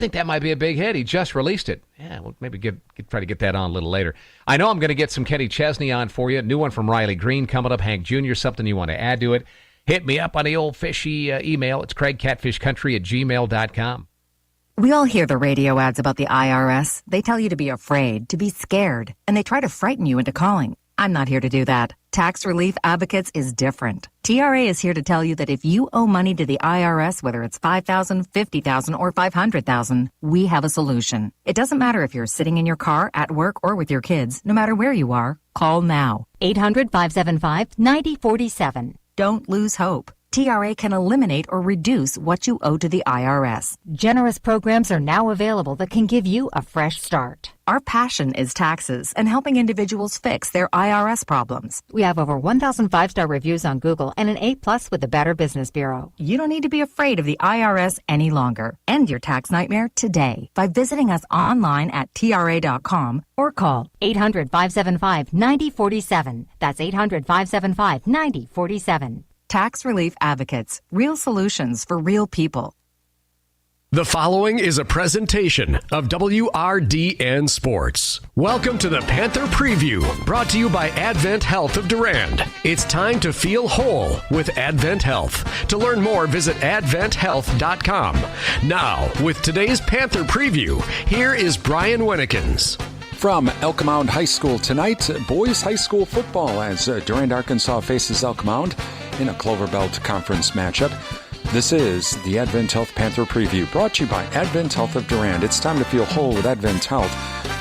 think that might be a big hit. He just released it. Yeah, we'll maybe try to get that on a little later. I know I'm going to get some Kenny Chesney on for you. New one from Riley Green coming up. Hank Jr., something you want to add to it. Hit me up on the old fishy email. It's craigcatfishcountry@gmail.com. We all hear the radio ads about the IRS. They tell you to be afraid, to be scared, and they try to frighten you into calling. I'm not here to do that. Tax Relief Advocates is different. TRA is here to tell you that if you owe money to the IRS, whether it's $5,000, $50,000, or $500,000, we have a solution. It doesn't matter if you're sitting in your car, at work, or with your kids. No matter where you are, call now. 800-575-9047. Don't lose hope. TRA can eliminate or reduce what you owe to the IRS. Generous programs are now available that can give you a fresh start. Our passion is taxes and helping individuals fix their IRS problems. We have over 1,000 5-star reviews on Google and an A+ with the Better Business Bureau. You don't need to be afraid of the IRS any longer. End your tax nightmare today by visiting us online at TRA.com or call 800-575-9047. That's 800-575-9047. Tax Relief Advocates. Real solutions for real people. The following is a presentation of WRDN Sports. Welcome to the Panther Preview, brought to you by Advent Health of Durand. It's time to feel whole with Advent Health. To learn more, visit adventhealth.com. Now, with today's Panther Preview, here is Brian Winnekins. From Elk Mound High School tonight, boys high school football as Durand-Arkansaw faces Elk Mound in a Clover Belt Conference matchup. This is the Advent Health Panther Preview, brought to you by Advent Health of Durand. It's time to feel whole with Advent Health.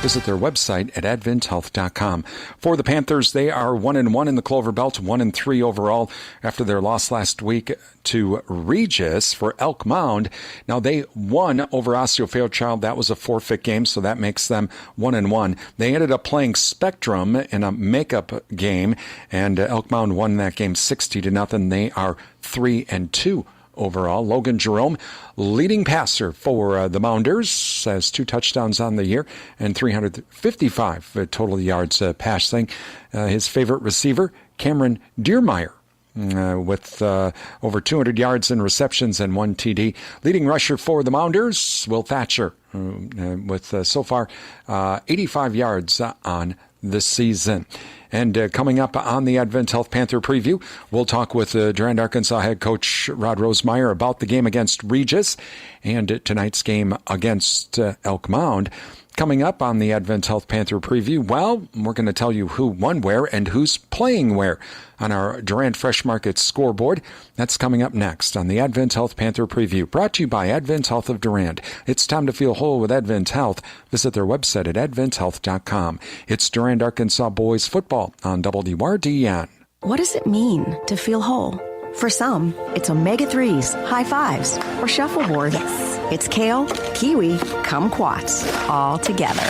Visit their website at adventhealth.com. For the Panthers, they are 1-1 in the Clover Belt, 1-3 overall after their loss last week to Regis. For Elk Mound, now they won over Osseo Fairchild. That was a forfeit game, so that makes them 1-1. They ended up playing Spectrum in a makeup game, and Elk Mound won that game 60-0. They are 3-2. Overall, Logan Jerome, leading passer for the Mounders, has 2 touchdowns on the year and 355 total yards passing. His favorite receiver, Cameron Deermeyer, with over 200 yards in receptions and 1 TD. Leading rusher for the Mounders, Will Thatcher, with so far 85 yards on the season. And coming up on the Advent Health Panther Preview, we'll talk with Durand-Arkansaw head coach Rod Rosemeyer about the game against Regis and tonight's game against Elk Mound. Coming up on the Advent Health Panther Preview, well, we're going to tell you who won where and who's playing where on our Durand Fresh Market scoreboard. That's coming up next on the Advent Health Panther Preview, brought to you by Advent Health of Durand. It's time to feel whole with Advent Health. Visit their website at adventhealth.com. It's Durand-Arkansaw boys football on WRDN. What does it mean to feel whole? For some, it's omega-3s, high fives, or shuffleboard. Yes. It's kale, kiwi, kumquats, all together.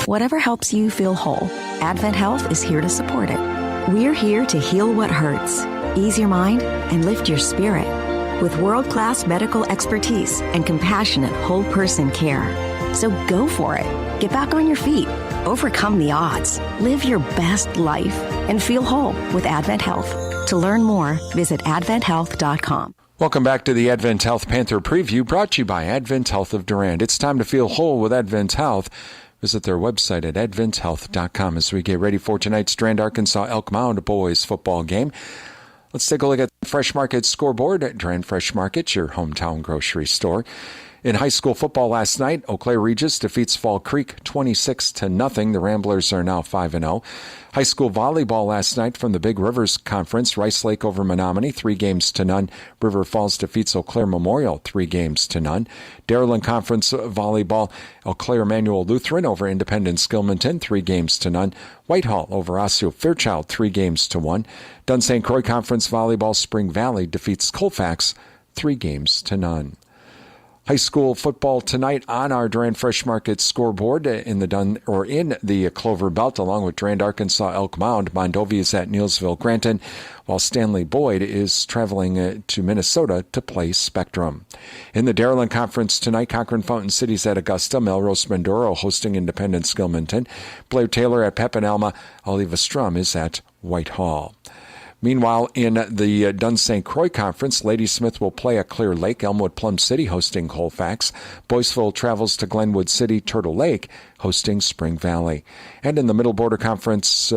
Whatever helps you feel whole, Advent Health is here to support it. We're here to heal what hurts, ease your mind, and lift your spirit with world-class medical expertise and compassionate whole-person care. So go for it. Get back on your feet. Overcome the odds. Live your best life and feel whole with Advent Health. To learn more, visit adventhealth.com. Welcome back to the Advent Health Panther Preview, brought to you by Advent Health of Durand. It's time to feel whole with Advent Health. Visit their website at adventhealth.com as we get ready for tonight's Durand-Arkansaw Elk Mound boys football game. Let's take a look at the Fresh Market scoreboard at Durand Fresh Market, your hometown grocery store. In high school football last night, Eau Claire Regis defeats Fall Creek 26-0. The Ramblers are now 5-0. High school volleyball last night from the Big Rivers Conference, Rice Lake over Menominee, 3-0. River Falls defeats Eau Claire Memorial, 3-0. Dairyland Conference volleyball, Eau Claire Emmanuel Lutheran over Independence Gilmanton, 3-0. Whitehall over Osseo Fairchild, 3-1. Dunn St. Croix Conference volleyball, Spring Valley defeats Colfax, 3-0. High school football tonight on our Durand Fresh Market scoreboard in the Clover Belt, along with Durand-Arkansaw Elk Mound. Mondovi is at Neilsville Granton, while Stanley Boyd is traveling to Minnesota to play Spectrum. In the Dairyland Conference tonight, Cochrane Fountain City's at Augusta, Melrose Mindoro hosting Independence Gilmanton. Blair Taylor at Pepin Alma, Oliva Strum is at Whitehall. Meanwhile, in the Dunn St. Croix Conference, Ladysmith will play at Clear Lake, Elmwood Plum City hosting Colfax. Boyceville travels to Glenwood City, Turtle Lake hosting Spring Valley. And in the Middle Border Conference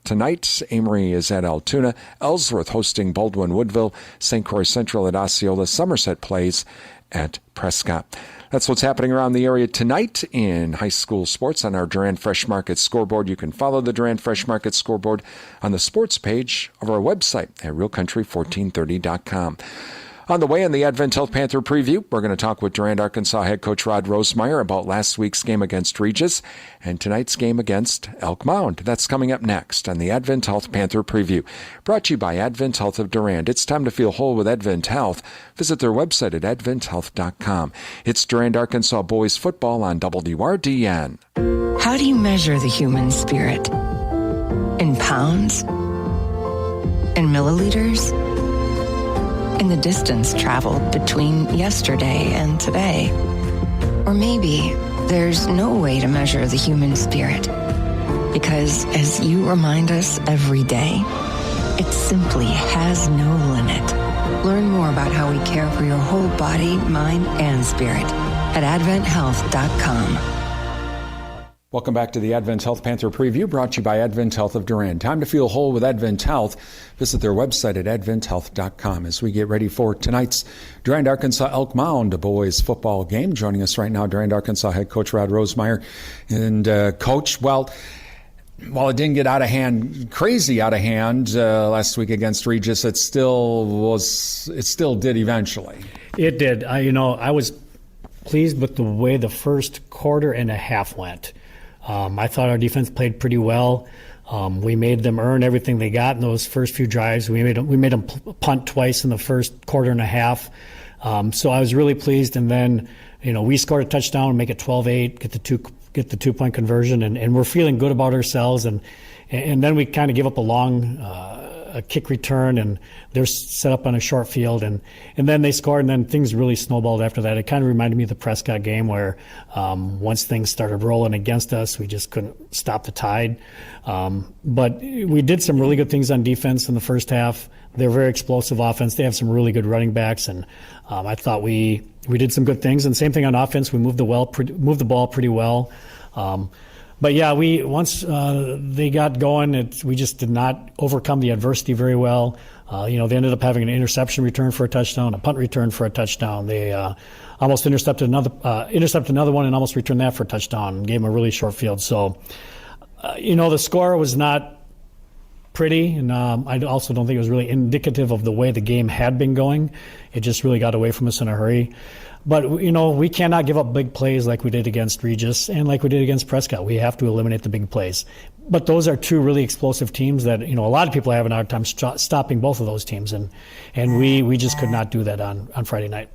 tonight, Amory is at Altoona, Ellsworth hosting Baldwin Woodville, St. Croix Central at Osceola, Somerset plays at Prescott. That's what's happening around the area tonight in high school sports on our Durand Fresh Market scoreboard. You can follow the Durand Fresh Market scoreboard on the sports page of our website at realcountry1430.com. On the way in the Advent Health Panther preview, we're going to talk with Durand-Arkansaw head coach Rod Rosemeyer about last week's game against Regis and tonight's game against Elk Mound. That's coming up next on the Advent Health Panther preview. Brought to you by Advent Health of Durand. It's time to feel whole with Advent Health. Visit their website at adventhealth.com. It's Durand-Arkansaw boys football on WRDN. How do you measure the human spirit? In pounds? In milliliters? In the distance traveled between yesterday and today? Or maybe there's no way to measure the human spirit, because as you remind us every day, it simply has no limit. Learn more about how we care for your whole body, mind, and spirit at adventhealth.com. Welcome back to the Advent Health Panther preview, brought to you by Advent Health of Durand. Time to feel whole with Advent Health. Visit their website at adventhealth.com as we get ready for tonight's Durand-Arkansaw Elk Mound boys football game. Joining us right now, Durand-Arkansaw head coach Rod Rosemeyer. And coach, while it didn't get crazy out of hand last week against Regis, it still did eventually. It did. I was pleased with the way the first quarter and a half went. I thought our defense played pretty well. We made them earn everything they got in those first few drives. We made them punt twice in the first quarter and a half. So I was really pleased. And then, we scored a touchdown, make it 12-8, get the 2-point conversion, and we're feeling good about ourselves. And then we kind of give up a kick return, and they're set up on a short field, and then they scored, and then things really snowballed after that. It kind of reminded me of the Prescott game where once things started rolling against us, we just couldn't stop the tide. But we did some really good things on defense in the first half. They're very explosive offense. They have some really good running backs, and I thought we did some good things. And same thing on offense. We moved the ball pretty well. But yeah, once they got going, we just did not overcome the adversity very well. They ended up having an interception return for a touchdown, a punt return for a touchdown. They almost intercepted another one and almost returned that for a touchdown and gave them a really short field. So, the score was not pretty, and I also don't think it was really indicative of the way the game had been going. It just really got away from us in a hurry. But, we cannot give up big plays like we did against Regis and like we did against Prescott. We have to eliminate the big plays. But those are two really explosive teams that, a lot of people are having a hard time stopping both of those teams. And we just could not do that on Friday night.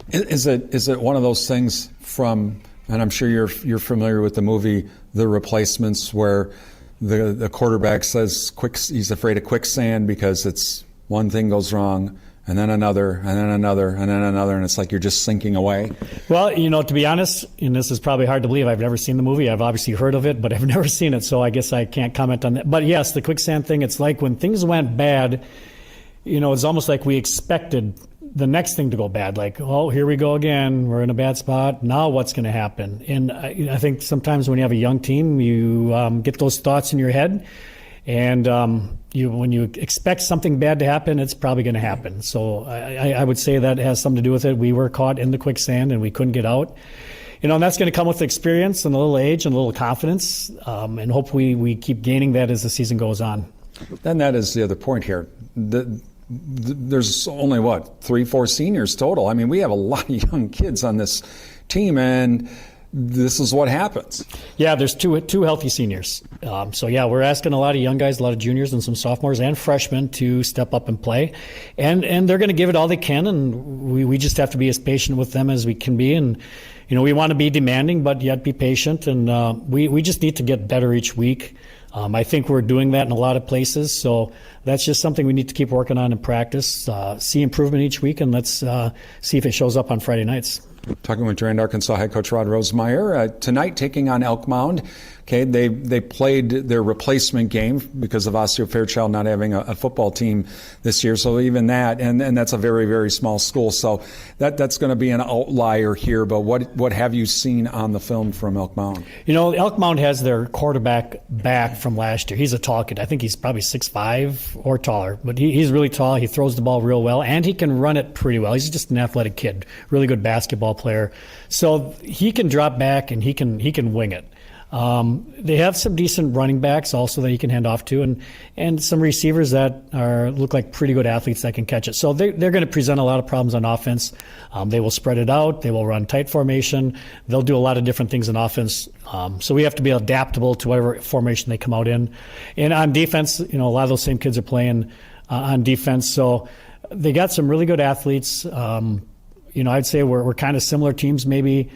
Is it one of those things from, and I'm sure you're familiar with the movie The Replacements, where the quarterback says he's afraid of quicksand because it's one thing goes wrong, and then another, and then another, and then another, and it's like you're just sinking away? Well, to be honest, and this is probably hard to believe, I've never seen the movie. I've obviously heard of it, but I've never seen it, so I guess I can't comment on that. But yes, the quicksand thing, it's like when things went bad, it's almost like we expected the next thing to go bad. Like, oh, here we go again. We're in a bad spot. Now what's going to happen? And I think sometimes when you have a young team, you get those thoughts in your head. And when you expect something bad to happen, it's probably going to happen. So I would say that has something to do with it. We were caught in the quicksand and we couldn't get out. And that's going to come with experience and a little age and a little confidence. And hopefully we keep gaining that as the season goes on. Then that is the other point here. There's only, 3-4 seniors total. I mean, we have a lot of young kids on this team, and this is what happens. Yeah, there's two healthy seniors. So yeah, we're asking a lot of young guys, a lot of juniors and some sophomores and freshmen to step up and play. And they're going to give it all they can, and we just have to be as patient with them as we can be. And, we want to be demanding, but yet be patient. And we just need to get better each week. I think we're doing that in a lot of places. So that's just something we need to keep working on in practice, see improvement each week, and let's see if it shows up on Friday nights. Talking with Durand-Arkansaw head coach Rod Rosemeyer. Tonight, taking on Elk Mound. Okay, they played their replacement game because of Osseo Fairchild not having a football team this year. So even that, and that's a very, very small school. So that's going to be an outlier here. But what have you seen on the film from Elk Mound? Elk Mound has their quarterback back from last year. He's a tall kid. I think he's probably 6'5" or taller, but he's really tall. He throws the ball real well, and he can run it pretty well. He's just an athletic kid, really good basketball player. So he can drop back and he can wing it. They have some decent running backs also that he can hand off to, and some receivers that look like pretty good athletes that can catch it. So they're going to present a lot of problems on offense. They will spread it out. They will run tight formation. They'll do a lot of different things in offense. So we have to be adaptable to whatever formation they come out in. And on defense, a lot of those same kids are playing on defense. So they got some really good athletes. I'd say we're kind of similar teams maybe.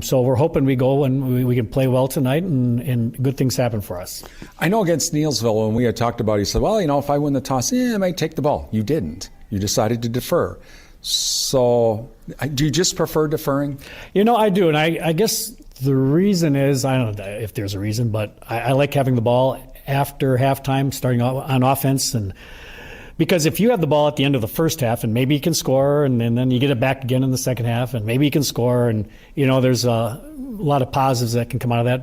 So we're hoping we go and we can play well tonight and good things happen for us. I know against Neillsville, when we had talked about it, he said, well, if I win the toss, I might take the ball. You didn't. You decided to defer. So do you just prefer deferring? I do. And I guess the reason is, I don't know if there's a reason, but I like having the ball after halftime, starting on offense. And because if you have the ball at the end of the first half and maybe you can score and then you get it back again in the second half and maybe you can score and, there's a lot of positives that can come out of that,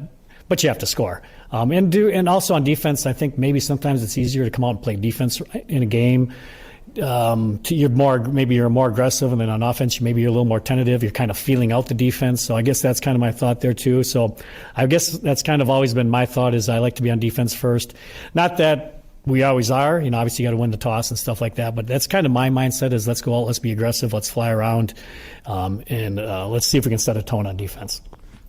but you have to score. And also on defense, I think maybe sometimes it's easier to come out and play defense in a game. You're more aggressive, and then on offense, maybe you're a little more tentative. You're kind of feeling out the defense. So I guess that's kind of my thought there too. So I guess that's kind of always been my thought is I like to be on defense first. Not that we always are. Obviously you got to win the toss and stuff like that. But that's kind of my mindset is let's go out, let's be aggressive, let's fly around, and let's see if we can set a tone on defense.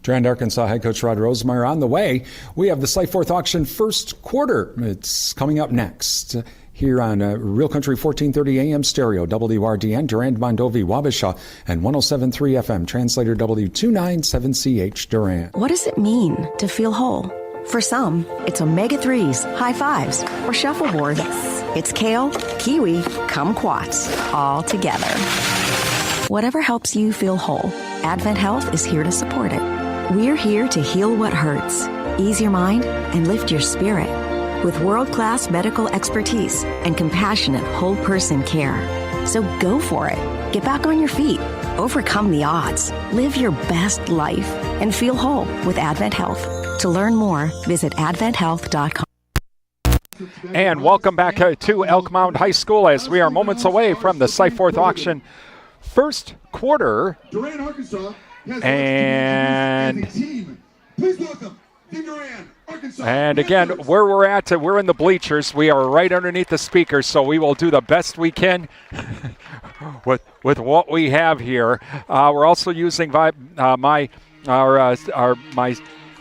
Durand-Arkansaw head coach Rod Rosemeyer on the way. We have the Site Fourth Auction first quarter. It's coming up next here on Real Country 1430 AM stereo, WRDN, Durand, Mondovi, Wabasha, and 107.3 FM, translator W297CH Durand. What does it mean to feel whole? For some, it's omega-3s, high fives, or shuffleboard. It's kale, kiwi, kumquats, all together. Whatever helps you feel whole, Advent Health is here to support it. We're here to heal what hurts, ease your mind, and lift your spirit with world-class medical expertise and compassionate whole-person care. So go for it. Get back on your feet. Overcome the odds. Live your best life and feel whole with Advent Health. To learn more, visit adventhealth.com. And welcome back to Elk Mound High School as we are moments away from the Site Fourth Auction first quarter. Durand-Arkansaw has and team. Please welcome the Durand-Arkansaw. And again, where we're at, we're in the bleachers. We are right underneath the speakers, so we will do the best we can with what we have here. We're also using my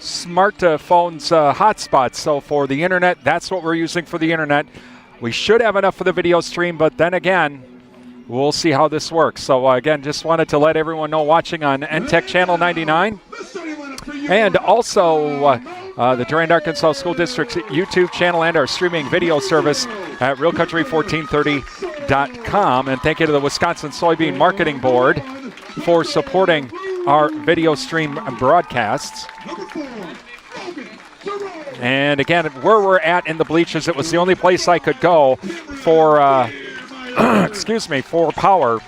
smartphone's hotspot. So for the internet, that's what we're using for the internet. We should have enough for the video stream, but then again, we'll see how this works. So again, just wanted to let everyone know watching on NTech Channel 99. And also the Durand-Arkansaw School District's YouTube channel and our streaming video service at realcountry1430.com. And thank you to the Wisconsin Soybean Marketing Board for supporting our video stream broadcasts. And again, where we're at in the bleachers, it was the only place I could go for for power.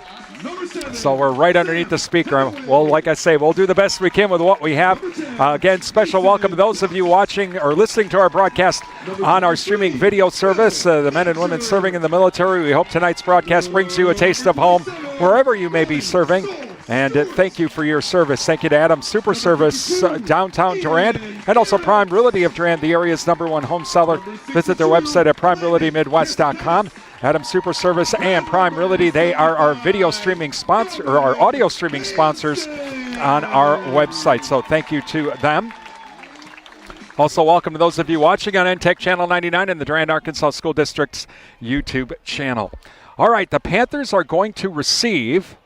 So we're right underneath the speaker. Well, like I say, we'll do the best we can with what we have. Again, special welcome to those of you watching or listening to our broadcast on our streaming video service, the men and women serving in the military. We hope tonight's broadcast brings you a taste of home wherever you may be serving. And thank you for your service. Thank you to Adam Super Service, downtown Durand, and also Prime Realty of Durand, the area's #1 home seller. Visit their website at primerealitymidwest.com. Adam Super Service and Prime Realty, they are our video streaming sponsor, or our audio streaming sponsors on our website. So thank you to them. Also, welcome to those of you watching on NTech Channel 99 and the Durand-Arkansaw School District's YouTube channel. All right, the Panthers are going to receive.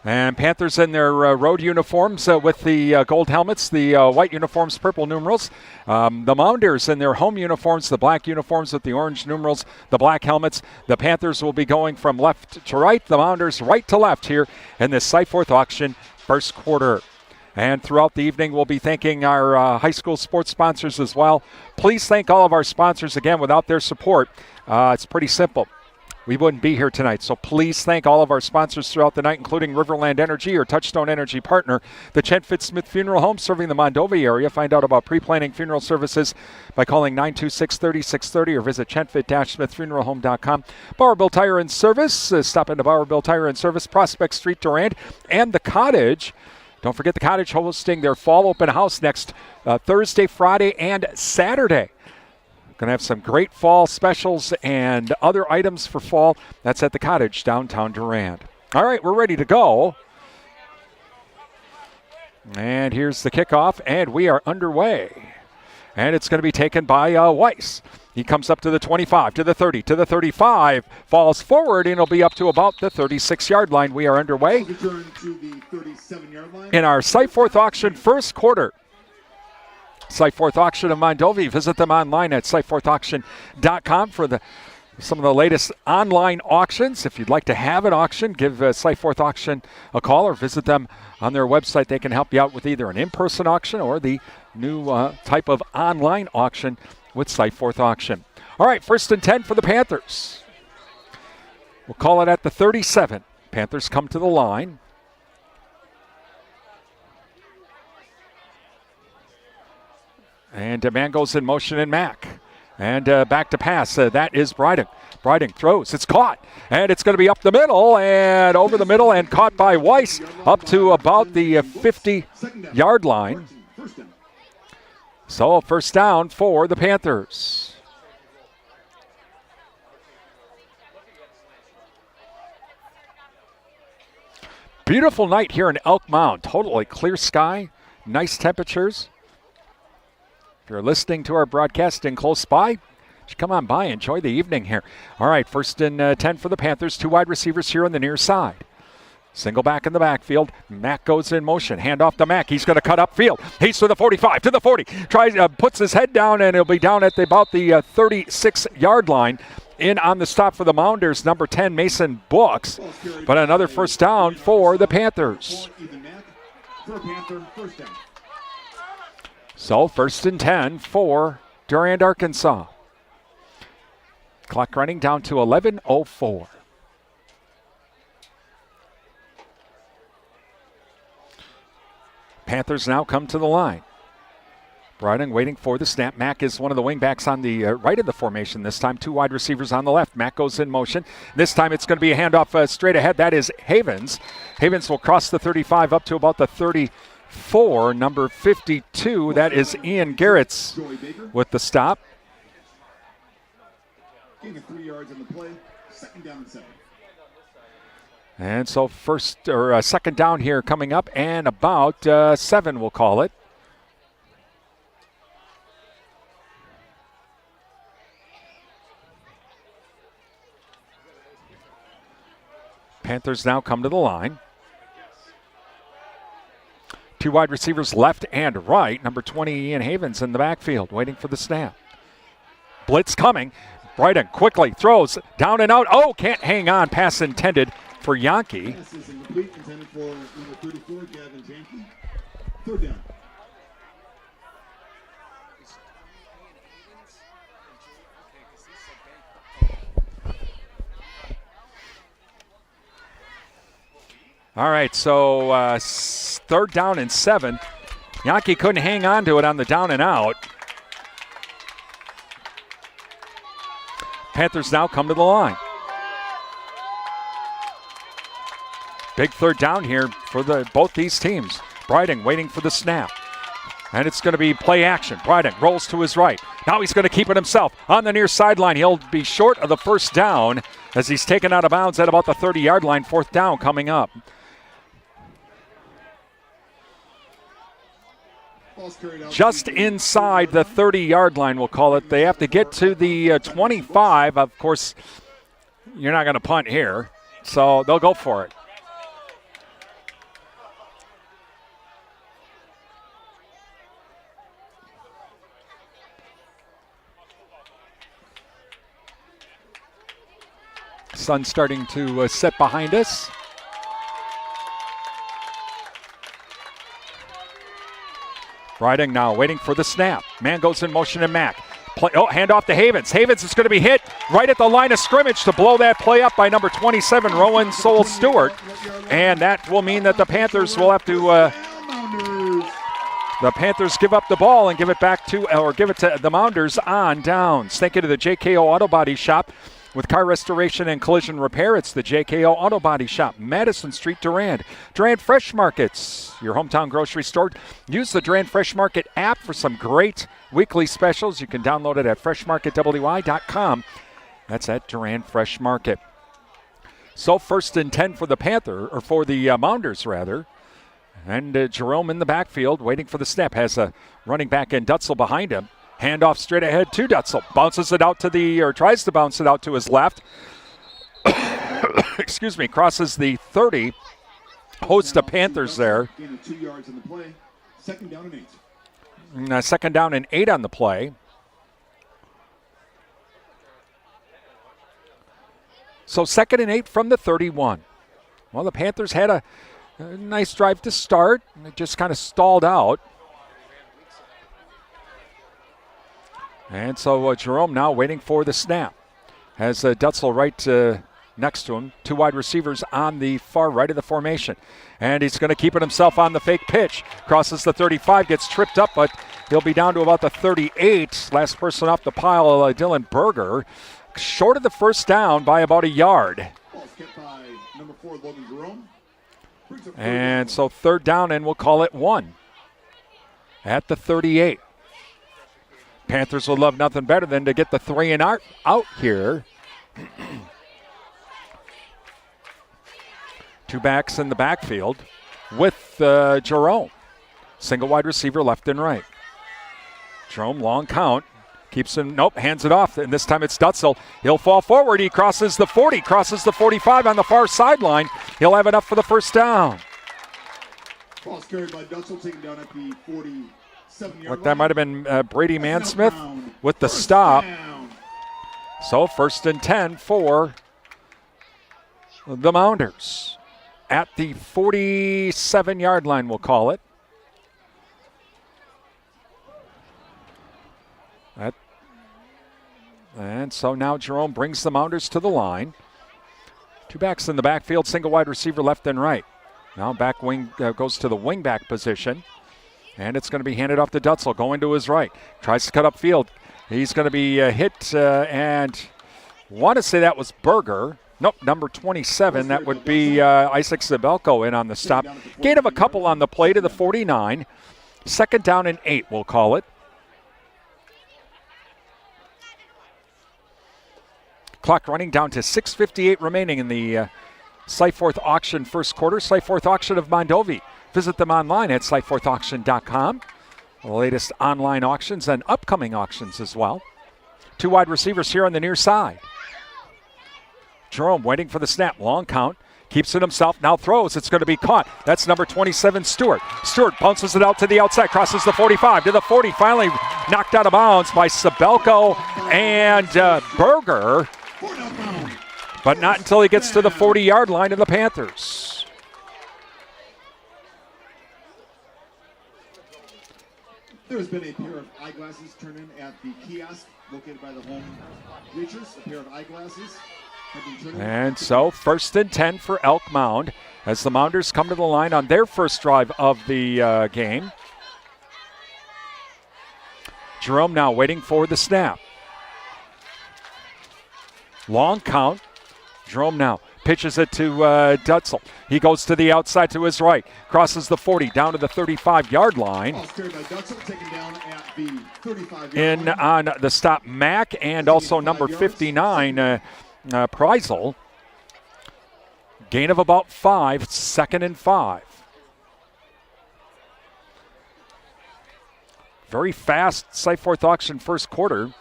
And Panthers in their road uniforms with the gold helmets, the white uniforms, purple numerals. The Mounders in their home uniforms, the black uniforms with the orange numerals, the black helmets. The Panthers will be going from left to right, the Mounders right to left here in this Site Fourth Auction first quarter. And throughout the evening, we'll be thanking our high school sports sponsors as well. Please thank all of our sponsors again. Without their support, it's pretty simple. We wouldn't be here tonight. So please thank all of our sponsors throughout the night, including Riverland Energy, your Touchstone Energy partner, the Chet Fitzsmith Funeral Home serving the Mondovi area. Find out about pre-planning funeral services by calling 926-3630 or visit chetfit-smithfuneralhome.com. Bowerville Tire and Service. Stop into Bowerville Tire and Service, Prospect Street, Durand, and the Cottage. Don't forget the Cottage hosting their fall open house next Thursday, Friday, and Saturday. Going to have some great fall specials and other items for fall. That's at the Cottage, downtown Durand. All right, we're ready to go. And here's the kickoff, and we are underway. And it's going to be taken by Weiss. He comes up to the 25, to the 30, to the 35, falls forward, and it'll be up to about the 36-yard line. We are underway in our Site Fourth Auction first quarter. Site Fourth Auction of Mondovi. Visit them online at sitefourthauction.com for some of the latest online auctions. If you'd like to have an auction, give Site Fourth Auction a call or visit them on their website. They can help you out with either an in-person auction or the new type of online auction with Site Fourth Auction. All right, 1st and 10 for the Panthers. We'll call it at the 37. Panthers come to the line. And man goes in motion in Mack. And back to pass. That is Bryden. Bryden throws. It's caught. And it's going to be up the middle and over the middle and caught by Weiss up to about the 50-yard line. So first down for the Panthers. Beautiful night here in Elk Mound. Totally clear sky. Nice temperatures. If you're listening to our broadcasting close by, just come on by, enjoy the evening here. All right, 1st and 10 for the Panthers. 2 wide receivers here on the near side. Single back in the backfield. Mack goes in motion. Hand off to Mack. He's going to cut upfield. He's to the 45, to the 40. Puts his head down, and he'll be down at about the 36-yard line. In on the stop for the Mounders, number 10, Mason Books. But another first down for the Panthers. So 1st and 10 for Durand-Arkansaw. Clock running down to 11:04. Panthers now come to the line. Bryden waiting for the snap. Mack is one of the wingbacks on the right of the formation this time. 2 wide receivers on the left. Mack goes in motion. This time it's going to be a handoff straight ahead. That is Havens. Havens will cross the 35 up to about the 34. Number 52, that is Ian Garrett's with the stop. Gain of 3 yards on the play. 2nd down and 7. And so second down here coming up, and about 7 we'll call it. Panthers now come to the line. 2 wide receivers left and right. Number 20, Ian Havens in the backfield waiting for the snap. Blitz coming. Bryden quickly throws down and out. Oh, can't hang on. Pass intended for Yankee. Pass is incomplete, intended for number 34, Gavin Yankee. 3rd down. All right, so 3rd down and 7. Yankee couldn't hang on to it on the down and out. Panthers now come to the line. Big 3rd down here for both these teams. Bryden waiting for the snap. And it's going to be play action. Bryden rolls to his right. Now he's going to keep it himself on the near sideline. He'll be short of the first down as he's taken out of bounds at about the 30-yard line. 4th down coming up. Just inside the 30-yard line, we'll call it. They have to get to the 25. Of course, you're not going to punt here, so they'll go for it. Sun starting to set behind us. Riding now, waiting for the snap. Man goes in motion and Mack. Hand off to Havens. Havens is going to be hit right at the line of scrimmage to blow that play up by number 27, Rowan Soul-Stewart. And that will mean that the Panthers will have to give up the ball and give it to the Mounders on downs. Thank you to the JKO Auto Body Shop. With car restoration and collision repair, it's the JKO Auto Body Shop, Madison Street, Durand. Durand Fresh Markets, your hometown grocery store. Use the Durand Fresh Market app for some great weekly specials. You can download it at freshmarketwi.com. That's at Durand Fresh Market. So 1st and 10 for the Mounders rather. And Jerome in the backfield waiting for the snap. Has a running back in Dutzel behind him. Handoff straight ahead to Dutzel. Tries to bounce it out to his left. Excuse me, crosses the 30. Host of Panthers there. 2 yards in the play. 2nd down and 8. 2nd down and 8 on the play. So 2nd and 8 from the 31. Well, the Panthers had a nice drive to start. It just kind of stalled out. And so Jerome now waiting for the snap. Has Dutzel right next to him. 2 wide receivers on the far right of the formation. And he's going to keep it himself on the fake pitch. Crosses the 35, gets tripped up, but he'll be down to about the 38. Last person off the pile, Dylan Berger. Short of the 1st down by about a yard. Ball's kept by number 4, Logan Jerome. And so 3rd down, and we'll call it 1 at the 38. Panthers would love nothing better than to get the 3 and out here. 2 backs in the backfield with Jerome. Single wide receiver left and right. Jerome, long count. Keeps him, hands it off. And this time it's Dutzel. He'll fall forward. He crosses the 40, crosses the 45 on the far sideline. He'll have enough for the 1st down. Ball's carried by Dutzel, taken down at the 47-yard line. That might have been Brady Mansmith with the stop. So 1st and 10 for the Mounders. At the 47-yard line, we'll call it. And so now Jerome brings the Mounders to the line. 2 backs in the backfield, single wide receiver left and right. Now back wing goes to the wing back position. And it's going to be handed off to Dutzel, going to his right. Tries to cut up field. He's going to be hit, and want to say that was Berger. Nope, number 27. That would be Isaac Zabelko in on the stop. Gain of a couple on the play to the 49. 2nd down and 8, we'll call it. Clock running down to 6:58 remaining in the Siteforth Auction first quarter. Siteforth Auction of Mondovi. Visit them online at siteforthauction.com. The latest online auctions and upcoming auctions as well. 2 wide receivers here on the near side. Jerome waiting for the snap. Long count. Keeps it himself. Now throws. It's going to be caught. That's number 27, Stewart. Stewart bounces it out to the outside. Crosses the 45 to the 40. Finally knocked out of bounds by Sabelko and Berger. But not until he gets to the 40-yard line of the Panthers. There has been a pair of eyeglasses turned in at the kiosk located by the home bleachers. A pair of eyeglasses have been turned in. And so 1st and 10 for Elk Mound as the Mounders come to the line on their first drive of the game. Jerome now waiting for the snap. Long count. Jerome now pitches it to Dutzel. He goes to the outside to his right. Crosses the 40 down to the 35-yard line. In on the stop, Mack, and also number 59, Preisel. Gain of about 5, 2nd and 5. Very fast Siteforth Auction first quarter.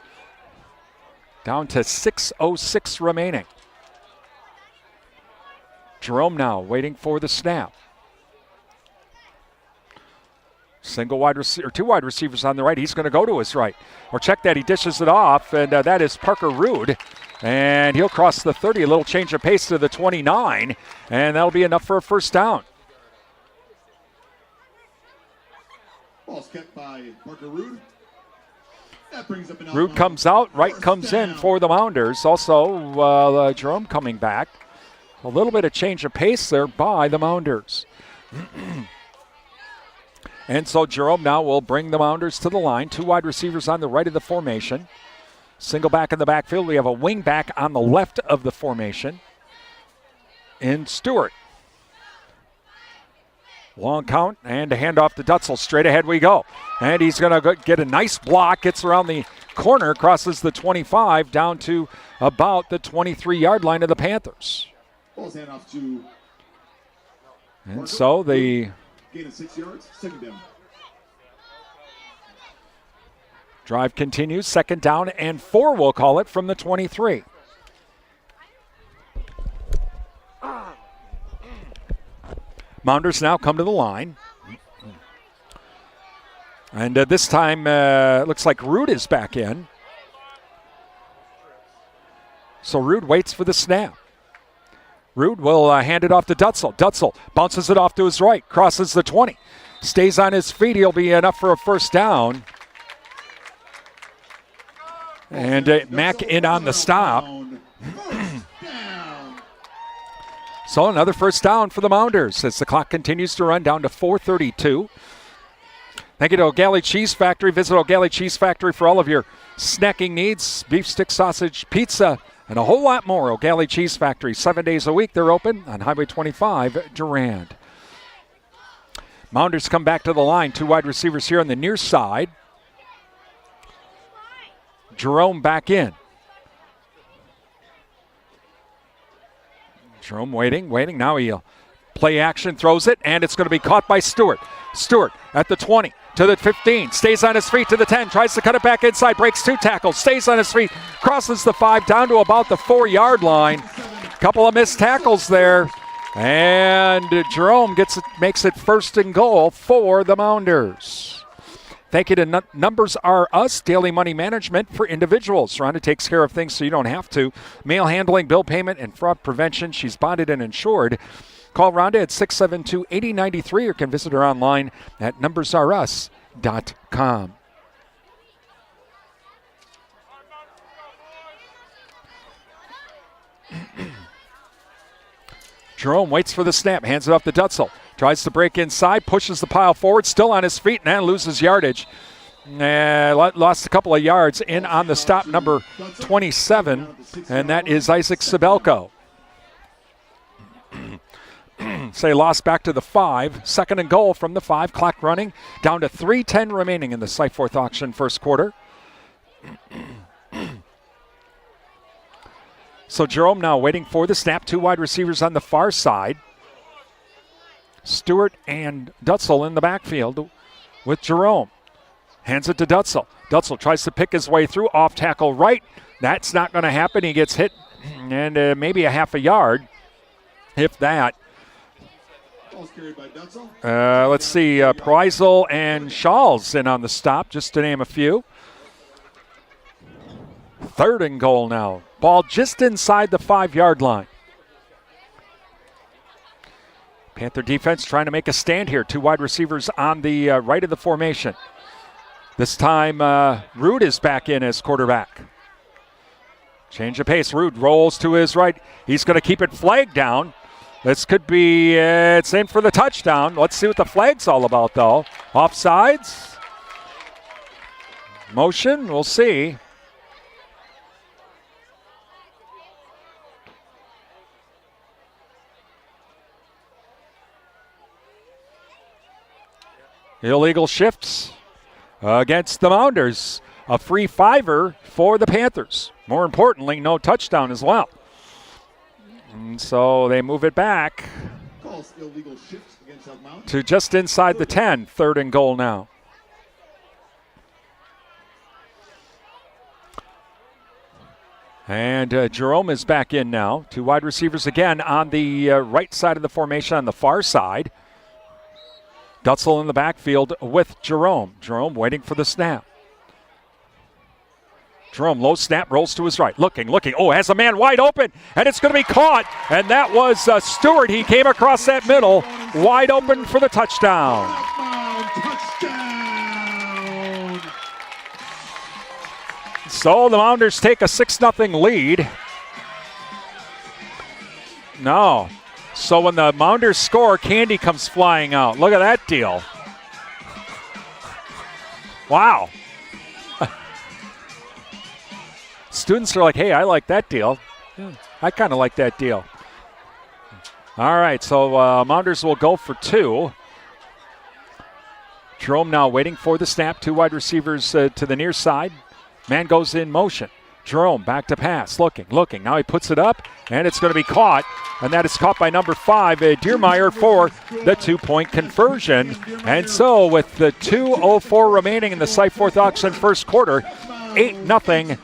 Down to 6:06 remaining. Jerome now waiting for the snap. Single wide receiver, 2 wide receivers on the right. He's going to go to his right. Or check that, he dishes it off, and that is Parker Rude. And he'll cross the 30, a little change of pace to the 29, and that'll be enough for a 1st down. Ball's kept by Parker Rude. That brings up an out. Rude comes out, Wright comes in for the Mounders. Also, Jerome coming back. A little bit of change of pace there by the Mounders. And so Jerome now will bring the Mounders to the line. 2 wide receivers on the right of the formation. Single back in the backfield. We have a wing back on the left of the formation in Stewart. Long count and a handoff to Dutzel. Straight ahead we go. And he's going to get a nice block. Gets around the corner, crosses the 25 down to about the 23-yard line of the Panthers. Ball's handoff to And Parker. so the Gain of 6 yards. Second down. drive continues. 2nd down and 4, we'll call it, from the 23. Mounders now come to the line. And this time, looks like Rude is back in. So Rude waits for the snap. Rude will hand it off to Dutzel. Dutzel bounces it off to his right, crosses the 20. Stays on his feet. He'll be enough for a first down. And Mack in on the stop. So another first down for the Mounders as the clock continues to run down to 4:32. Thank you to O'Galley Cheese Factory. Visit O'Galley Cheese Factory for all of your snacking needs. Beef stick, sausage, pizza, and a whole lot more. O'Galley Cheese Factory, 7 days a week. They're open on Highway 25, Durand. Mounders come back to the line. 2 wide receivers here on the near side. Jerome back in. Jerome waiting. Now he'll play action, throws it, and it's going to be caught by Stewart. Stewart at the 20 to the 15, stays on his feet to the 10, tries to cut it back inside, breaks 2 tackles, stays on his feet, crosses the 5 down to about the 4-yard line. Couple of missed tackles there, and Jerome makes it 1st and goal for the Mounders. Thank you to Numbers Are Us, daily money management for individuals. Rhonda takes care of things so you don't have to. Mail handling, bill payment, and fraud prevention. She's bonded and insured. Call Rhonda at 672-8093 or can visit her online at numbersareus.com. Jerome waits for the snap, hands it off to Dutzel. Tries to break inside, pushes the pile forward, still on his feet, and then loses yardage. Lost a couple of yards in on the stop, number 27, and that is Isaac Sabelko. Say lost back to the 5. 2nd and goal from the 5. Clock running down to 3:10 remaining in the Site-Forth auction first quarter. So Jerome now waiting for the snap. 2 wide receivers on the far side. Stewart and Dutzel in the backfield with Jerome. Hands it to Dutzel. Dutzel tries to pick his way through, off tackle right. That's not going to happen. He gets hit and maybe a half a yard, if that. Let's see, Preisel and Schall's in on the stop, just to name a few. 3rd and goal now. Ball just inside the 5-yard line. Panther defense trying to make a stand here. 2 wide receivers on the right of the formation. This time, Rude is back in as quarterback. Change of pace. Rude rolls to his right. He's going to keep it flagged down. This could be, it's in for the touchdown. Let's see what the flag's all about, though. Offsides. Motion, we'll see. Illegal shifts against the Mounders. A free 5er for the Panthers. More importantly, no touchdown as well. And so they move it back to just inside the 10. 3rd and goal now. And Jerome is back in now. 2 wide receivers again on the right side of the formation on the far side. Dutzel in the backfield with Jerome. Jerome waiting for the snap. Jerome, low snap, rolls to his right. Looking. Oh, has a man wide open, and it's going to be caught. And that was Stewart. He came across that middle, wide open for the touchdown. So the Mounders take a 6-0 lead. No. So when the Mounders score, candy comes flying out. Look at that deal. Wow. Students are like, hey, I like that deal. Yeah, I kind of like that deal. All right, so Mounders will go for 2. Jerome now waiting for the snap. 2 wide receivers to the near side. Man goes in motion. Jerome back to pass, looking. Now he puts it up, and it's going to be caught. And that is caught by number 5, Diermeyer, for the 2-point conversion. And so with the 2:04 remaining in the Cyforth Auction first quarter, 8-0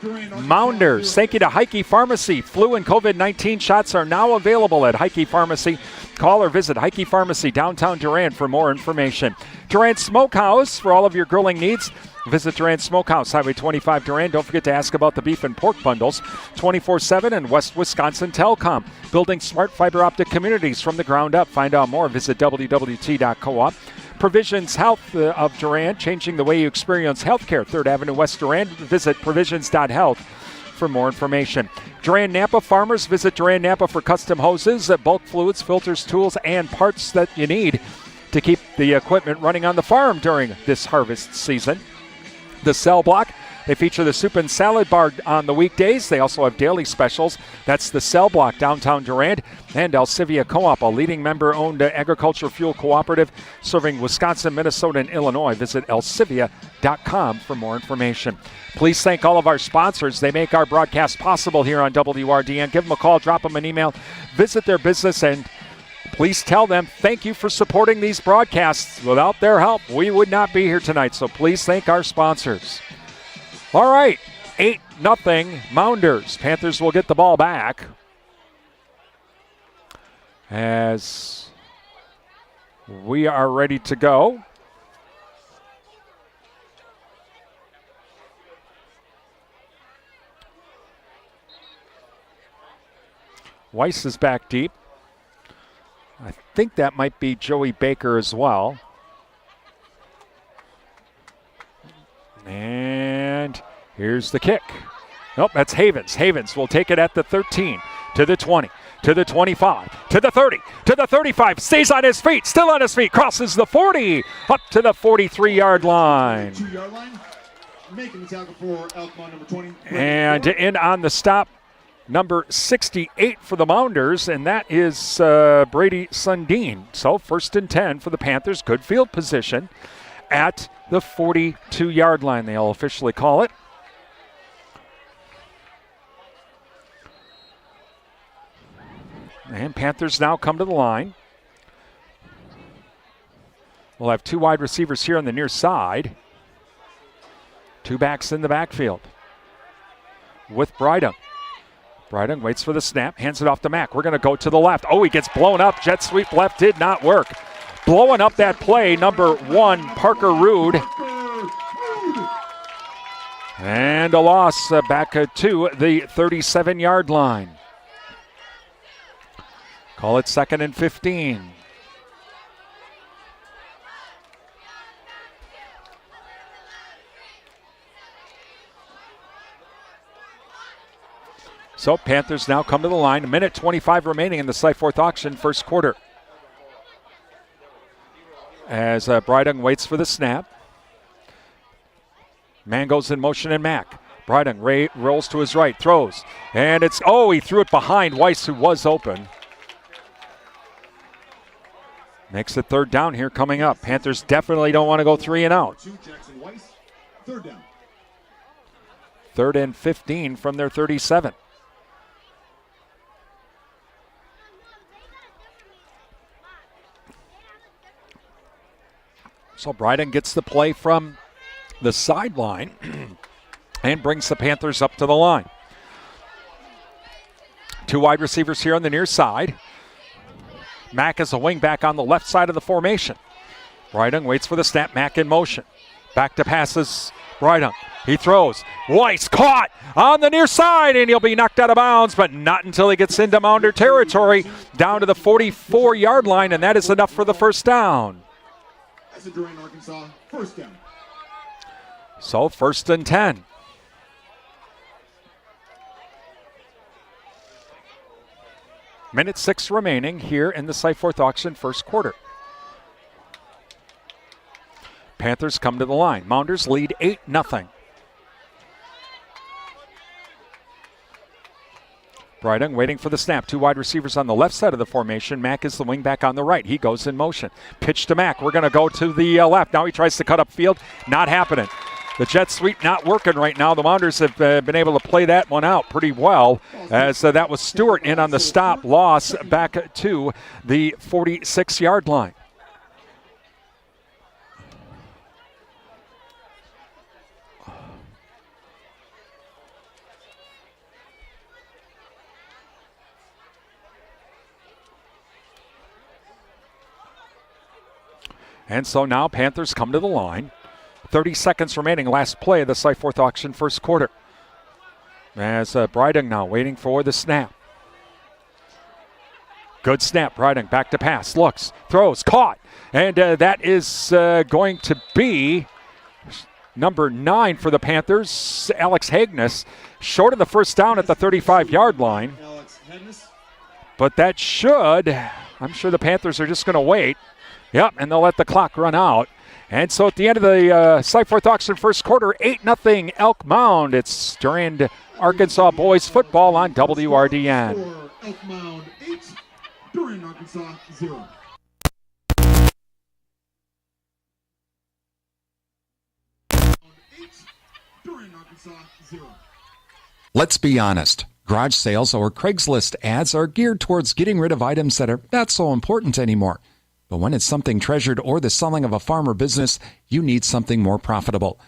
Mounders. Thank you to Heike Pharmacy. Flu and COVID-19 shots are now available at Heike Pharmacy. Call or visit Heike Pharmacy, downtown Durand, for more information. Durand Smokehouse, for all of your grilling needs. Visit Durand Smokehouse, Highway 25 Durand. Don't forget to ask about the beef and pork bundles. 24/7 and West Wisconsin Telecom. Building smart fiber optic communities from the ground up. Find out more. Visit www.coop. Provisions Health of Durand, changing the way you experience healthcare. 3rd Avenue West Durand. Visit provisions.health for more information. Durand Napa Farmers. Visit Durand Napa for custom hoses, bulk fluids, filters, tools, and parts that you need to keep the equipment running on the farm during this harvest season. The Cell Block, they feature the soup and salad bar on the weekdays. They also have daily specials. That's the Cell Block, downtown Durand. And Alcivia Co-op, a leading member-owned agriculture fuel cooperative serving Wisconsin, Minnesota, and Illinois. Visit alcivia.com for more information. Please thank all of our sponsors. They make our broadcast possible here on WRDN. Give them a call, drop them an email, visit their business, and please tell them thank you for supporting these broadcasts. Without their help, we would not be here tonight. So please thank our sponsors. All right, 8-0 Mounders. Panthers will get the ball back as we are ready to go. Weiss is back deep. I think that might be Joey Baker as well. And here's the kick. Nope, that's Havens. Havens will take it at the 13, to the 20, to the 25, to the 30, to the 35. Stays on his feet, still on his feet. Crosses the 40, up to the 43-yard line. 2-yard line. Making the tackle for Elkmont, number 20. And in on the stop, number 68 for the Mounders, and that is Brady Sundin. So 1st and 10 for the Panthers. Good field position at the 42-yard line, they'll officially call it. And Panthers now come to the line. We'll have 2 wide receivers here on the near side. 2 backs in the backfield with Brydon. Brydon waits for the snap, hands it off to Mack. We're going to go to the left. Oh, he gets blown up. Jet sweep left did not work. Blowing up that play, number 1, Parker Rude. And a loss back to the 37-yard line. Call it 2nd and 15. So Panthers now come to the line. 1:25 remaining in the Cyforth Auction first quarter. As Brydon waits for the snap. Man goes in motion and Mack. Brydon rolls to his right, throws. And it's, he threw it behind Weiss, who was open. Makes it 3rd down here coming up. Panthers definitely don't want to go 3 and out. 3rd down. 3rd and 15 from their 37. So Brydon gets the play from the sideline and brings the Panthers up to the line. 2 wide receivers here on the near side. Mack is a wing back on the left side of the formation. Brydon waits for the snap. Mack in motion. Back to passes. Brydon. He throws. Weiss caught on the near side, and he'll be knocked out of bounds, but not until he gets into Mounder territory, down to the 44-yard line, and that is enough for the 1st down. That's a Durand-Arkansaw 1st down. So 1st and 10. Minute 6 remaining here in the Cyforth Auction first quarter. Panthers come to the line. Mounders lead 8-0. Breidung waiting for the snap. Two wide receivers on the left side of the formation. Mack is the wing back on the right. He goes in motion. Pitch to Mack. We're going to go to the left. Now he tries to cut up field. Not happening. The jet sweep not working right now. The Mounders have been able to play that one out pretty well, as that was Stewart in on the stop. Loss back to the 46-yard line. And so now Panthers come to the line. 30 seconds remaining, last play of the Cyforth Auction first quarter. As Breidung now waiting for the snap. Good snap, Breidung back to pass, looks, throws, caught. And that is going to be number 9 for the Panthers, Alex Hagnes, short of the first down at the 35-yard line. But that should, I'm sure the Panthers are just going to wait. Yep, and they'll let the clock run out. And so at the end of the Cyforth Auction first quarter, 8-0 Elk Mound. It's Durand-Arkansaw boys football on WRDN. Elk Mound 8, Durand-Arkansaw 0. Let's be honest. Garage sales or Craigslist ads are geared towards getting rid of items that are not so important anymore. But when it's something treasured or the selling of a farm or business, you need something more profitable.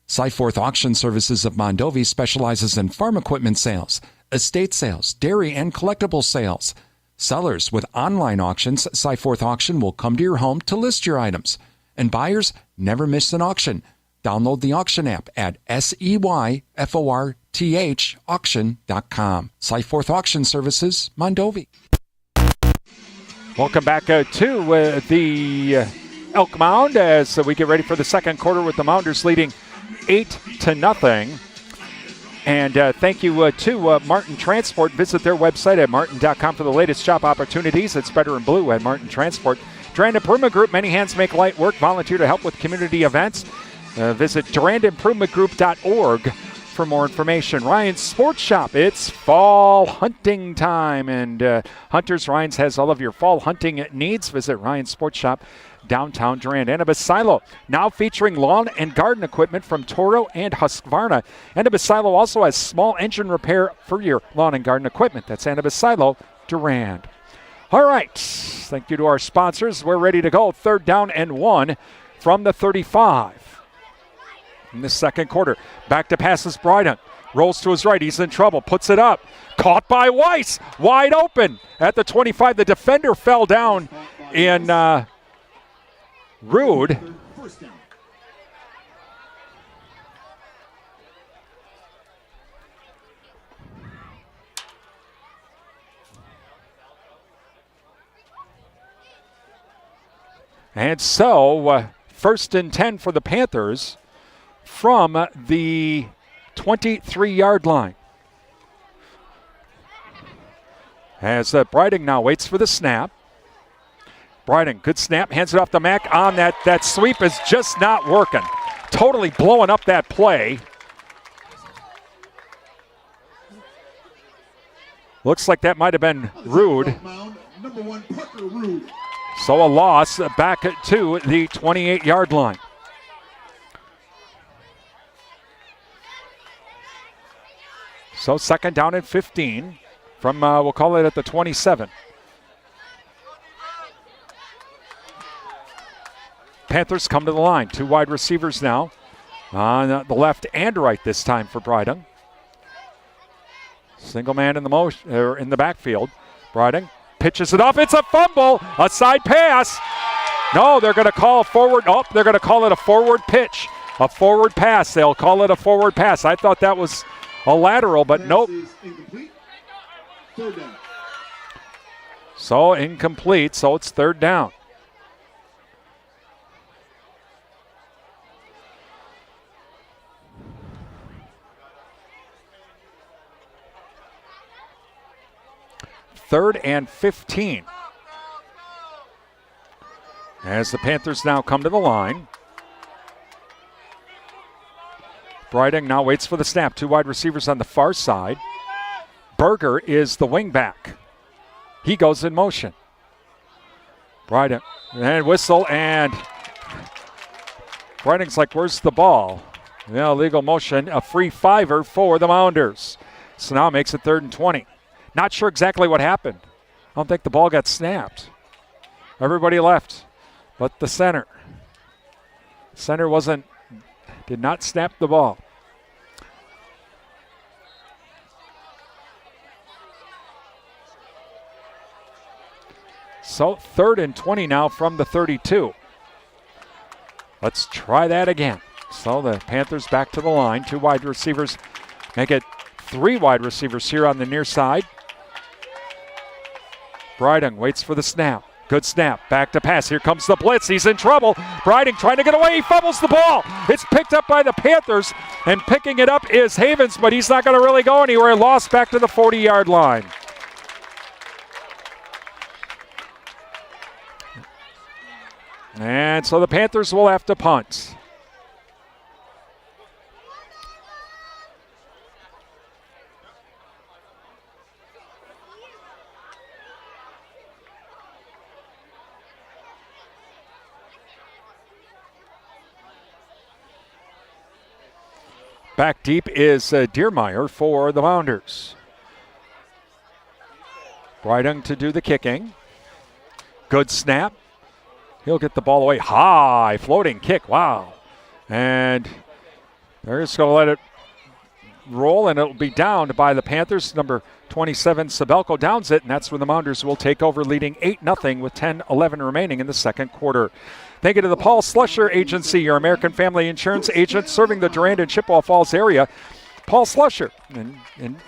Cyforth Auction Services of Mondovi specializes in farm equipment sales, estate sales, dairy and collectible sales. Sellers with online auctions, Cyforth Auction will come to your home to list your items. And buyers never miss an auction. Download the auction app at SEYFORTH auction.com. Cyforth Auction Services, Mondovi. Welcome back to the Elk Mound as we get ready for the second quarter with the Mounders leading 8-0. And thank you to Martin Transport. Visit their website at martin.com for the latest job opportunities. It's better in blue at Martin Transport. Durand Improvement Group, many hands make light work. Volunteer to help with community events. Visit durandimprovementgroup.org for more information. Ryan's Sports Shop, it's fall hunting time, and Hunters Ryan's has all of your fall hunting needs. Visit Ryan's Sports Shop, downtown Durand. Annabis Silo, now featuring lawn and garden equipment from Toro and Husqvarna. Annabis Silo also has small engine repair for your lawn and garden equipment. That's Annabis Silo, Durand. All right, thank you to our sponsors. We're ready to go. 3rd down and 1 from the 35. In the second quarter, back to passes Breidung. Rolls to his right, he's in trouble, puts it up. Caught by Weiss, wide open at the 25. The defender fell down in Rude. And so, 1st and 10 for the Panthers from the 23-yard line. As Breidung now waits for the snap. Breidung, good snap, hands it off to Mack on that sweep is just not working. Totally blowing up that play. Looks like that might have been Rude. Number 1, Parker Rude. So a loss back to the 28-yard line. So 2nd down and 15 from, we'll call it at the 27. Panthers come to the line. 2 wide receivers now on the left and right this time for Breidung. Single man in the motion, or in the backfield. Breidung pitches it off. It's a fumble. A side pass. No, they're going to call a forward. Oh, they're going to call it a forward pitch. A forward pass. They'll call it a forward pass. I thought that was a lateral, but nope. So incomplete, so it's 3rd down. 3rd and 15. As the Panthers now come to the line. Breitung now waits for the snap. 2 wide receivers on the far side. Berger is the wingback. He goes in motion. Breitung and whistle, and Breitung's like, where's the ball? Yeah, illegal motion, a free 5er for the Mounders. So now it makes it 3rd and 20. Not sure exactly what happened. I don't think the ball got snapped. Everybody left but the center. Center did not snap the ball. So 3rd and 20 now from the 32. Let's try that again. So the Panthers back to the line. 2 wide receivers make it 3 wide receivers here on the near side. Breitung waits for the snap. Good snap. Back to pass. Here comes the blitz. He's in trouble. Breitung trying to get away. He fumbles the ball. It's picked up by the Panthers, and picking it up is Havens, but he's not going to really go anywhere. Lost back to the 40-yard line. And so the Panthers will have to punt. Back deep is Diermeyer for the Mounders. Breitung to do the kicking. Good snap. He'll get the ball away. High floating kick. Wow. And they're just going to let it roll, and it'll be downed by the Panthers. Number 27, Sabelko downs it, and that's when the Mounders will take over, leading 8-0 with 10:11 remaining in the second quarter. Thank you to the Paul Slusher Agency, your American Family Insurance agent serving the Durand and Chippewa Falls area. Paul Slusher and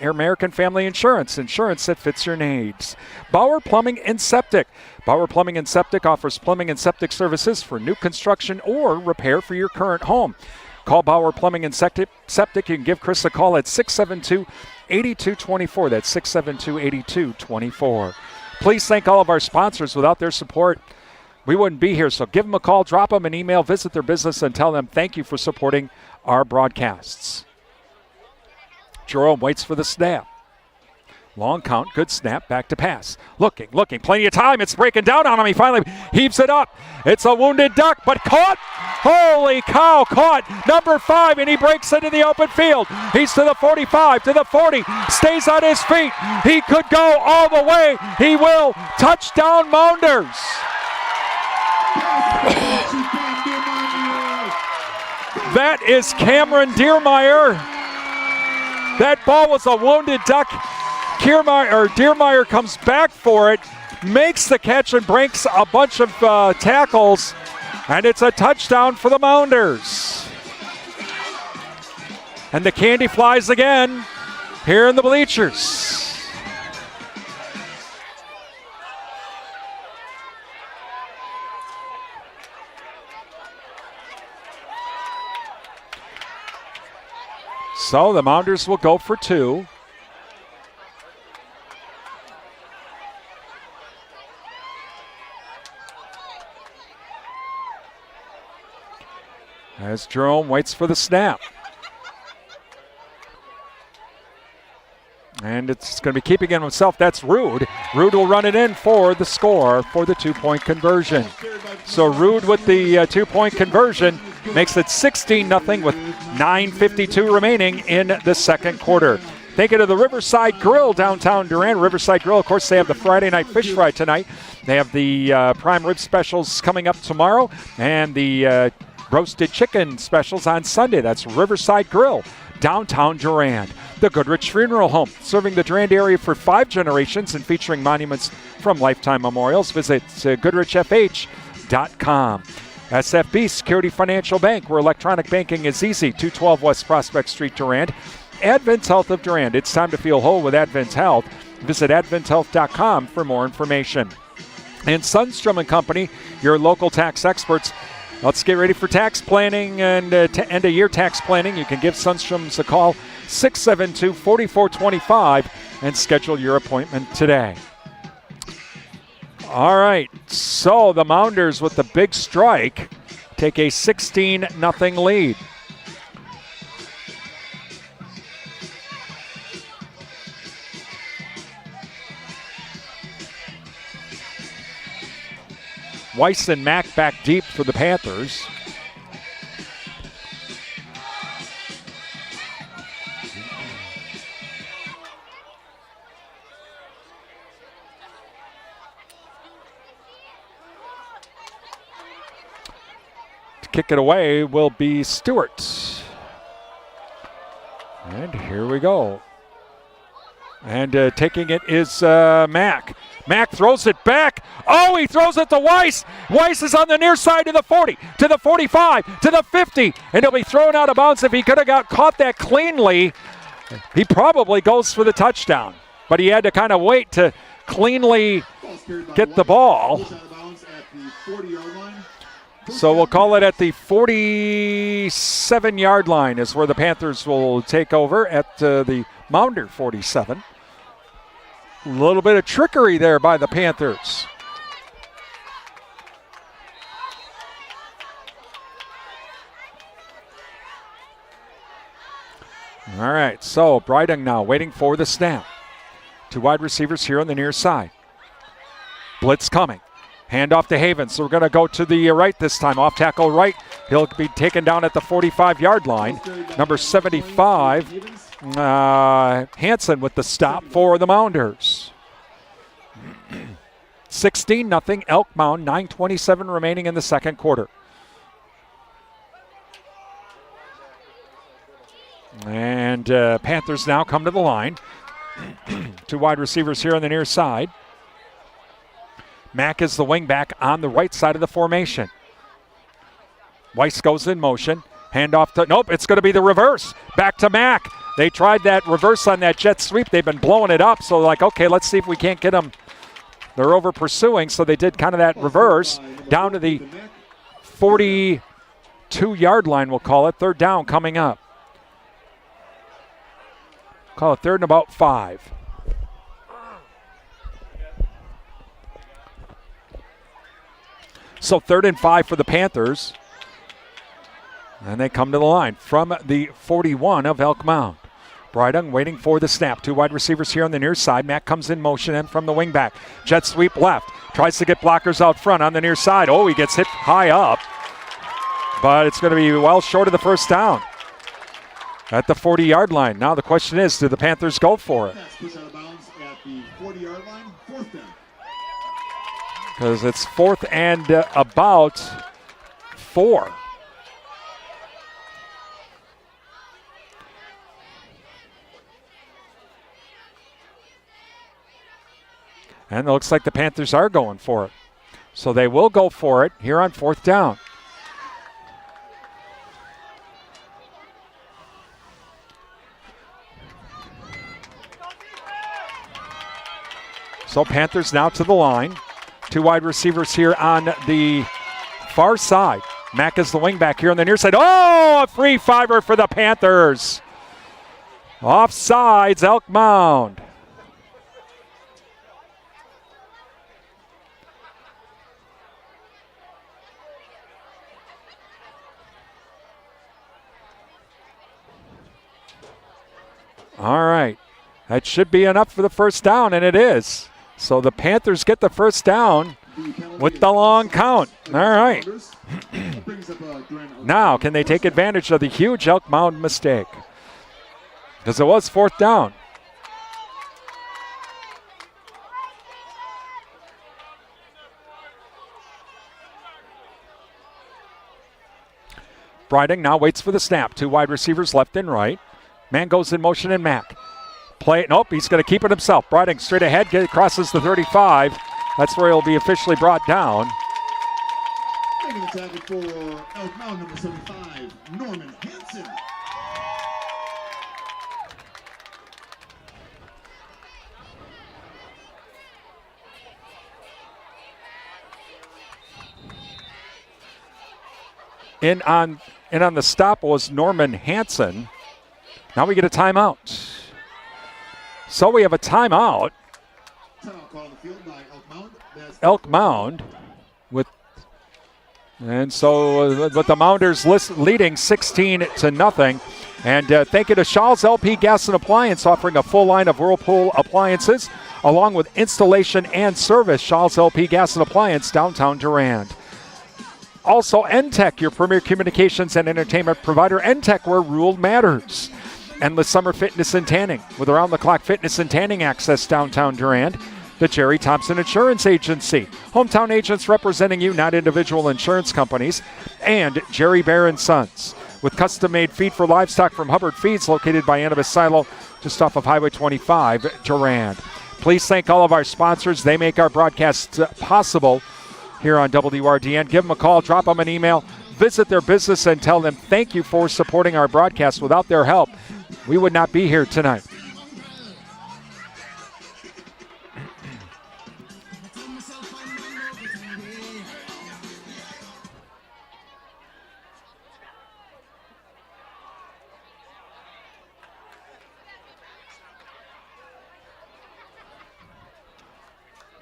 American Family Insurance that fits your needs. Bauer Plumbing and Septic. Bauer Plumbing and Septic offers plumbing and septic services for new construction or repair for your current home. Call Bauer Plumbing and Septic. You can give Chris a call at 672-8224. That's 672-8224. Please thank all of our sponsors. Without their support, we wouldn't be here. So give them a call, drop them an email, visit their business, and tell them thank you for supporting our broadcasts. Jerome waits for the snap. Long count, good snap, back to pass. Looking, plenty of time. It's breaking down on him. He finally heaves it up. It's a wounded duck, but caught. Holy cow, caught. Number 5, and he breaks into the open field. He's to the 45, to the 40, stays on his feet. He could go all the way. He will. Touchdown, Mounders. That is Cameron Diermeyer. That ball was a wounded duck. Diermeyer comes back for it, makes the catch, and breaks a bunch of tackles, and it's a touchdown for the Mounders. And the candy flies again here in the bleachers. So the Mounders will go for 2. As Jerome waits for the snap. And it's going to be keeping it himself. That's Rude. Rude will run it in for the score for the 2-point conversion. So Rude with the 2-point conversion makes it 16-0 with 9:52 remaining in the second quarter. Thank you to the Riverside Grill, downtown Durand. Riverside Grill, of course, they have the Friday night fish fry tonight. They have the prime rib specials coming up tomorrow, and the roasted chicken specials on Sunday. That's Riverside Grill, downtown Durand. The Goodrich Funeral Home, serving the Durand area for 5 generations and featuring monuments from Lifetime Memorials. Visit goodrichfh.com. SFB Security Financial Bank, where electronic banking is easy. 212 West Prospect Street, Durand. Advent Health of Durand. It's time to feel whole with Advent Health. Visit adventhealth.com for more information. And Sundstrom & Company, your local tax experts. Let's get ready for tax planning and end-of-year tax planning. You can give Sundstrom's a call, 672-4425, and schedule your appointment today. All right, so the Mounders with the big strike take a 16-0 lead. Weiss and Mack back deep for the Panthers. To kick it away will be Stewart. And here we go. And taking it is Mack. Mack throws it back. Oh, he throws it to Weiss. Weiss is on the near side to the 40, to the 45, to the 50, and he'll be thrown out of bounds. If he could have caught that cleanly, he probably goes for the touchdown. But he had to kind of wait to cleanly get the ball. So we'll call it at the 47-yard line is where the Panthers will take over at the Mounder 47. A little bit of trickery there by the Panthers. All right, so Breitung now waiting for the snap. Two wide receivers here on the near side. Blitz coming. Hand off to Havens. So we're going to go to the right this time. Off tackle right. He'll be taken down at the 45-yard line. Number 75, Hansen with the stop for the Mounders. 16-0 Elk Mound. 9:27 remaining in the second quarter. And Panthers now come to the line. Two wide receivers here on the near side. Mack is the wingback on the right side of the formation. Weiss goes in motion. Handoff to, nope, it's going to be the reverse. Back to Mack. They tried that reverse on that jet sweep. They've been blowing it up. So like, okay, let's see if we can't get them. They're over pursuing. So they did kind of that reverse down to the 42-yard line, we'll call it. Third down coming up. Call it third and about 5. So 3rd and 5 for the Panthers. And they come to the line from the 41 of Elk Mound. Breitung waiting for the snap. Two wide receivers here on the near side. Mack comes in motion and from the wingback. Jet sweep left. Tries to get blockers out front on the near side. Oh, he gets hit high up. But it's going to be well short of the first down. At the 40-yard line. Now the question is, do the Panthers go for it? Push out of bounds at the 40-yard line. 4th down. Because it's 4th and about 4. And it looks like the Panthers are going for it. So they will go for it here on 4th down. So Panthers now to the line. Two wide receivers here on the far side. Mack is the wingback here on the near side. Oh, a free fiver for the Panthers. Offsides, Elk Mound. All right. That should be enough for the first down, and it is. So the Panthers get the first down with the long count. All right. Now, can they take advantage of the huge Elk Mound mistake? Because it was 4th down. Breitung now waits for the snap. Two wide receivers left and right. Man goes in motion and Mack. Play it. Nope, he's going to keep it himself. Breitung straight ahead, crosses the 35. That's where he'll be officially brought down. Making the tackle for Elk Mound, number 75, Norman Hansen. And on the stop was Norman Hansen. Now we get a timeout. So we have a timeout. Timeout call on the field by Elk Mound. That's Elk Mound but the Mounders leading 16-0. And thank you to Shaw's LP Gas and Appliance, offering a full line of Whirlpool appliances, along with installation and service. Shaw's LP Gas and Appliance, downtown Durand. Also, NTech, your premier communications and entertainment provider. NTech, where rule matters. Endless summer fitness and tanning, with around-the-clock fitness and tanning access downtown Durand. The Jerry Thompson Insurance Agency. Hometown agents representing you, not individual insurance companies. And Jerry Bear & Sons, with custom-made feed for livestock from Hubbard Feeds, located by Annabis Silo, just off of Highway 25, Durand. Please thank all of our sponsors. They make our broadcasts possible here on WRDN. Give them a call, drop them an email, visit their business, and tell them thank you for supporting our broadcast. Without their help, we would not be here tonight.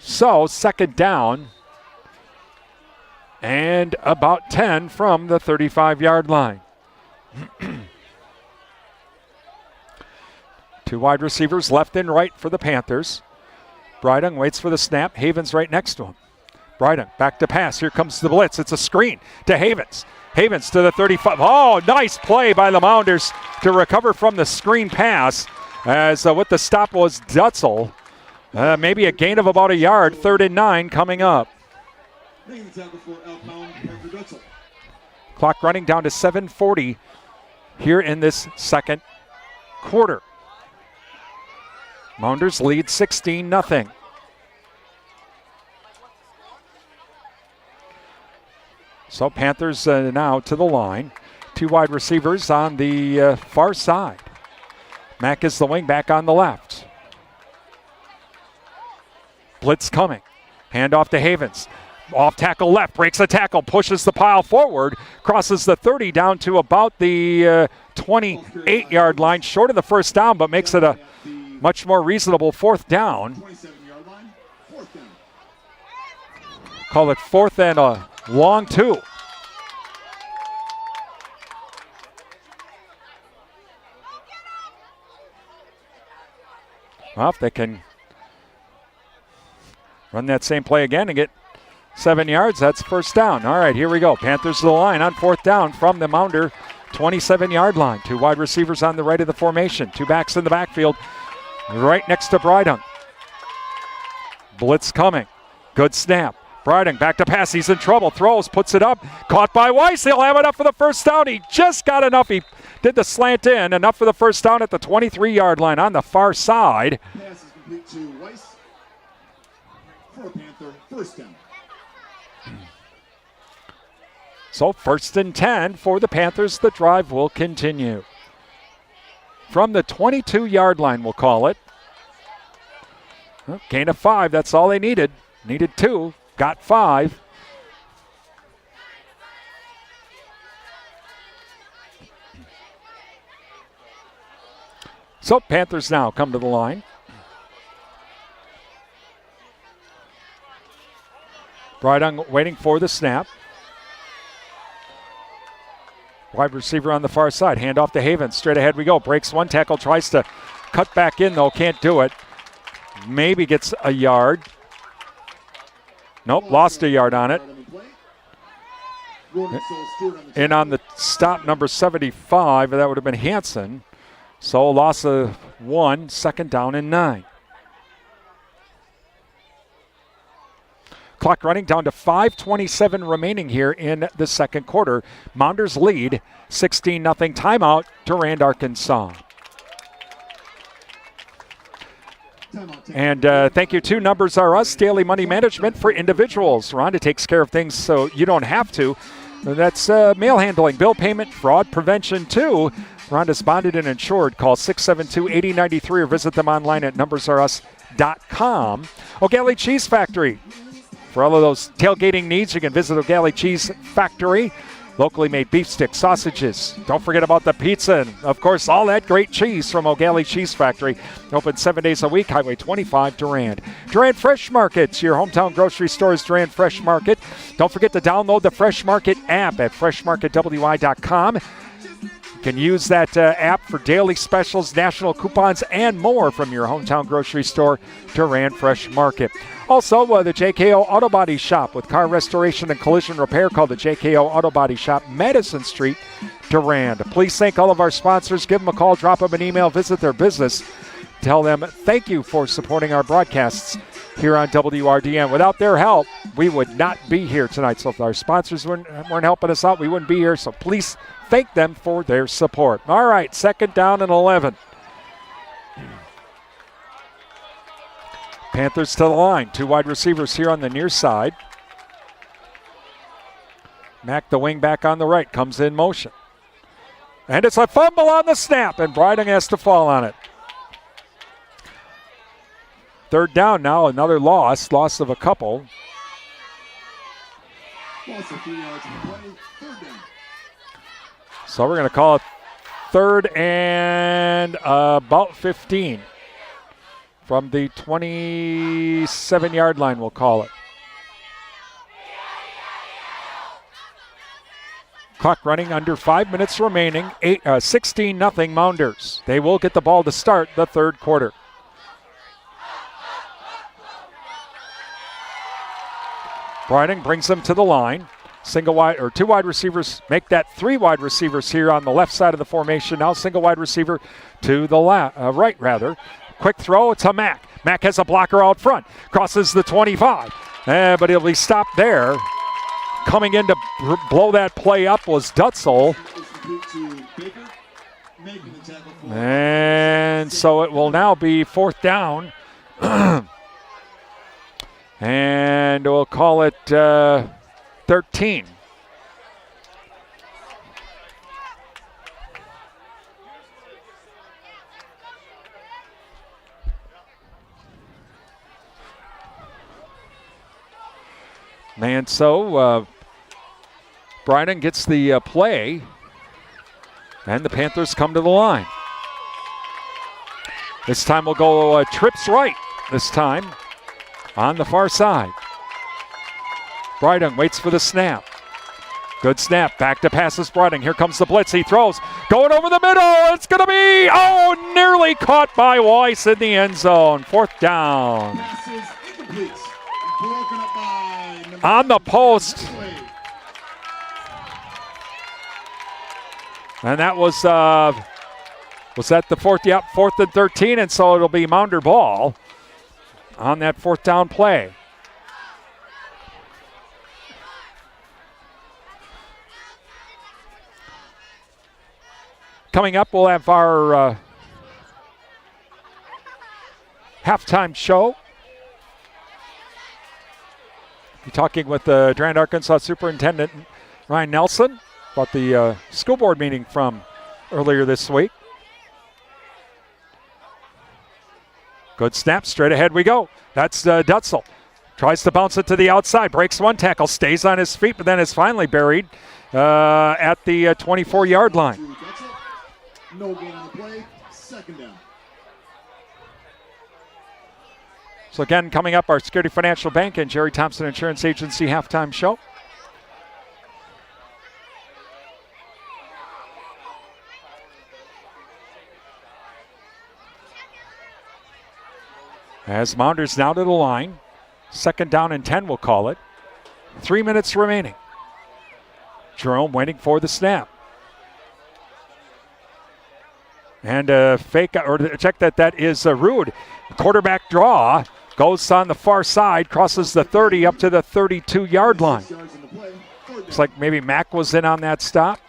So, second down and about 10 from the 35-yard line. Two wide receivers, left and right for the Panthers. Brydung waits for the snap. Havens right next to him. Brydung back to pass. Here comes the blitz. It's a screen to Havens. Havens to the 35. Oh, nice play by the Mounders to recover from the screen pass. As with the stop was Dutzel. Maybe a gain of about a yard. 3rd and 9 coming up. Clock running down to 7:40 here in this second quarter. Mounders lead 16-0. So Panthers now to the line. Two wide receivers on the far side. Mack is the wing back on the left. Blitz coming. Hand off to Havens. Off tackle left, breaks a tackle, pushes the pile forward, crosses the 30 down to about the 28-yard line, short of the first down, but makes it a much more reasonable 4th down. Call it 4th and a long 2. Well, if they can run that same play again and get 7 yards, that's 1st down. All right, here we go. Panthers to the line on 4th down from the Mounder 27-yard line. Two wide receivers on the right of the formation. Two backs in the backfield right next to Brydung. Blitz coming. Good snap. Brydung back to pass. He's in trouble. Throws, puts it up. Caught by Weiss. He'll have enough for the 1st down. He just got enough. He did the slant in. Enough for the 1st down at the 23-yard line on the far side. Pass is complete to Weiss for a Panther 1st down. So 1st and 10 for the Panthers. The drive will continue. From the 22-yard line, we'll call it. Well, gain of 5, that's all they needed. Needed 2, got 5. So Panthers now come to the line. Brydung waiting for the snap. Wide receiver on the far side. Hand off to Havens. Straight ahead we go. Breaks one tackle. Tries to cut back in, though. Can't do it. Maybe gets a yard. Nope, lost a yard on it. And on the stop, number 75, that would have been Hansen. So loss of 1, 2nd down and 9. Clock running down to 5:27 remaining here in the second quarter. Mounders lead 16-0. Timeout, Durand-Arkansaw. And thank you to Numbers R Us, daily money management for individuals. Rhonda takes care of things so you don't have to. That's mail handling, bill payment, fraud prevention too. Rhonda's bonded and insured. Call 672-8093 or visit them online at numbersrus.com. O'Galley Cheese Factory. For all of those tailgating needs, you can visit O'Galley Cheese Factory Locally made beef sticks, sausages. Don't forget about the pizza and, of course, all that great cheese from O'Galley Cheese Factory. Open 7 days a week, Highway 25, Durand. Durand Fresh Markets, your hometown grocery store's Durand Fresh Market. Don't forget to download the Fresh Market app at freshmarketwi.com. You can use that app for daily specials, national coupons, and more from your hometown grocery store, Durand Fresh Market. Also, the JKO Auto Body Shop with car restoration and collision repair called the JKO Auto Body Shop, Madison Street, Durand. Please thank all of our sponsors. Give them a call, drop them an email, visit their business. Tell them thank you for supporting our broadcasts here on WRDN. Without their help, we would not be here tonight. So if our sponsors weren't helping us out, we wouldn't be here. So please thank them for their support. All right, 2nd down and 11. Panthers to the line. 2 wide receivers here on the near side. Mack, the wing back on the right, comes in motion. And it's a fumble on the snap, and Briding has to fall on it. 3rd down now, another loss of a couple. Loss of 3 yards on the play. 3rd down. So we're going to call it 3rd and about 15. From the 27-yard line, we'll call it. Clock running, under 5 minutes remaining. 16-0 Mounders. They will get the ball to start the 3rd quarter. Briding brings them to the line. 2 wide receivers make that 3 wide receivers here on the left side of the formation. Now single wide receiver to the right. Quick throw to Mack. Mack has a blocker out front. Crosses the 25. But he'll be stopped there. Coming in to blow that play up was Dutzel. And so it will now be 4th down. And we'll call it 13. And so Bryden gets the play, and the Panthers come to the line. This time we'll go trips right this time on the far side. Bryden waits for the snap. Good snap. Back to passes Bryden. Here comes the blitz. He throws. Going over the middle. It's going to be, nearly caught by Weiss in the end zone. 4th down. Passes incomplete. Broken up by on the post. And that was that the 4th? Yep, 4th and 13, and so it'll be Mounder ball on that 4th down play. Coming up, we'll have our halftime show. We're talking with the Durand-Arkansaw Superintendent Ryan Nelson about the school board meeting from earlier this week. Good snap, straight ahead we go. That's Dutzel. Tries to bounce it to the outside, breaks one tackle, stays on his feet, but then is finally buried at the 24-yard line. No gain on the play, 2nd down. So again, coming up, our Security Financial Bank and Jerry Thompson Insurance Agency halftime show. As Mounders now to the line. 2nd down and 10, we'll call it. 3 minutes remaining. Jerome waiting for the snap. And fake, or check that is Rude. Quarterback draw. Goes on the far side, crosses the 30 up to the 32-yard line. Looks like maybe Mack was in on that stop.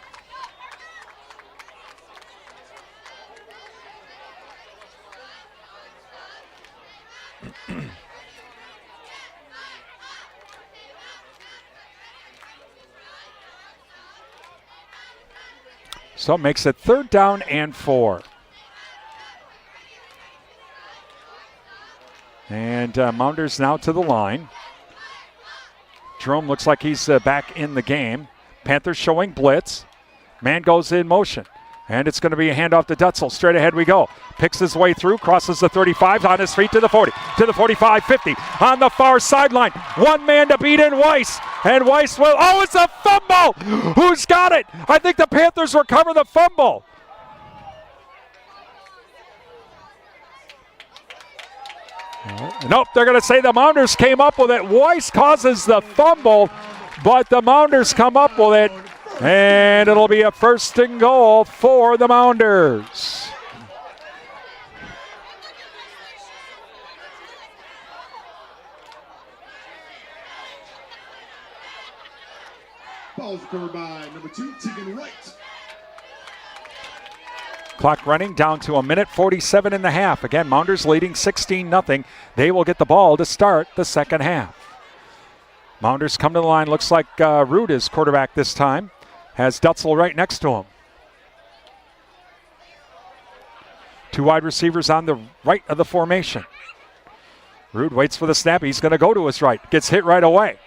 So it makes it 3rd down and 4. And Mounders now to the line. Jerome looks like he's back in the game. Panthers showing blitz. Man goes in motion. And it's going to be a handoff to Dutzel. Straight ahead we go. Picks his way through, crosses the 35, on his feet to the 40, to the 45, 50. On the far sideline, one man to beat in Weiss. And Weiss will, oh, it's a fumble! Who's got it? I think the Panthers recover the fumble. Nope, they're going to say the Mounders came up with it. Weiss causes the fumble, but the Mounders come up with it. And it'll be a 1st and goal for the Mounders. Ball's covered by number 2, Tegan Wright. Clock running down to 1:47 in the half. Again, Mounders leading 16-0. They will get the ball to start the second half. Mounders come to the line. Looks like Rude is quarterback this time. Has Dutzel right next to him. 2 wide receivers on the right of the formation. Rude waits for the snap. He's going to go to his right. Gets hit right away.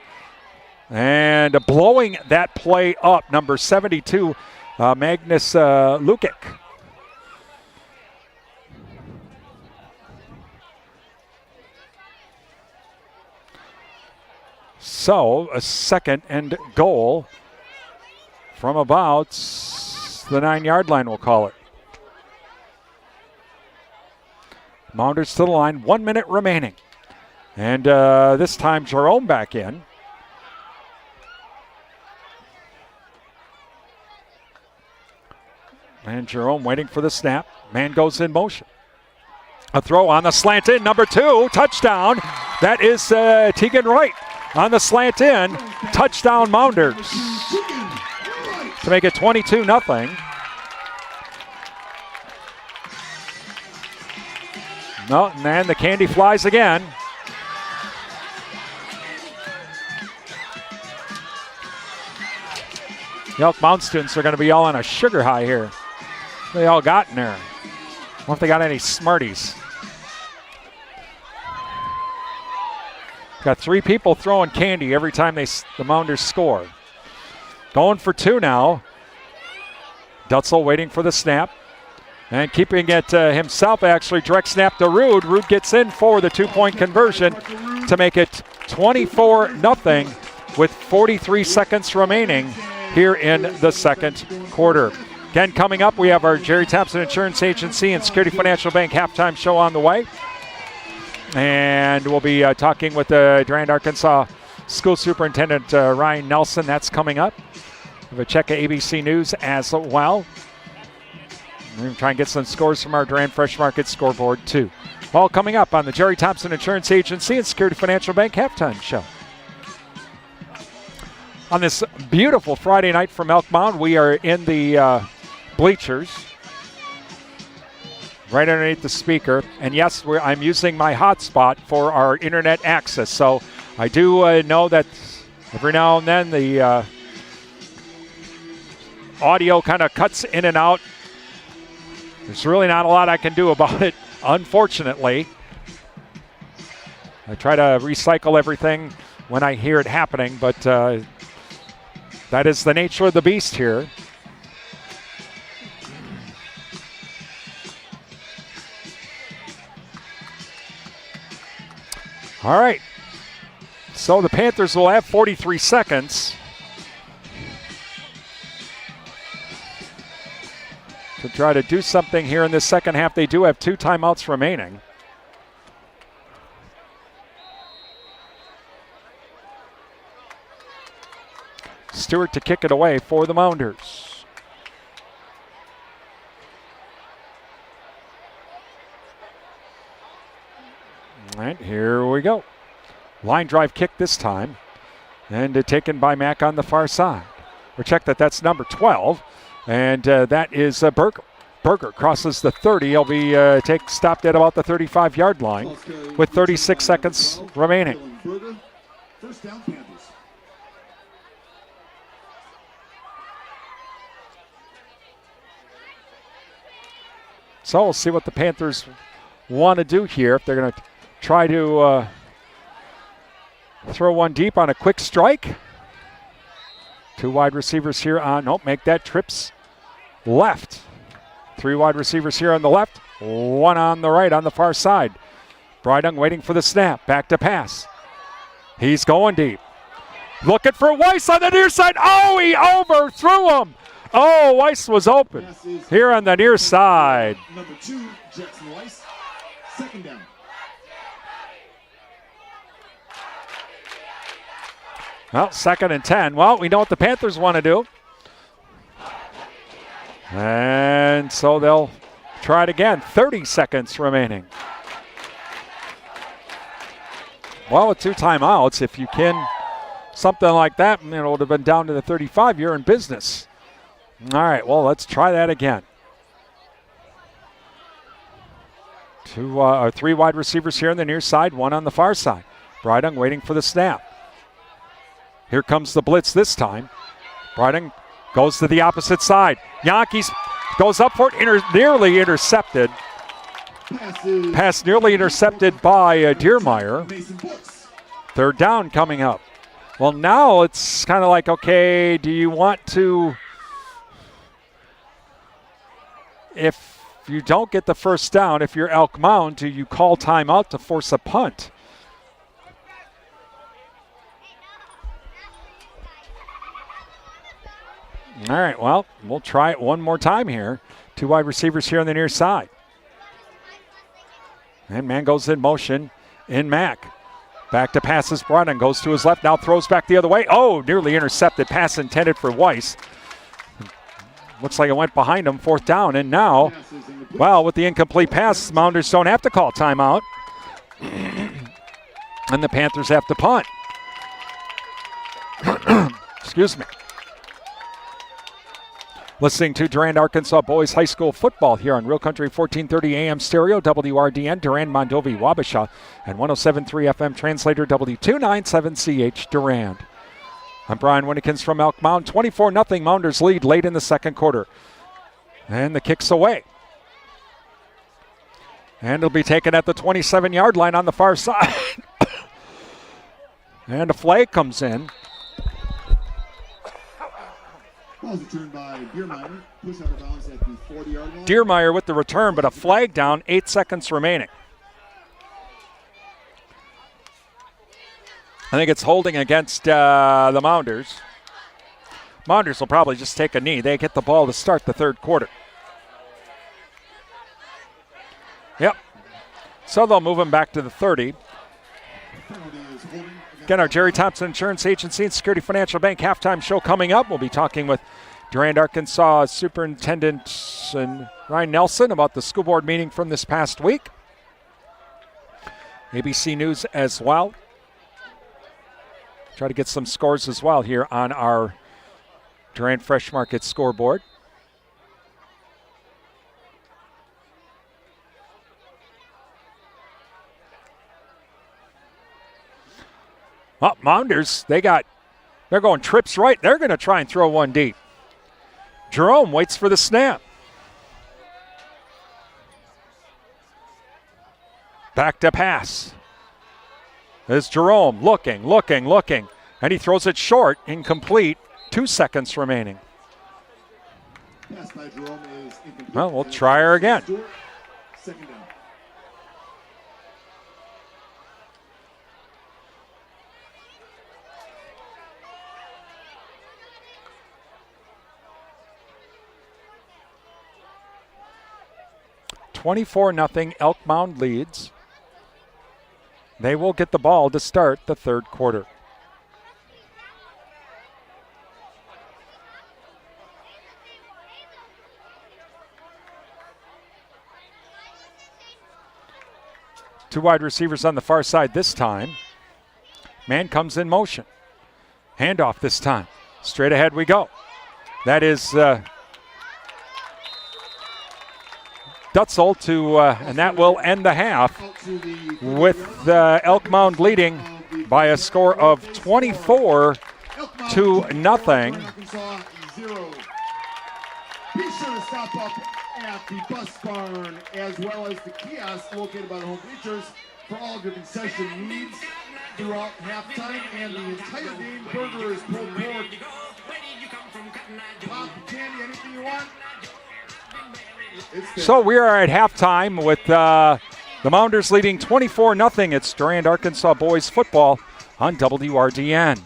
And blowing that play up, number 72, Magnus Lukic. So, a 2nd and goal from about the 9-yard line, we'll call it. Mounders to the line, 1 minute remaining. And this time Jerome back in. And Jerome waiting for the snap. Man goes in motion. A throw on the slant in, number 2, touchdown. That is Tegan Wright on the slant in. Touchdown Mounders to make it 22-0. No, and the candy flies again. The Elk Mound students are going to be all on a sugar high here. They all got in there. I wonder if they got any Smarties. Got 3 people throwing candy every time the Mounders score. Going for 2 now. Dutzel waiting for the snap. And keeping it himself, actually. Direct snap to Rude. Rude gets in for the 2-point conversion to make it 24-0 with 43 seconds remaining here in the second quarter. Again, coming up, we have our Jerry Thompson Insurance Agency and Security Financial Bank halftime show on the way. And we'll be talking with the Durand-Arkansaw School Superintendent Ryan Nelson. That's coming up. We have a check of ABC News as well. We're going to try and get some scores from our Durand Fresh Market scoreboard, too. All coming up on the Jerry Thompson Insurance Agency and Security Financial Bank halftime show. On this beautiful Friday night from Elk Mound, we are in the bleachers, right underneath the speaker. And yes, I'm using my hotspot for our internet access. So I do know that every now and then the audio kind of cuts in and out. There's really not a lot I can do about it, unfortunately. I try to recycle everything when I hear it happening, but that is the nature of the beast here. All right. So the Panthers will have 43 seconds to try to do something here in this second half. They do have 2 timeouts remaining. Stewart to kick it away for the Mounders. All right, here we go. Line drive kick this time. And taken by Mack on the far side. We'll check that that's number 12. And that is Berger. Berger crosses the 30. He'll be stopped at about the 35-yard line with 36 seconds remaining. First down, Panthers. So we'll see what the Panthers want to do here. If they're going to try to throw one deep on a quick strike. Two wide receivers here on, nope, make that trips left. Three wide receivers here on the left, one on the right on the far side. Brydung waiting for the snap, back to pass. He's going deep. Looking for Weiss on the near side. Oh, he overthrew him. Oh, Weiss was open here on the near side. Number 2, Jackson Weiss. Second down. Well, 2nd and 10. Well, we know what the Panthers want to do. And so they'll try it again. 30 seconds remaining. Well, with 2 timeouts, if you can, something like that, it would have been down to the 35. You're in business. All right, well, let's try that again. 3 wide receivers here on the near side, 1 on the far side. Brydung waiting for the snap. Here comes the blitz this time. Brydung goes to the opposite side. Yankees goes up for it, nearly intercepted. Pass nearly intercepted by Diermeyer. 3rd down coming up. Well, now it's kind of like, okay, do you want to, if you don't get the 1st down, if you're Elk Mound, do you call timeout to force a punt? All right, well, we'll try it one more time here. 2 wide receivers here on the near side. And man goes in motion in Mack. Back to passes. Brydung goes to his left, now throws back the other way. Oh, nearly intercepted. Pass intended for Weiss. Looks like it went behind him. 4th down. And now, well, with the incomplete pass, Mounders don't have to call timeout. And the Panthers have to punt. Excuse me. Listening to Durand-Arkansaw Boys High School football here on Real Country 1430 AM stereo, WRDN, Durand, Mondovi, Wabasha, and 107.3 FM translator W297CH Durand. I'm Brian Winnikins from Elk Mound. 24-0 Mounders lead late in the 2nd quarter. And the kick's away. And it'll be taken at the 27-yard line on the far side. And a flag comes in. Ball's returned by Diermeyer. Push out of bounds at the 40-yard line. Diermeyer with the return, but a flag down, 8 seconds remaining. I think it's holding against the Mounders. Mounders will probably just take a knee. They get the ball to start the 3rd quarter. Yep. So they'll move him back to the 30. Again, our Jerry Thompson Insurance Agency and Security Financial Bank halftime show coming up. We'll be talking with Durand-Arkansaw Superintendent Ryan Nelson about the school board meeting from this past week. ABC News as well. Try to get some scores as well here on our Durand Fresh Market scoreboard. Well, Mounders, they're going trips right. They're going to try and throw one deep. Jerome waits for the snap. Back to pass. There's Jerome looking. And he throws it short, incomplete. 2 seconds remaining. Pass by Jerome is incomplete. Well, we'll try her again. 2nd down. .24 Elk Mound leads. They will get the ball to start the 3rd quarter. Two wide receivers on the far side this time. Man comes in motion. Handoff this time. Straight ahead we go. That is Dutzel to, and that will end the half with Elk Mound leading by a score of 24-0. Be sure to stop up at the bus barn as well as the kiosk located by the home bleachers for all of your concession needs throughout halftime and the entire game. Burgers, pulled pork, Pop, candy, anything you want? So we are at halftime with the Mounders leading 24-0. It's Durand-Arkansaw boys football on WRDN.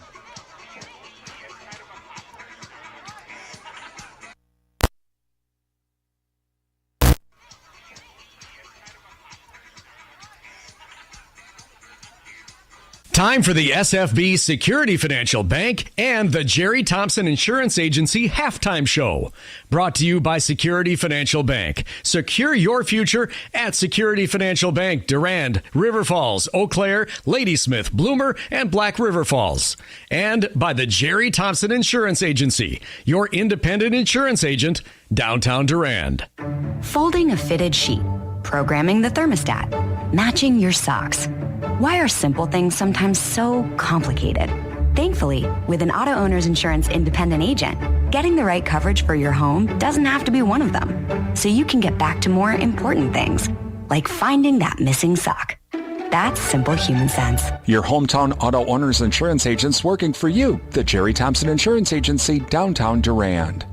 Time for the SFB Security Financial Bank and the Jerry Thompson Insurance Agency halftime show. Brought to you by Security Financial Bank. Secure your future at Security Financial Bank, Durand, River Falls, Eau Claire, Ladysmith, Bloomer, and Black River Falls. And by the Jerry Thompson Insurance Agency, your independent insurance agent, downtown Durand. Folding a fitted sheet, programming the thermostat, matching your socks. Why are simple things sometimes so complicated? Thankfully, with an auto owner's insurance independent agent, getting the right coverage for your home doesn't have to be one of them. So you can get back to more important things, like finding that missing sock. That's simple human sense. Your hometown auto owner's insurance agents working for you. The Jerry Thompson Insurance Agency, downtown Durand.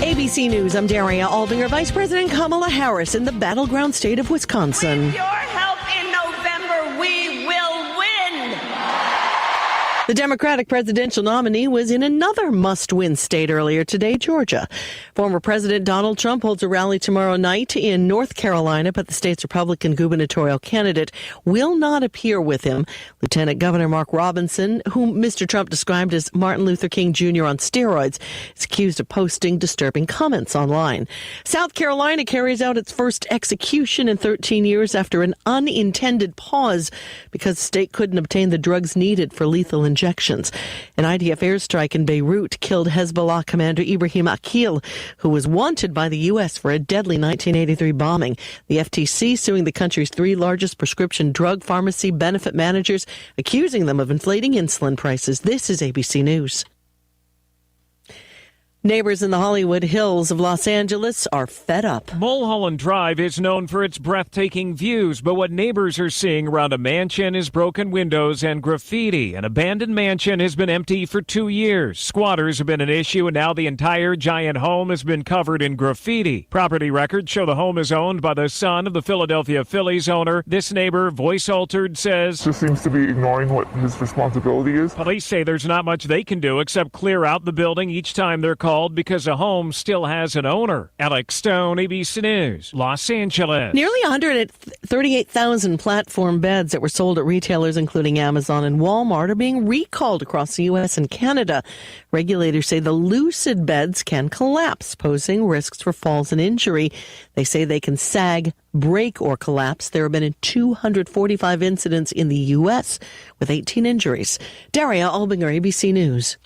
ABC News, I'm Daria Albinger. Vice President Kamala Harris in the battleground state of Wisconsin. With your help in November, we will win. The Democratic presidential nominee was in another must-win state earlier today, Georgia. Former President Donald Trump holds a rally tomorrow night in North Carolina, but the state's Republican gubernatorial candidate will not appear with him. Lieutenant Governor Mark Robinson, whom Mr. Trump described as Martin Luther King Jr. on steroids, is accused of posting disturbing comments online. South Carolina carries out its first execution in 13 years after an unintended pause because the state couldn't obtain the drugs needed for lethal injections. An IDF airstrike in Beirut killed Hezbollah commander Ibrahim Akil, who was wanted by the U.S. for a deadly 1983 bombing. The FTC suing the country's three largest prescription drug pharmacy benefit managers, accusing them of inflating insulin prices. This is ABC News. Neighbors in the Hollywood Hills of Los Angeles are fed up. Mulholland Drive is known for its breathtaking views, but what neighbors are seeing around a mansion is broken windows and graffiti. An abandoned mansion has been empty for 2 years. Squatters have been an issue, and now the entire giant home has been covered in graffiti. Property records show the home is owned by the son of the Philadelphia Phillies owner. This neighbor, voice altered, says, "Just seems to be ignoring what his responsibility is." Police say there's not much they can do except clear out the building each time they're called because the home still has an owner. Alex Stone, ABC News, Los Angeles. Nearly 138,000 platform beds that were sold at retailers including Amazon and Walmart are being recalled across the U.S. and Canada. Regulators say the Lucid beds can collapse, posing risks for falls and injury. They say they can sag, break, or collapse. There have been 245 incidents in the U.S. with 18 injuries. Daria Albinger, ABC News.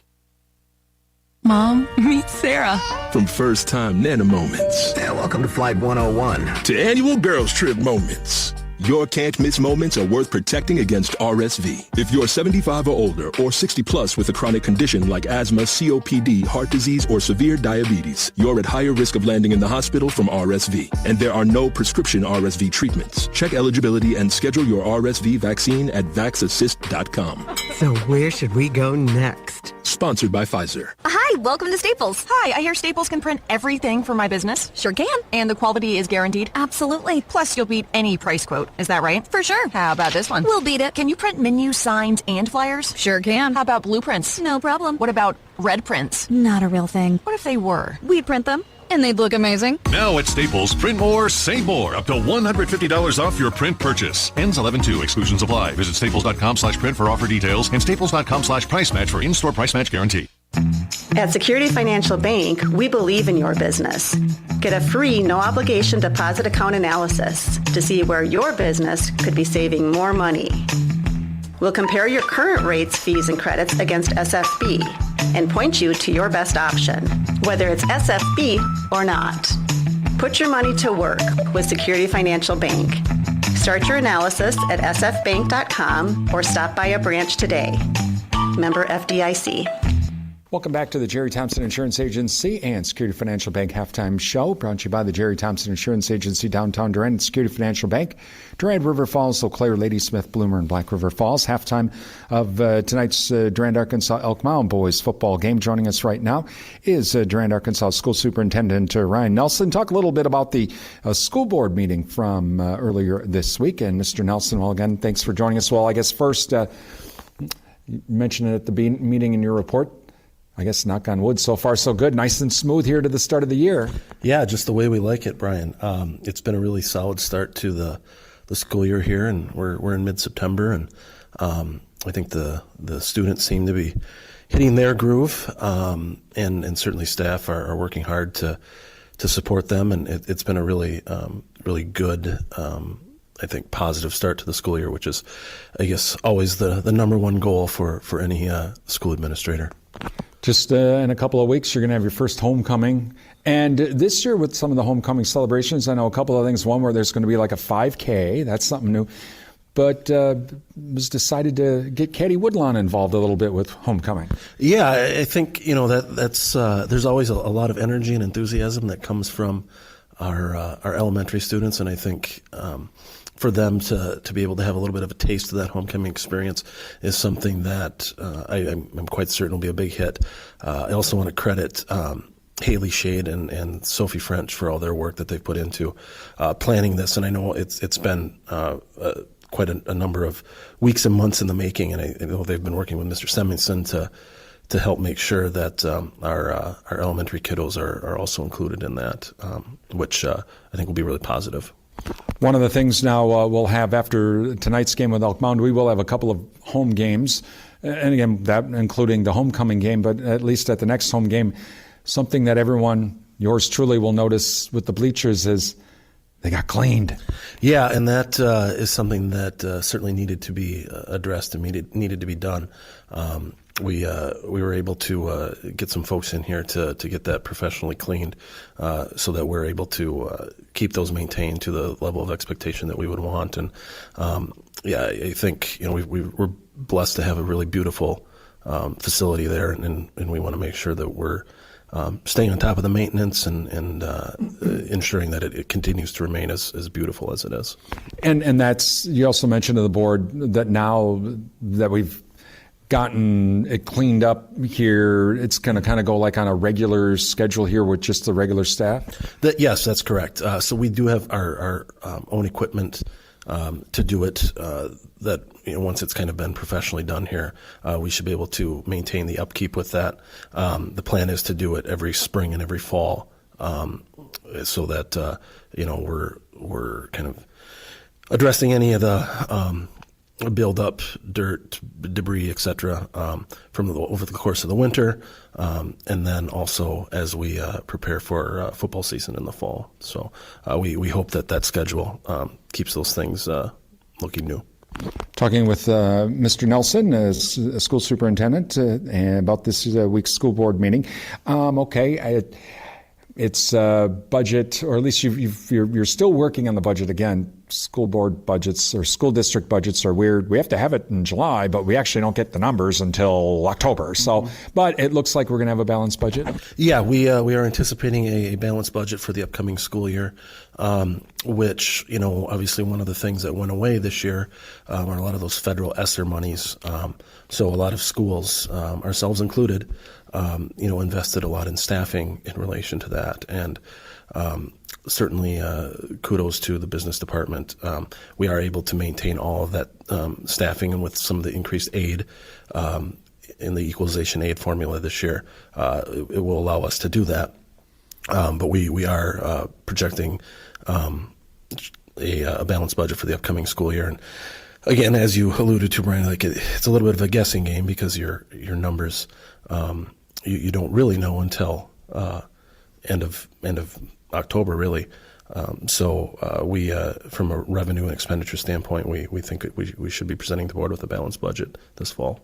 Mom, meet Sarah. From first-time Nana moments. And welcome to Flight 101. To annual girls trip moments. Your can't-miss moments are worth protecting against RSV. If you're 75 or older or 60 plus with a chronic condition like asthma, COPD, heart disease, or severe diabetes, you're at higher risk of landing in the hospital from RSV. And there are no prescription RSV treatments. Check eligibility and schedule your RSV vaccine at vaxassist.com. So where should we go next? Sponsored by Pfizer. Hi, welcome to Staples. Hi, I hear Staples can print everything for my business. Sure can. And the quality is guaranteed? Absolutely. Plus, you'll beat any price quote. Is that right? For sure. How about this one? We'll beat it. Can you print menus, signs, and flyers? Sure can. How about blueprints? No problem. What about red prints? Not a real thing. What if they were? We'd print them, and they'd look amazing. Now at Staples, print more, save more. Up to $150 off your print purchase. Ends 11/2. Exclusions apply. Visit staples.com/print for offer details and staples.com/price match for in-store price match guarantee. At Security Financial Bank, we believe in your business. Get a free, no-obligation deposit account analysis to see where your business could be saving more money. We'll compare your current rates, fees, and credits against SFB and point you to your best option, whether it's SFB or not. Put your money to work with Security Financial Bank. Start your analysis at sfbank.com or stop by a branch today. Member FDIC. Welcome back to the Jerry Thompson Insurance Agency and Security Financial Bank Halftime Show, brought to you by the Jerry Thompson Insurance Agency, downtown Durand, Security Financial Bank, Durand, River Falls, Eau Claire, Ladysmith, Bloomer, and Black River Falls. Halftime of tonight's Durand-Arkansaw Elk Mound boys football game. Joining us right now is Durand-Arkansaw School Superintendent Ryan Nelson. Talk a little bit about the school board meeting from earlier this week. And Mr. Nelson, well, again, thanks for joining us. Well, I guess first, you mentioned it at the meeting in your report. I guess, knock on wood, so far so good. Nice and smooth here to the start of the year. Yeah, just the way we like it, Brian. It's been a really solid start to the school year here, and we're in mid-September, and I think the students seem to be hitting their groove, and certainly staff are working hard to support them, and it's been a really good, I think, positive start to the school year, which is, I guess, always the number one goal for any school administrator. Just in a couple of weeks, you're going to have your first homecoming. And this year with some of the homecoming celebrations, I know a couple of things. One where there's going to be like a 5K. That's something new. But it was decided to get Katie Woodlawn involved a little bit with homecoming. Yeah, I think, that's there's always a lot of energy and enthusiasm that comes from our elementary students. And I think for them to be able to have a little bit of a taste of that homecoming experience is something that I'm quite certain will be a big hit. I also want to credit Haley Shade and Sophie French for all their work that they've put into planning this. And I know it's been quite a number of weeks and months in the making, and I know they've been working with Mr. Semingson to help make sure that our elementary kiddos are also included in that, which I think will be really positive. One of the things now we'll have after tonight's game with Elk Mound, we will have a couple of home games, and again, that including the homecoming game, but at least at the next home game, something that everyone, yours truly, will notice with the bleachers is they got cleaned. Yeah, and that is something that certainly needed to be addressed and needed to be done. We were able to get some folks in here to get that professionally cleaned, so that we're able to keep those maintained to the level of expectation that we would want. And I think we're blessed to have a really beautiful facility there, and we want to make sure that we're staying on top of the maintenance and ensuring that it continues to remain as beautiful as it is. And that's, you also mentioned to the board that now that we've gotten it cleaned up here, it's going to kind of go like on a regular schedule here with just the regular staff? Yes, that's correct. So we do have our own equipment to do it, that once it's kind of been professionally done here, we should be able to maintain the upkeep with that. The plan is to do it every spring and every fall, so that we're kind of addressing any of the build up dirt, debris, etc., over the course of the winter, and then also as we prepare for football season in the fall. So we hope that schedule keeps those things looking new. Talking with Mr. Nelson, as a school superintendent, about this week's school board meeting. It's budget, or at least you're still working on the budget. Again, school board budgets or school district budgets are weird. We have to have it in July, but we actually don't get the numbers until October. So, but it looks like we're going to have a balanced budget. Yeah, we are anticipating a balanced budget for the upcoming school year, which, obviously one of the things that went away this year are a lot of those federal ESSER monies. So a lot of schools, ourselves included, invested a lot in staffing in relation to that. And certainly kudos to the business department. We are able to maintain all of that staffing, and with some of the increased aid in the equalization aid formula this year, it will allow us to do that. But we are projecting a balanced budget for the upcoming school year. And again, as you alluded to, Brian, it's a little bit of a guessing game because your numbers you don't really know until end of October, really. So we, from a revenue and expenditure standpoint, we think we should be presenting the board with a balanced budget this fall.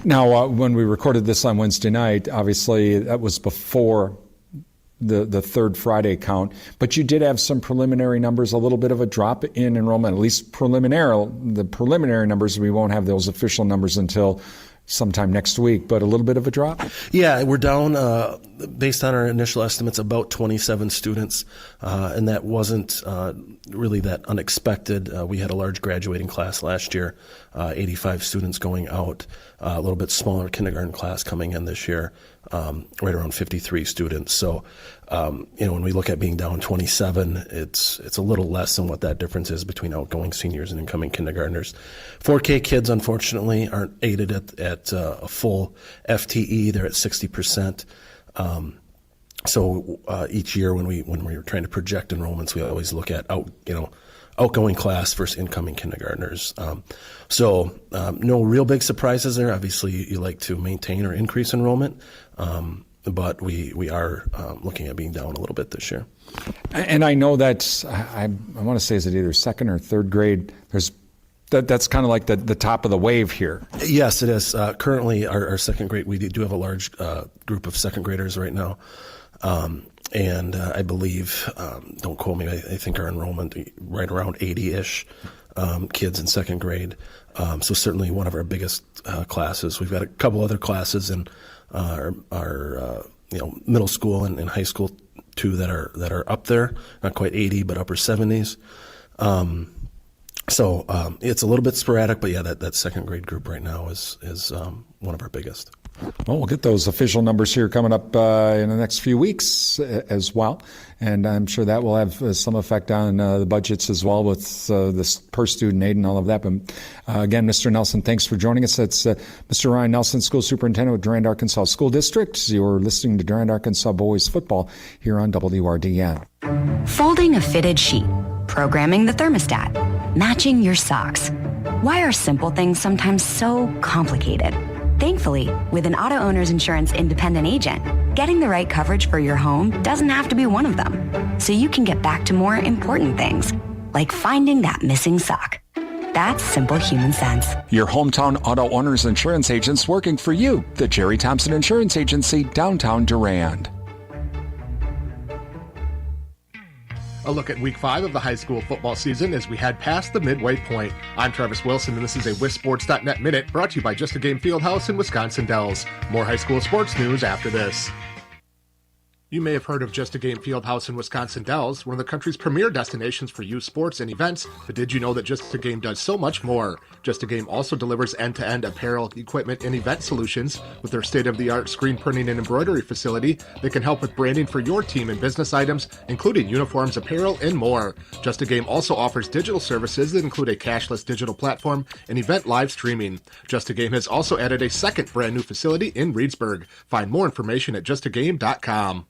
Now, when we recorded this on Wednesday night, obviously that was before the third Friday count, but you did have some preliminary numbers, a little bit of a drop in enrollment, at least the preliminary numbers. We won't have those official numbers until sometime next week, but a little bit of a drop? Yeah, we're down, based on our initial estimates, about 27 students, and that wasn't really that unexpected. We had a large graduating class last year, 85 students going out, a little bit smaller kindergarten class coming in this year, right around 53 students. So, when we look at being down 27, it's a little less than what that difference is between outgoing seniors and incoming kindergartners. 4K kids, unfortunately, aren't aided at a full FTE. They're at 60%. So each year when we're trying to project enrollments, we always look at outgoing class versus incoming kindergartners. So no real big surprises there. Obviously, you like to maintain or increase enrollment, but we are looking at being down a little bit this year. And I know that I want to say, is it either second or third grade? That's kind of like the top of the wave here. Yes, it is. Currently, our second grade, we do have a large group of second graders right now. And I believe, don't quote me, I think our enrollment right around 80-ish kids in second grade. So certainly one of our biggest classes. We've got a couple other classes in our middle school and high school too that are up there, not quite 80, but upper 70s. So it's a little bit sporadic, but yeah, that second grade group right now is one of our biggest. Well, we'll get those official numbers here coming up in the next few weeks as well. And I'm sure that will have some effect on the budgets as well with this per student aid and all of that. But again, Mr. Nelson, thanks for joining us. That's Mr. Ryan Nelson, School Superintendent with Durand-Arkansaw School District. You're listening to Durand-Arkansaw Boys Football here on WRDN. Folding a fitted sheet, programming the thermostat, matching your socks. Why are simple things sometimes so complicated? Thankfully, with an auto owner's insurance independent agent, getting the right coverage for your home doesn't have to be one of them. So you can get back to more important things, like finding that missing sock. That's simple human sense. Your hometown auto owner's insurance agents working for you. The Jerry Thompson Insurance Agency, downtown Durand. A look at Week 5 of the high school football season as we head past the midway point. I'm Travis Wilson, and this is a WisSports.net Minute brought to you by Just a Game Fieldhouse in Wisconsin Dells. More high school sports news after this. You may have heard of Just a Game Fieldhouse in Wisconsin Dells, one of the country's premier destinations for youth sports and events, but did you know that Just a Game does so much more? Just a Game also delivers end-to-end apparel, equipment, and event solutions with their state-of-the-art screen printing and embroidery facility that can help with branding for your team and business items, including uniforms, apparel, and more. Just a Game also offers digital services that include a cashless digital platform and event live streaming. Just a Game has also added a second brand new facility in Reedsburg. Find more information at justagame.com.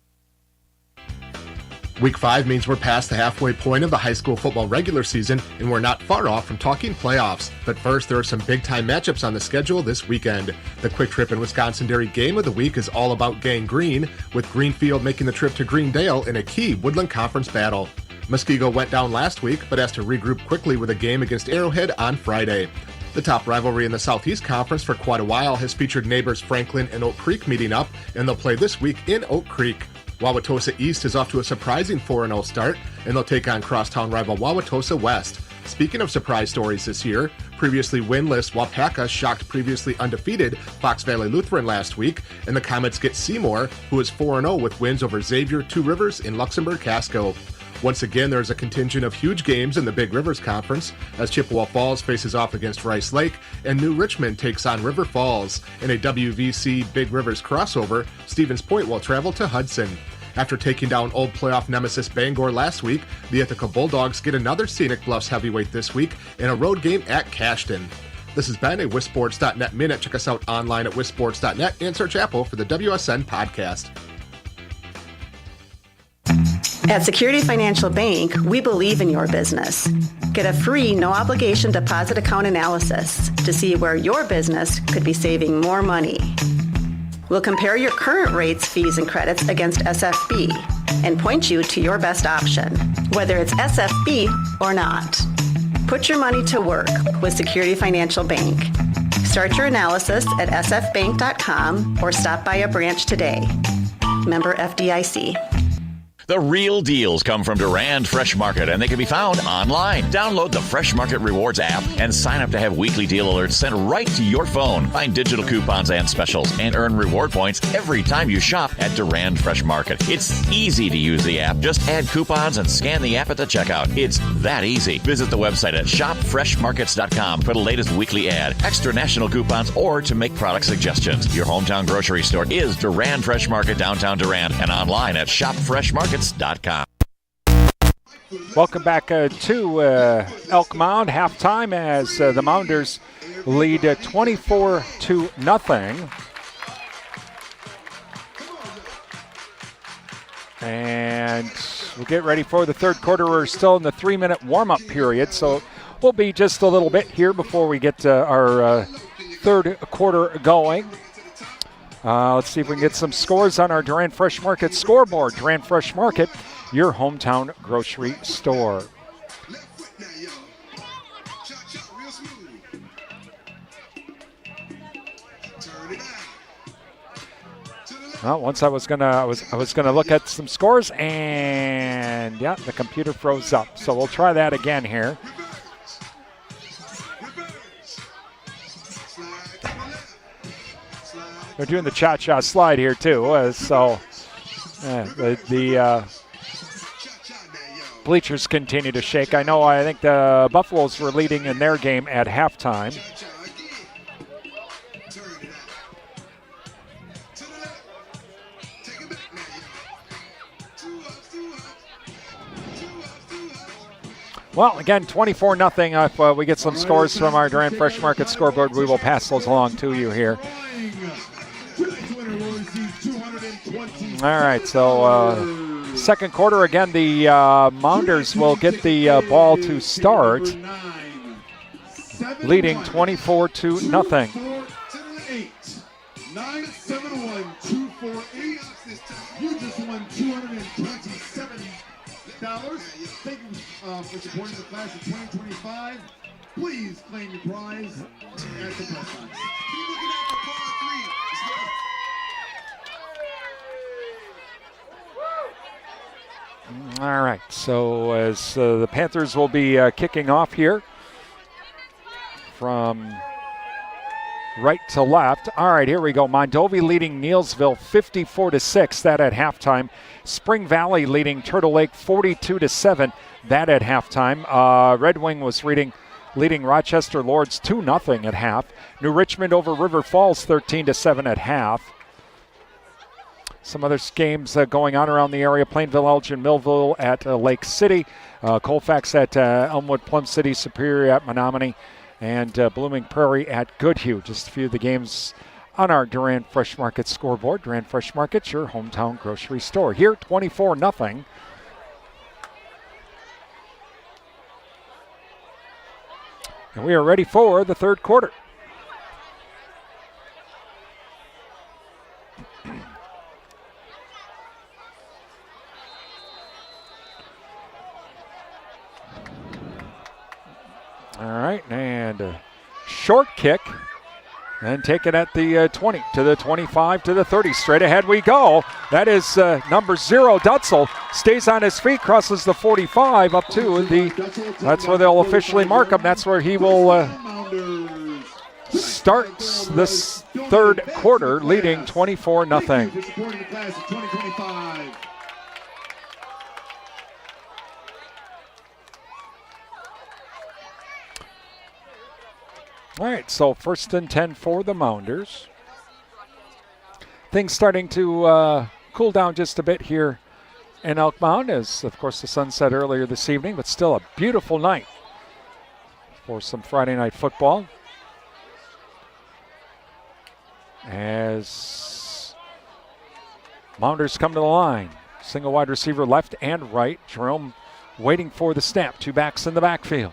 Week 5 means we're past the halfway point of the high school football regular season, and we're not far off from talking playoffs. But first, there are some big-time matchups on the schedule this weekend. The Quick Trip in Wisconsin Dairy Game of the Week is all about Gang Green, with Greenfield making the trip to Greendale in a key Woodland Conference battle. Muskego went down last week, but has to regroup quickly with a game against Arrowhead on Friday. The top rivalry in the Southeast Conference for quite a while has featured neighbors Franklin and Oak Creek meeting up, and they'll play this week in Oak Creek. Wauwatosa East is off to a surprising 4-0 start, and they'll take on crosstown rival Wauwatosa West. Speaking of surprise stories this year, previously winless Wapaka shocked previously undefeated Fox Valley Lutheran last week, and the Comets get Seymour, who is 4-0 with wins over Xavier, Two Rivers, and Luxembourg Casco. Once again, there's a contingent of huge games in the Big Rivers Conference as Chippewa Falls faces off against Rice Lake and New Richmond takes on River Falls. In a WVC Big Rivers crossover, Stevens Point will travel to Hudson. After taking down old playoff nemesis Bangor last week, the Ithaca Bulldogs get another Scenic Bluffs heavyweight this week in a road game at Cashton. This has been a WisSports.net Minute. Check us out online at WisSports.net and search Apple for the WSN podcast. At Security Financial Bank, we believe in your business. Get a free, no-obligation deposit account analysis to see where your business could be saving more money. We'll compare your current rates, fees, and credits against SFB and point you to your best option, whether it's SFB or not. Put your money to work with Security Financial Bank. Start your analysis at sfbank.com or stop by a branch today. Member FDIC. The real deals come from Durand Fresh Market, and they can be found online. Download the Fresh Market Rewards app and sign up to have weekly deal alerts sent right to your phone. Find digital coupons and specials and earn reward points every time you shop at Durand Fresh Market. It's easy to use the app. Just add coupons and scan the app at the checkout. It's that easy. Visit the website at shopfreshmarkets.com for the latest weekly ad, extra national coupons, or to make product suggestions. Your hometown grocery store is Durand Fresh Market, downtown Durand, and online at shopfreshmarkets.com. Welcome back to Elk Mound halftime as the Mounders lead 24-0. And we'll get ready for the third quarter. We're still in the 3-minute warm-up period, so we'll be just a little bit here before we get our third quarter going. Let's see if we can get some scores on our Durand Fresh Market scoreboard. Durand Fresh Market, your hometown grocery store. Well, once I was gonna look at some scores, and yeah, the computer froze up. So we'll try that again here. They're doing the cha-cha slide here too, the bleachers continue to shake. I think the Buffaloes were leading in their game at halftime. Well, again, 24-0. If we get some scores from our Durand Fresh Market scoreboard, we will pass those along to you here. All right, so second quarter, again, the Mounders will get the ball to start, leading 24-0. 971-248. You just won $227. Thank you for supporting the class of 2025. Please claim your prize at the press box. All right, so as the Panthers will be kicking off here from right to left. All right, here we go. Mondovi leading Neelsville 54-6, that at halftime. Spring Valley leading Turtle Lake 42-7, that at halftime. Red Wing was leading Rochester Lords 2-0 at half. New Richmond over River Falls 13-7 at half. Some other games going on around the area. Plainville, Elgin, Millville at Lake City. Colfax at Elmwood, Plum City, Superior at Menominee, and Blooming Prairie at Goodhue. Just a few of the games on our Durand Fresh Market scoreboard. Durand Fresh Market, your hometown grocery store. Here, 24-0. And we are ready for the third quarter. All right, and a short kick, and taken at the 20, to the 25, to the 30. Straight ahead we go. That is number 0, Dutzel. Stays on his feet, crosses the 45 up to the, that's where they'll officially mark him. That's where he will start this third quarter, leading 24-0. All right, so 1st and 10 for the Mounders. Things starting to cool down just a bit here in Elk Mound, as of course the sun set earlier this evening, but still a beautiful night for some Friday night football. As Mounders come to the line, single wide receiver left and right. Jerome waiting for the snap. Two backs in the backfield.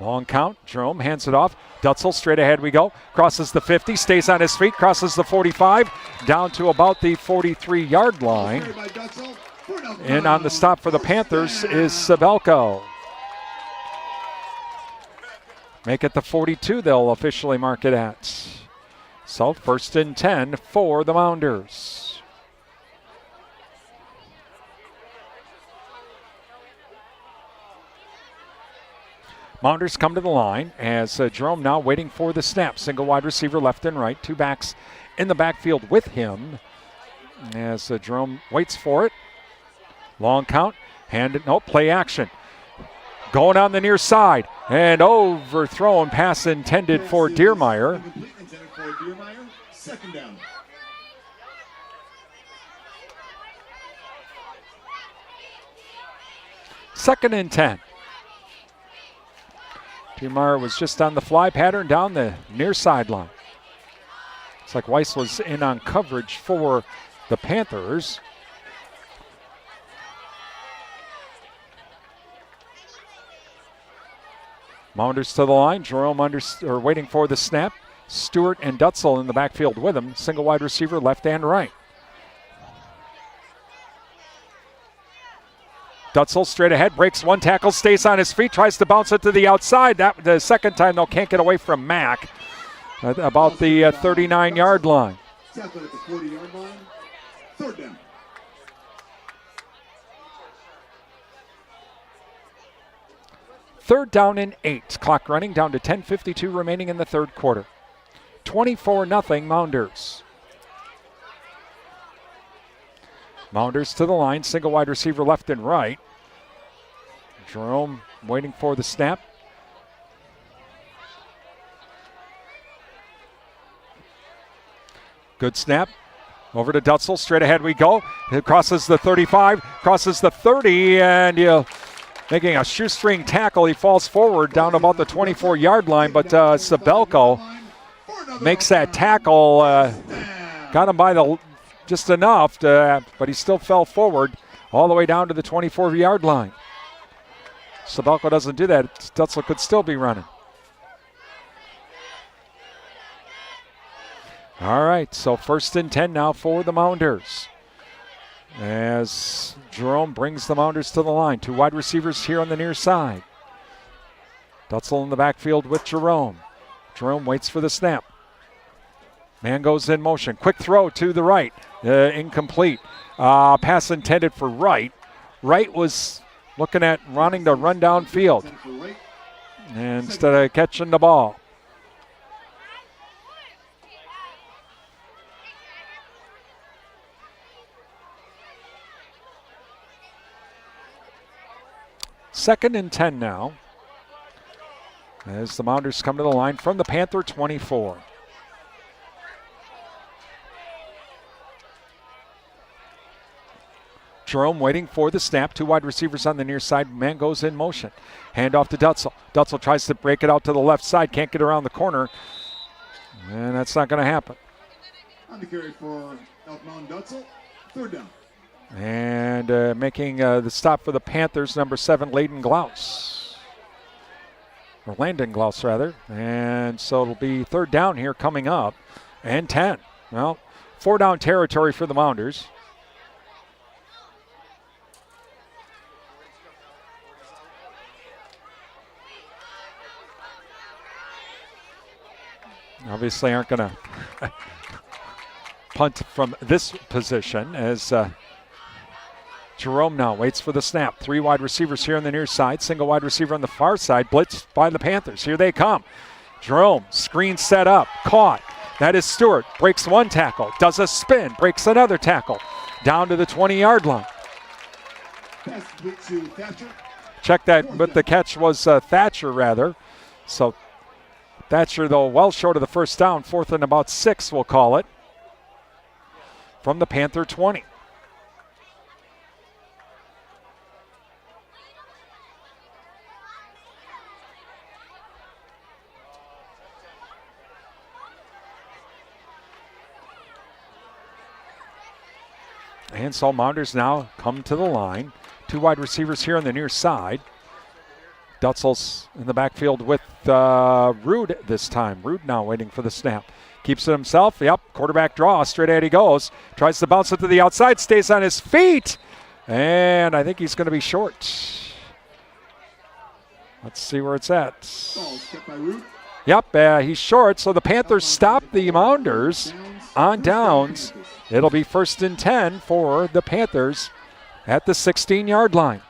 Long count. Jerome hands it off. Dutzel, straight ahead we go. Crosses the 50, stays on his feet, crosses the 45, down to about the 43-yard line. And on the stop for the Panthers is Sabelko. Make it the 42, they'll officially mark it at. So 1st and 10 for the Mounders. Mounders come to the line as Jerome now waiting for the snap. Single wide receiver left and right. Two backs in the backfield with him as Jerome waits for it. Long count. Play action. Going on the near side and overthrown. Pass intended for Deermeyer. Second down. Second and 10. Deermeyer was just on the fly pattern down the near sideline. Looks like Weiss was in on coverage for the Panthers. Mounders to the line. Jerome waiting for the snap. Stewart and Dutzel in the backfield with him. Single wide receiver left and right. Dutzel straight ahead, breaks one tackle, stays on his feet, tries to bounce it to the outside. That the second time, though, can't get away from Mack. About the 39-yard line. Tackle at the 40-yard line. Third down. Third down and 8. Clock running down to 10:52 remaining in the third quarter. 24-0 Mounders. Mounders to the line, single wide receiver left and right. Jerome waiting for the snap. Good snap. Over to Dutzel, straight ahead we go. It crosses the 35, crosses the 30, and making a shoestring tackle. He falls forward down about the 24-yard line, but Sabelko makes that tackle. Got him by just enough, but he still fell forward all the way down to the 24-yard line. Sabelko doesn't do that. Dutzel could still be running. All right, so 1st and 10 now for the Mounders. As Jerome brings the Mounders to the line. Two wide receivers here on the near side. Dutzel in the backfield with Jerome. Jerome waits for the snap. Man goes in motion. Quick throw to the right. Incomplete. Pass intended for Wright. Wright was looking at running to run downfield instead of catching the ball. Second and 10 now as the Mounders come to the line from the Panther 24. Jerome waiting for the snap. Two wide receivers on the near side. Man goes in motion. Hand off to Dutzel. Dutzel tries to break it out to the left side. Can't get around the corner. And that's not going to happen. On the carry for Mound Dutzel. Third down. And making the stop for the Panthers, number 7, Landon Glaus, rather. And so it'll be third down here coming up, and 10. Well, 4-down territory for the Mounders. Obviously aren't going to punt from this position as Jerome now waits for the snap. Three wide receivers here on the near side. Single wide receiver on the far side. Blitzed by the Panthers. Here they come. Jerome, screen set up. Caught. That is Stewart. Breaks one tackle. Does a spin. Breaks another tackle. Down to the 20-yard line. Check that, but the catch was Thatcher, rather. So Thatcher, though, well short of the first down. 4th and about 6, we'll call it. From the Panther 20. And so Mounders now come to the line. Two wide receivers here on the near side. Dutzel's in the backfield with Rude this time. Rude now waiting for the snap. Keeps it himself. Yep, quarterback draw. Straight ahead he goes. Tries to bounce it to the outside. Stays on his feet. And I think he's going to be short. Let's see where it's at. Yep, he's short. So the Panthers stop the Mounders on downs. It'll be 1st and 10 for the Panthers at the 16-yard line.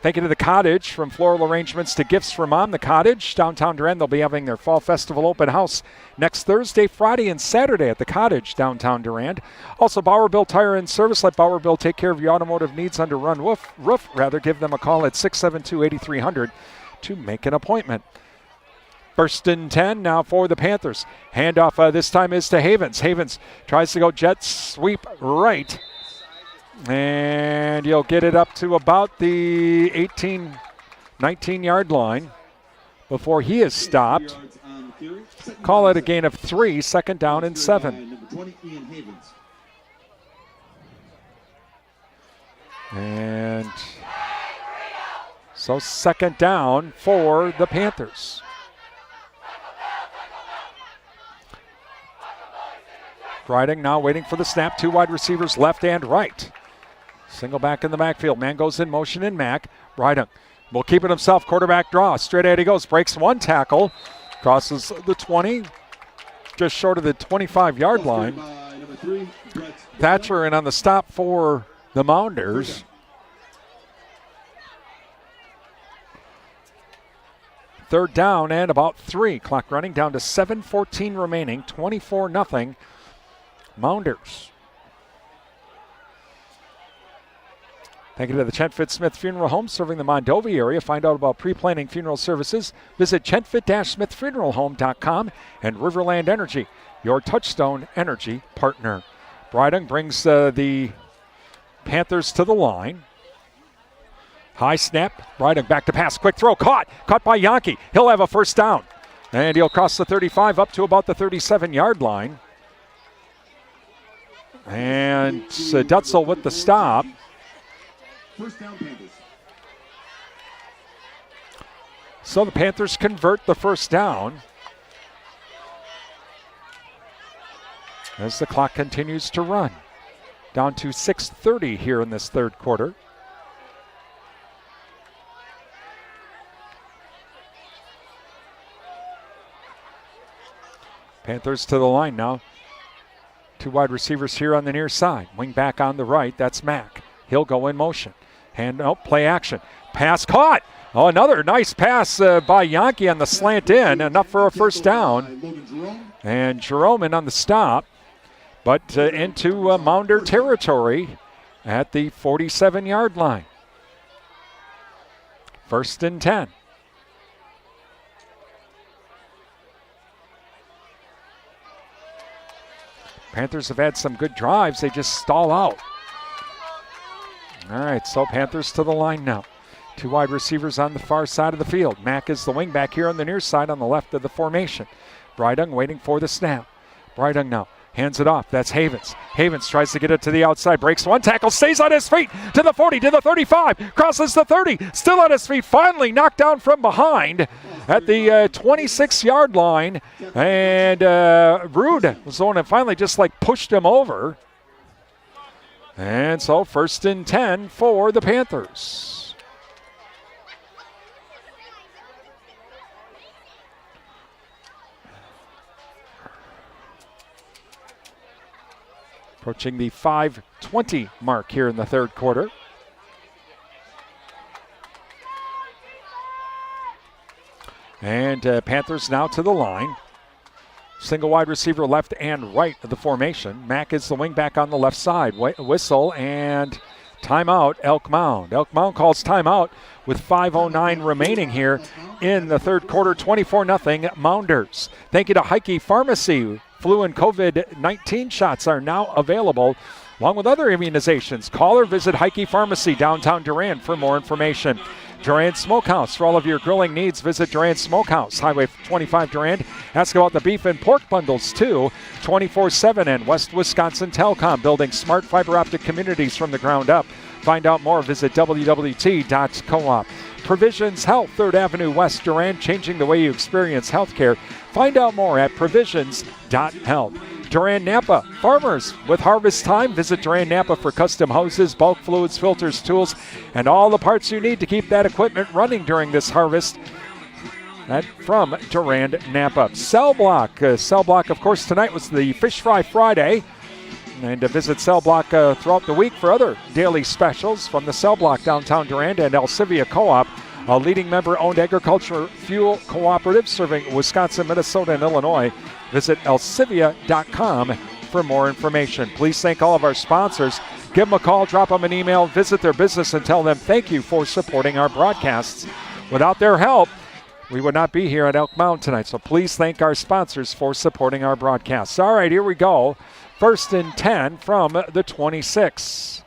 Thank you to the Cottage, from floral arrangements to gifts for Mom. The Cottage, downtown Durand, they'll be having their Fall Festival open house next Thursday, Friday, and Saturday at the Cottage, downtown Durand. Also, Bowerbill Tire and Service. Let Bowerbill take care of your automotive needs under one roof. Give them a call at 672-8300 to make an appointment. First and 10 now for the Panthers. Handoff this time is to Havens. Havens tries to go jet sweep right. And you'll get it up to about the 18, 19-yard line before he is stopped. Call it a gain of 3, second down and 7. And so second down for the Panthers. Riding now, waiting for the snap. 2 wide receivers left and right. Single back in the backfield. Man goes in motion in Mack. Bryden will keep it himself. Quarterback draw. Straight ahead he goes. Breaks 1 tackle. Crosses the 20. Just short of the 25-yard line. Thatcher in on the stop for the Mounders. Third down and about 3. Clock running down to 7:14 remaining. 24-0. Mounders. Thank you to the Chentfit Smith Funeral Home serving the Mondovi area. Find out about pre-planning funeral services. Visit chentfit-smithfuneralhome.com and Riverland Energy, your Touchstone energy partner. Bryden brings the Panthers to the line. High snap. Bryden back to pass. Quick throw. Caught by Yankee. He'll have a first down. And he'll cross the 35 up to about the 37-yard line. And Dutzel with the stop. First down, Panthers. So the Panthers convert the first down as the clock continues to run. Down to 6:30 here in this third quarter. Panthers to the line now. 2 wide receivers here on the near side. Wing back on the right, that's Mack. He'll go in motion. Play action. Pass caught. Oh, another nice pass by Yankee on the slant in. Enough for a first down. And Jerome in on the stop. But into Mounder territory at the 47-yard line. First and 10. Panthers have had some good drives. They just stall out. All right, so Panthers to the line now. 2 wide receivers on the far side of the field. Mack is the wing back here on the near side on the left of the formation. Brydung waiting for the snap. Brydung now hands it off. That's Havens. Havens tries to get it to the outside. Breaks 1 tackle. Stays on his feet. To the 40. To the 35. Crosses the 30. Still on his feet. Finally knocked down from behind at the 26-yard line. And Rude was the one that finally just pushed him over. And so first and 10 for the Panthers. Approaching the 5:20 mark here in the third quarter. And Panthers now to the line. Single wide receiver left and right of the formation. Mack is the wing back on the left side. Whistle and timeout, Elk Mound. Elk Mound calls timeout with 5:09 remaining here in the third quarter. 24-0 Mounders. Thank you to Heike Pharmacy. Flu and COVID-19 shots are now available, along with other immunizations. Call or visit Heike Pharmacy, downtown Durand, for more information. Durand Smokehouse. For all of your grilling needs, visit Durand Smokehouse, Highway 25 Durand. Ask about the beef and pork bundles, too. 24/7 and West Wisconsin Telecom, building smart fiber optic communities from the ground up. Find out more, visit wwt.coop. Provisions Health, 3rd Avenue West Durand, changing the way you experience healthcare. Find out more at provisions.health. Durand Napa, farmers with harvest time. Visit Durand Napa for custom hoses, bulk fluids, filters, tools, and all the parts you need to keep that equipment running during this harvest. That from Durand Napa. Cell Block. Cell Block, of course, tonight was the Fish Fry Friday. And visit Cell Block throughout the week for other daily specials from the Cell Block downtown Durand and Alcivia Co-op, a leading member-owned agriculture fuel cooperative serving Wisconsin, Minnesota, and Illinois. Visit alcivia.com for more information. Please thank all of our sponsors. Give them a call, drop them an email, visit their business, and tell them thank you for supporting our broadcasts. Without their help, we would not be here at Elk Mound tonight. So please thank our sponsors for supporting our broadcasts. All right, here we go. 1st and 10 from the 26.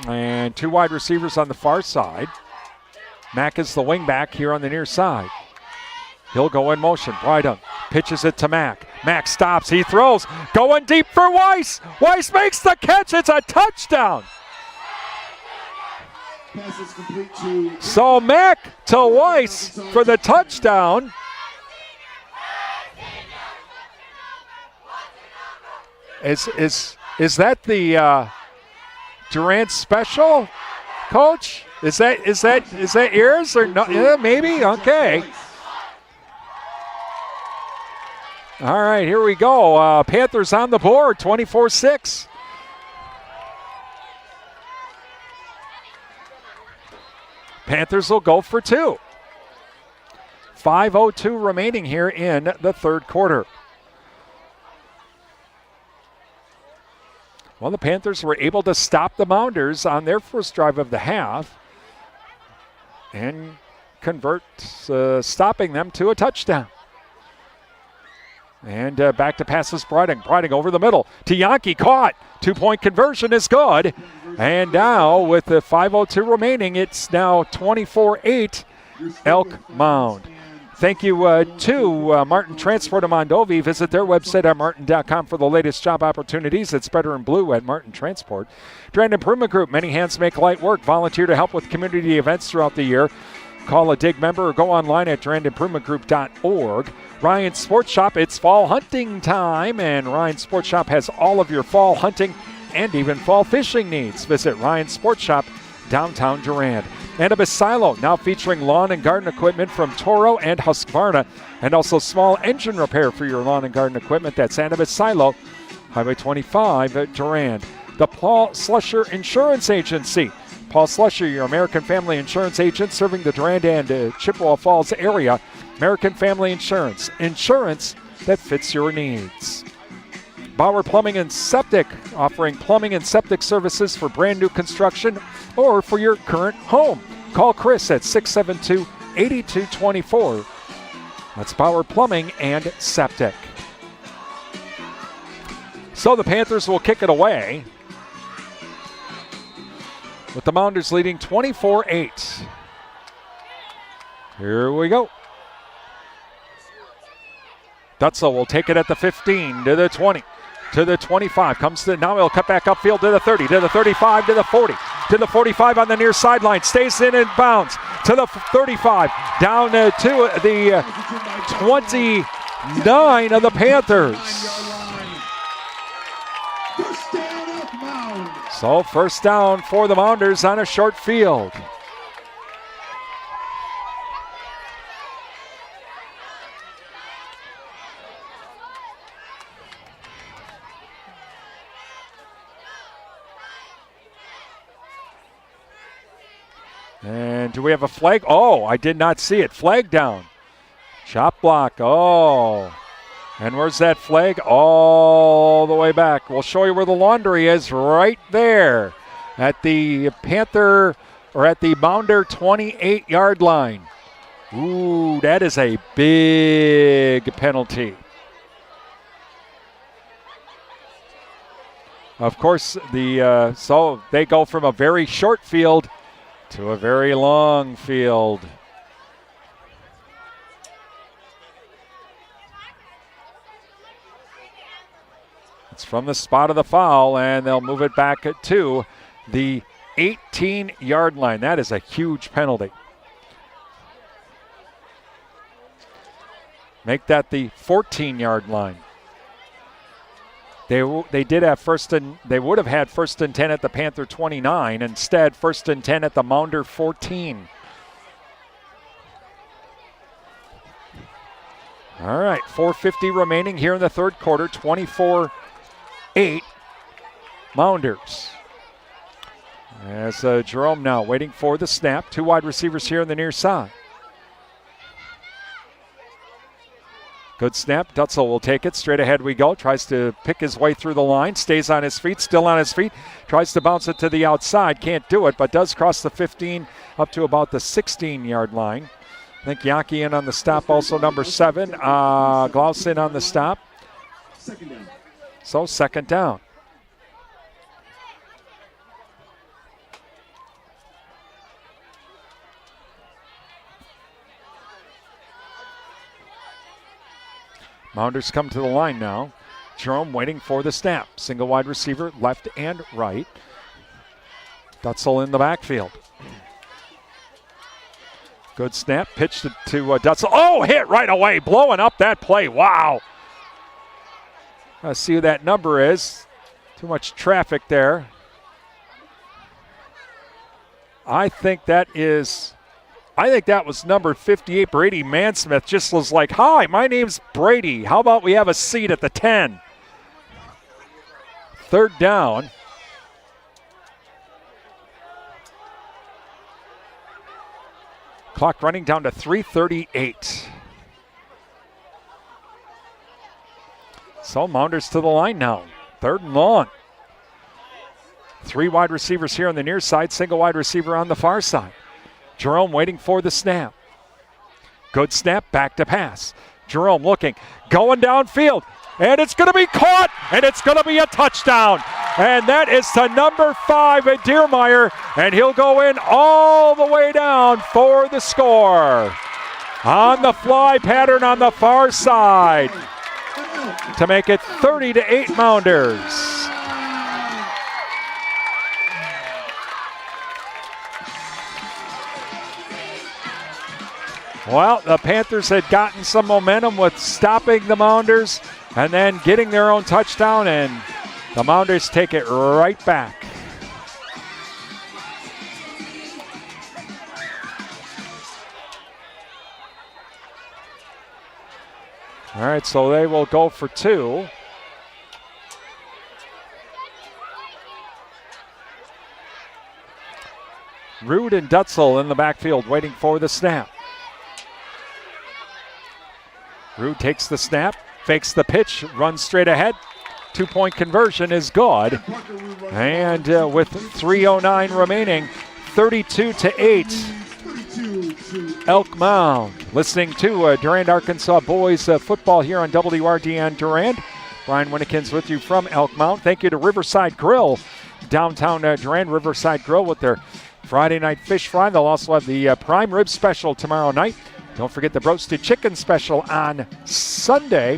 And 2 wide receivers on the far side. Mack is the wingback here on the near side. He'll go in motion. Bryden pitches it to Mack. Mack stops. He throws. Going deep for Weiss. Weiss makes the catch. It's a touchdown. So Mack to Weiss for the touchdown. Is that the Durand special, Coach? Is that yours or not? Yeah, maybe. Okay. All right, here we go. Panthers on the board, 24-6. Panthers will go for 2. 5:02 remaining here in the third quarter. Well, the Panthers were able to stop the Mounders on their first drive of the half and convert, stopping them to a touchdown. And back to passes Briding. Briding over the middle to Yankee, caught. 2-point conversion is good. And now with the 5:02 remaining, it's now 24-8 Elk Mound. Thank you to Martin Transport of Mondovi. Visit their website at martin.com for the latest job opportunities. It's better in blue at Martin Transport. Durand Improvement Group. Many hands make light work. Volunteer to help with community events throughout the year. Call a DIG member or go online at durandimprovementgroup.org. Ryan Sports Shop. It's fall hunting time, and Ryan Sports Shop has all of your fall hunting and even fall fishing needs. Visit Ryan Sports Shop, downtown Durand. Annabis Silo, now featuring lawn and garden equipment from Toro and Husqvarna, and also small engine repair for your lawn and garden equipment. That's Annabis Silo, Highway 25 at Durand. The Paul Slusher Insurance Agency. Paul Slusher, your American Family Insurance agent serving the Durand and Chippewa Falls area. American Family Insurance. Insurance that fits your needs. Bauer Plumbing and Septic, offering plumbing and septic services for brand new construction or for your current home. Call Chris at 672-8224. That's Bauer Plumbing and Septic. So the Panthers will kick it away, with the Mounders leading 24-8. Here we go. Dutzel will take it at the 15 to the 20. To the 25, now he'll cut back upfield to the 30, to the 35, to the 40, to the 45 on the near sideline, stays in and bounds, to the 35, down to the 29 of the Panthers. So first down for the Mounders on a short field. And do we have a flag? Oh, I did not see it. Flag down. Chop block. Oh. And where's that flag? All the way back. We'll show you where the laundry is, right there at the Panther, or at the Mounder 28-yard line. Ooh, that is a big penalty. Of course, so they go from a very short field to a very long field. It's from the spot of the foul, and they'll move it back to the 18-yard line. That is a huge penalty. Make that the 14-yard line. They would have first and 10 at the Panther 29. Instead, first and 10 at the Mounder 14. All right, 4:50 remaining here in the third quarter, 24-8 Mounders. As Jerome now waiting for the snap. Two wide receivers here on the near side. Good snap. Dutzel will take it. Straight ahead we go. Tries to pick his way through the line. Stays on his feet. Still on his feet. Tries to bounce it to the outside. Can't do it, but does cross the 15 up to about the 16-yard line. I think Yaki in on the stop. Also number 7. Glausen on the stop. Second down. So second down. Mounders come to the line now. Jerome waiting for the snap. Single wide receiver, left and right. Dutzel in the backfield. Good snap. Pitch to Dutzel. Oh, hit right away. Blowing up that play. Wow. Let's see who that number is. Too much traffic there. I think that was number 58, Brady Mansmith. Just was like, hi, my name's Brady. How about we have a seat at the 10? Third down. Clock running down to 3:38. So Mounders to the line now. Third and long. Three wide receivers here on the near side, single wide receiver on the far side. Jerome waiting for the snap. Good snap, back to pass. Jerome looking, going downfield, and it's going to be caught, and it's going to be a touchdown. And that is to number 5 at Deermeyer, and he'll go in all the way down for the score. On the fly pattern on the far side to make it 30-8 Mounders. Well, the Panthers had gotten some momentum with stopping the Mounders and then getting their own touchdown, and the Mounders take it right back. All right, so they will go for 2. Rude and Dutzel in the backfield waiting for the snap. Rude takes the snap, fakes the pitch, runs straight ahead. 2-point conversion is good. And with 3:09 remaining, 32-8. Elk Mound. Listening to Durand-Arkansaw boys football here on WRDN Durand. Brian Winnekins with you from Elk Mound. Thank you to Riverside Grill, downtown Durand. Riverside Grill with their Friday night fish fry. They'll also have the prime rib special tomorrow night. Don't forget the roasted chicken special on Sunday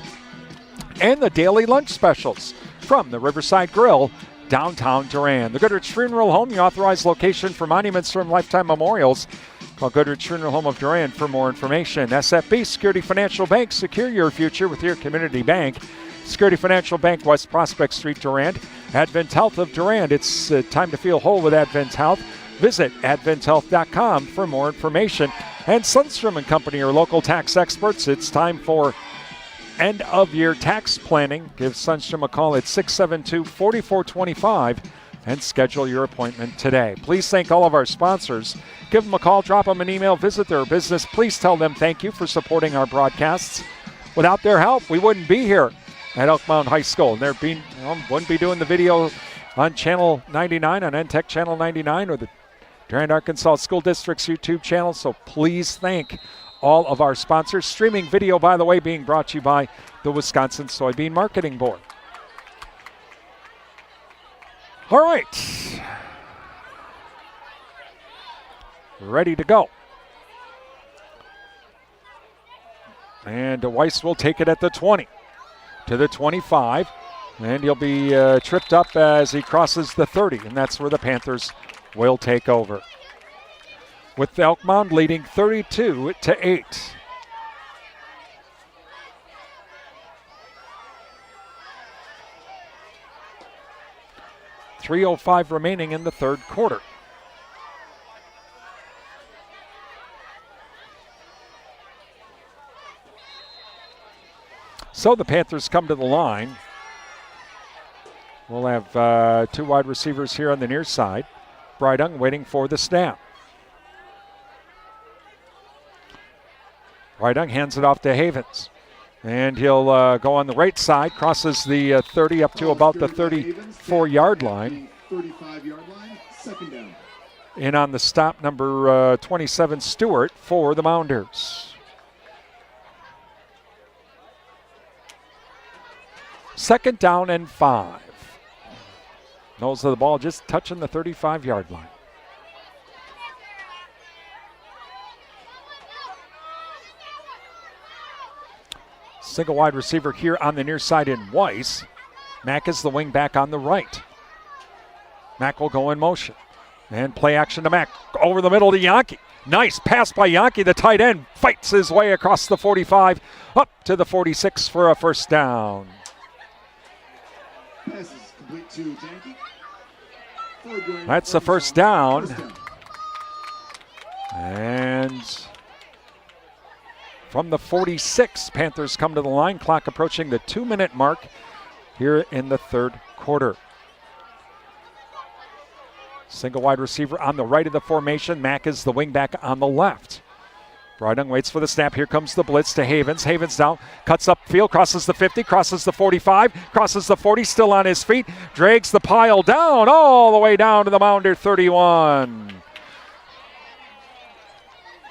and the daily lunch specials from the Riverside Grill, downtown Durand. The Goodrich Funeral Home, the authorized location for monuments from lifetime memorials. Call Goodrich Funeral Home of Durand for more information. SFB Security Financial Bank. Secure your future with your community bank. Security Financial Bank, West Prospect Street, Durand. Advent Health of Durand. It's time to feel whole with Advent Health. Visit adventhealth.com for more information. And Sundstrom & Company are local tax experts. It's time for end-of-year tax planning. Give Sundstrom a call at 672-4425 and schedule your appointment today. Please thank all of our sponsors. Give them a call, drop them an email, visit their business. Please tell them thank you for supporting our broadcasts. Without their help, we wouldn't be here at Elk Mound High School. And wouldn't be doing the video on Channel 99, on NTech Channel 99, or the Durand-Arkansaw School District's YouTube channel. So please thank all of our sponsors. Streaming video, by the way, being brought to you by the Wisconsin Soybean Marketing Board. All right. Ready to go. And Weiss will take it at the 20 to the 25. And he'll be tripped up as he crosses the 30. And that's where the Panthers will take over. With Elk Mound leading 32-8. .305 remaining in the third quarter. So the Panthers come to the line. We'll have two wide receivers here on the near side. Brydung waiting for the snap. Brydung hands it off to Havens. And he'll go on the right side, crosses the 30 up to about the 34-yard line. 35-yard line, second down. In on the stop, number 27, Stewart, for the Mounders. Second down and 5. Nose of the ball just touching the 35-yard line. Single wide receiver here on the near side in Weiss. Mack is the wing back on the right. Mack will go in motion. And play action to Mack. Over the middle to Yankee. Nice pass by Yankee. The tight end fights his way across the 45 up to the 46 for a first down. Pass is complete to Yankee. That's the first down. And from the 46, Panthers come to the line. Clock approaching the 2-minute mark here in the third quarter. Single wide receiver on the right of the formation. Mack is the wing back on the left. Brydung waits for the snap. Here comes the blitz to Havens. Havens down, cuts up field, crosses the 50, crosses the 45, crosses the 40, still on his feet, drags the pile down, all the way down to the Mounder 31.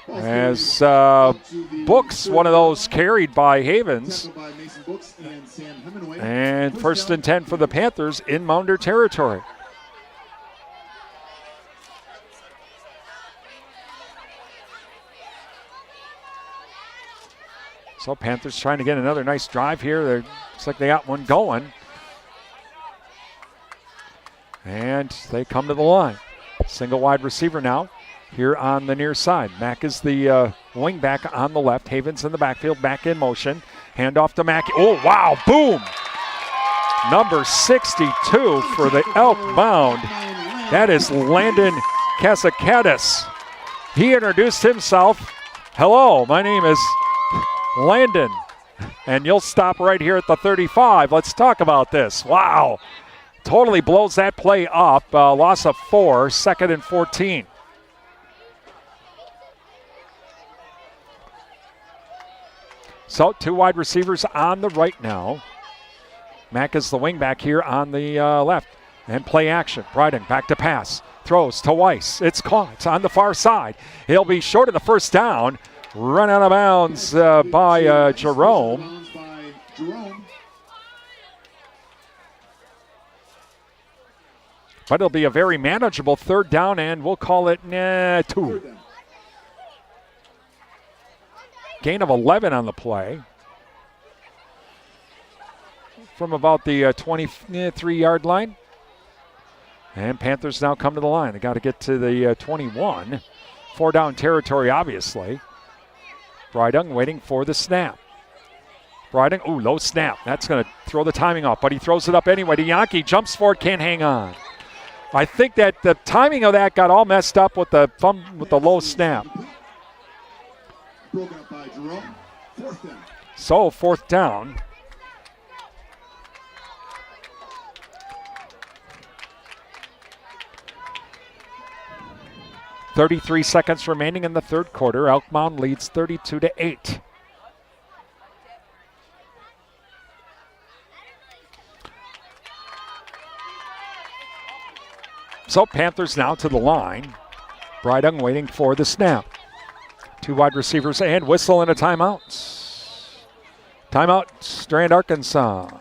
As Books, one of those carried by Havens. And first and 10 for the Panthers in Mounder territory. So Panthers trying to get another nice drive here. Looks like they got one going. And they come to the line. Single wide receiver now here on the near side. Mack is the wing back on the left. Havens in the backfield, back in motion. Hand off to Mack. Oh, wow, boom. Number 62 for the Elk Mound. That is Landon Casacadis. He introduced himself. Hello, my name is Landon, and you'll stop right here at the 35. Let's talk about this. Wow. Totally blows that play up. Loss of 4, second and 14. So two wide receivers on the right now. Mack is the wing back here on the left. And play action. Brydung back to pass. Throws to Weiss. It's caught. It's on the far side. He'll be short of the first down. Run out of bounds by Jerome. But it'll be a very manageable third down, and we'll call it 2. Gain of 11 on the play. From about the 23-yard line. And Panthers now come to the line. They got to get to the 21. 4-down territory, obviously. Brydung waiting for the snap. Brydung, ooh, low snap. That's going to throw the timing off, but he throws it up anyway to Yankee. Jumps for it, can't hang on. I think that the timing of that got all messed up with the low snap. Broken up by Jerome. Fourth down. So, fourth down. .33 seconds remaining in the third quarter. Elk Mound leads 32-8. So Panthers now to the line. Brydung waiting for the snap. Two wide receivers and whistle and a timeout. Timeout, Durand-Arkansaw.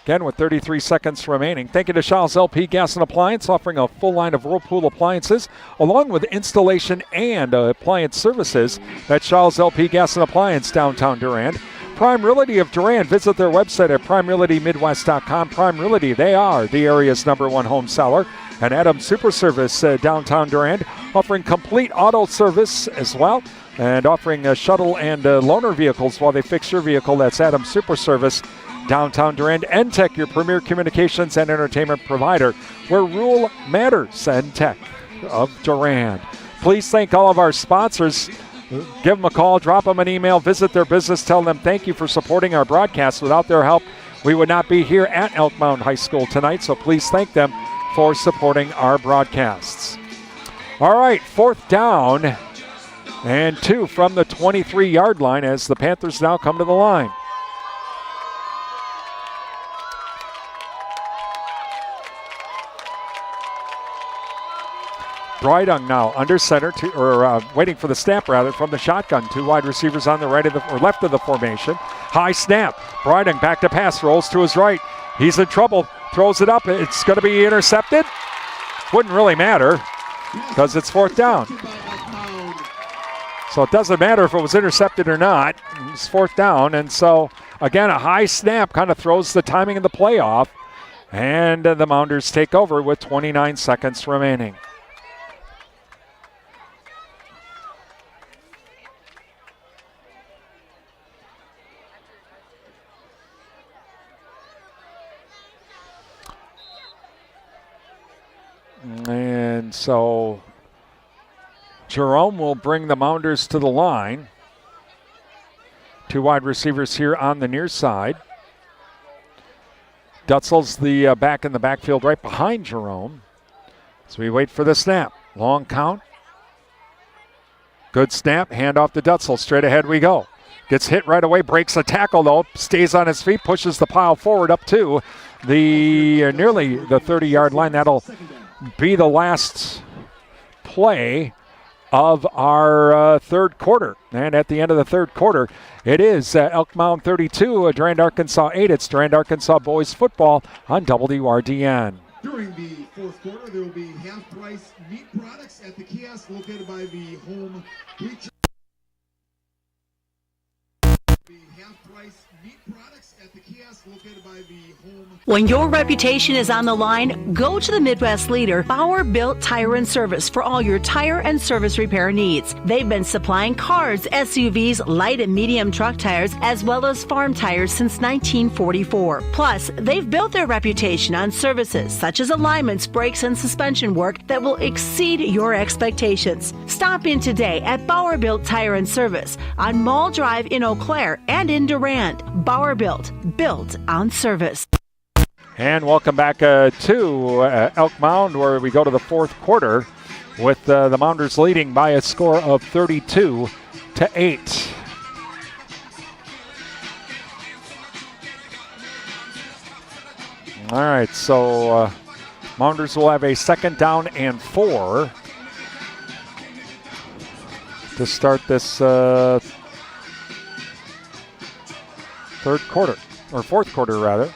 Again, with 33 seconds remaining. Thank you to Shaw's LP Gas and Appliance, offering a full line of Whirlpool appliances, along with installation and appliance services at Shaw's LP Gas and Appliance, downtown Durand. Prime Realty of Durand. Visit their website at primerealitymidwest.com. Prime Realty, they are the area's #1 home seller. And Adam Super Service, downtown Durand, offering complete auto service as well, and offering shuttle and loaner vehicles while they fix your vehicle. That's Adam Super Service, downtown Durand. NTech, your premier communications and entertainment provider, where rule matters. NTech of Durand. Please thank all of our sponsors. give them a call, drop them an email, visit their business, tell them thank you for supporting our broadcast. Without their help, we would not be here at Elk Mound High School tonight, so please thank them for supporting our broadcasts. All right, 4th down and 2 from the 23-yard line as the Panthers now come to the line. Brydung now under center, waiting for the snap rather from the shotgun. 2 wide receivers on the right of the or left of the formation. High snap. Brydung back to pass, rolls to his right. He's in trouble, throws it up. It's going to be intercepted. Wouldn't really matter because it's 4th down. So it doesn't matter if it was intercepted or not. It's 4th down, and so again a high snap kind of throws the timing of the play off, and the Mounders take over with 29 seconds remaining. And so Jerome will bring the Mounders to the line. 2 wide receivers here on the near side. Dutzel's the back in the backfield right behind Jerome. So we wait for the snap. Long count. Good snap. Hand off to Dutzel. Straight ahead we go. Gets hit right away. Breaks a tackle though. Stays on his feet. Pushes the pile forward up to the nearly the 30-yard line. That'll be the last play of our third quarter. And at the end of the third quarter, it is Elk Mound 32, Durand-Arkansaw 8. It's Durand-Arkansaw boys football on WRDN. During the 4th quarter, there will be half-price meat products at the kiosk located by the home bleacher. Half-price meat products at the kiosk located by the home. When your reputation is on the line, go to the Midwest leader, Bauer Built Tire and Service, for all your tire and service repair needs. They've been supplying cars, SUVs, light and medium truck tires, as well as farm tires since 1944. Plus, they've built their reputation on services such as alignments, brakes, and suspension work that will exceed your expectations. Stop in today at Bauer Built Tire and Service on Mall Drive in Eau Claire and in Durand. Bauer Built on service. And welcome back to Elk Mound, where we go to the 4th quarter with the Mounders leading by a score of 32-8. All right, so Mounders will have a 2nd down and 4 to start this 3rd quarter, or 4th quarter rather.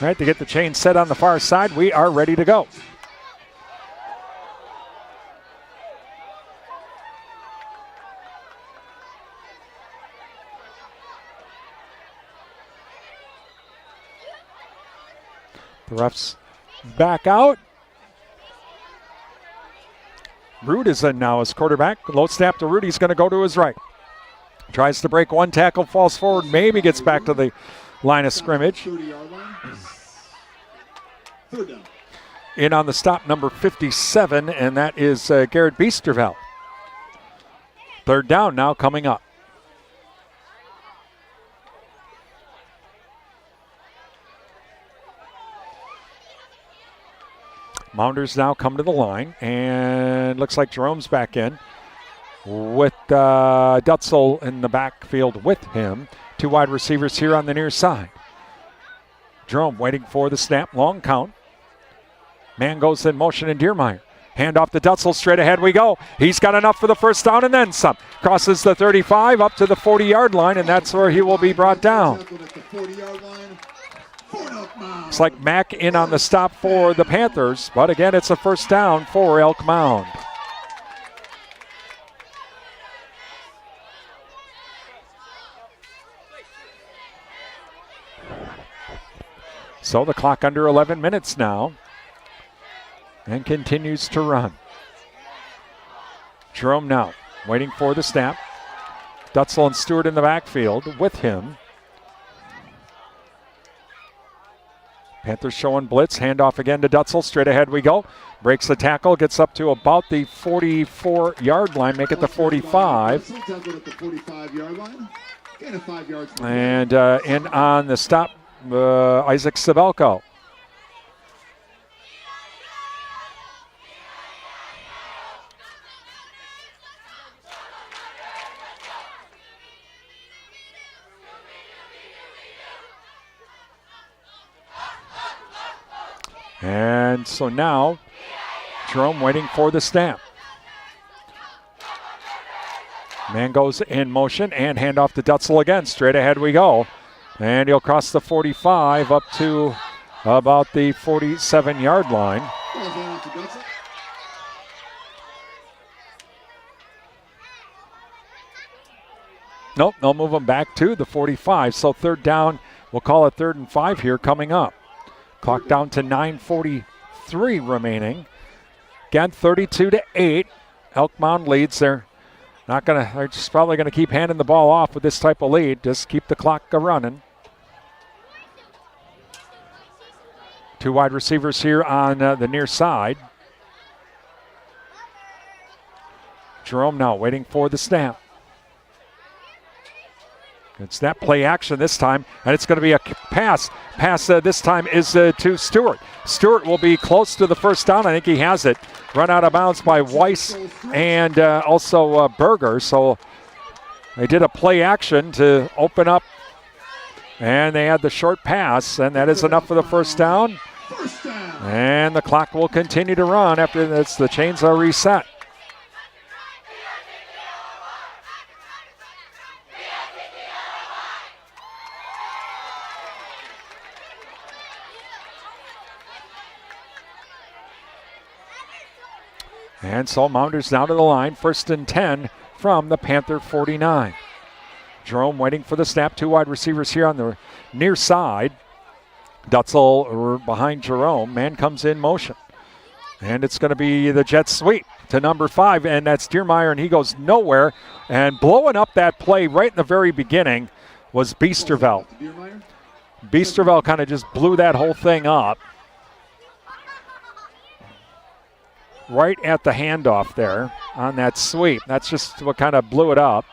All right, to get the chain set on the far side, we are ready to go. The refs back out. Root is in now as quarterback. Low snap to Root. He's going to go to his right. Tries to break one tackle, falls forward, maybe gets back to the line of scrimmage. In on the stop, number 57, and that is Garrett Biesterveld. 3rd down now coming up. Mounders now come to the line, and looks like Jerome's back in with Dutzel in the backfield with him. 2 wide receivers here on the near side. Jerome waiting for the snap, long count. Man goes in motion in Diermeyer. Hand off to Dutzel, straight ahead we go. He's got enough for the 1st down and then some. Crosses the 35 up to the 40-yard line, and that's where he will be brought down. It's like Mack in on the stop for the Panthers, but again, it's a 1st down for Elk Mound. So the clock under 11 minutes now, and continues to run. Jerome now waiting for the snap. Dutzel and Stewart in the backfield with him. Panthers showing blitz. Handoff again to Dutzel. Straight ahead we go. Breaks the tackle. Gets up to about the 44-yard line. Make it the 45. And in on the stop, Isaac Sabelko. And so now, Jerome waiting for the snap. Man goes in motion and handoff to Dutzel again. Straight ahead we go. And he'll cross the 45 up to about the 47-yard line. Nope, they'll move him back to the 45. So third down, we'll call it 3rd and 5 here coming up. Clock down to 9:43 remaining. Again, 32-8. Elk Mound leads. They're just probably gonna keep handing the ball off with this type of lead. Just keep the clock running. 2 wide receivers here on the near side. Jerome now waiting for the snap. Good snap, play action this time, and it's going to be a pass. Pass this time is to Stewart. Stewart will be close to the first down. I think he has it. Run out of bounds by Weiss and also Berger. So they did a play action to open up, and they had the short pass, and that is enough for the first down. And the clock will continue to run after this. The chains are reset. And so Mounders now to the line, 1st and 10 from the Panther 49. Jerome waiting for the snap. 2 wide receivers here on the near side. Dutzel behind Jerome. Man comes in motion. And it's going to be the jet sweep to number 5, and that's Diermeyer, and he goes nowhere. And blowing up that play right in the very beginning was Biesterveld. Biesterveld kind of just blew that whole thing up. Right at the handoff there on that sweep. That's just what kind of blew it up.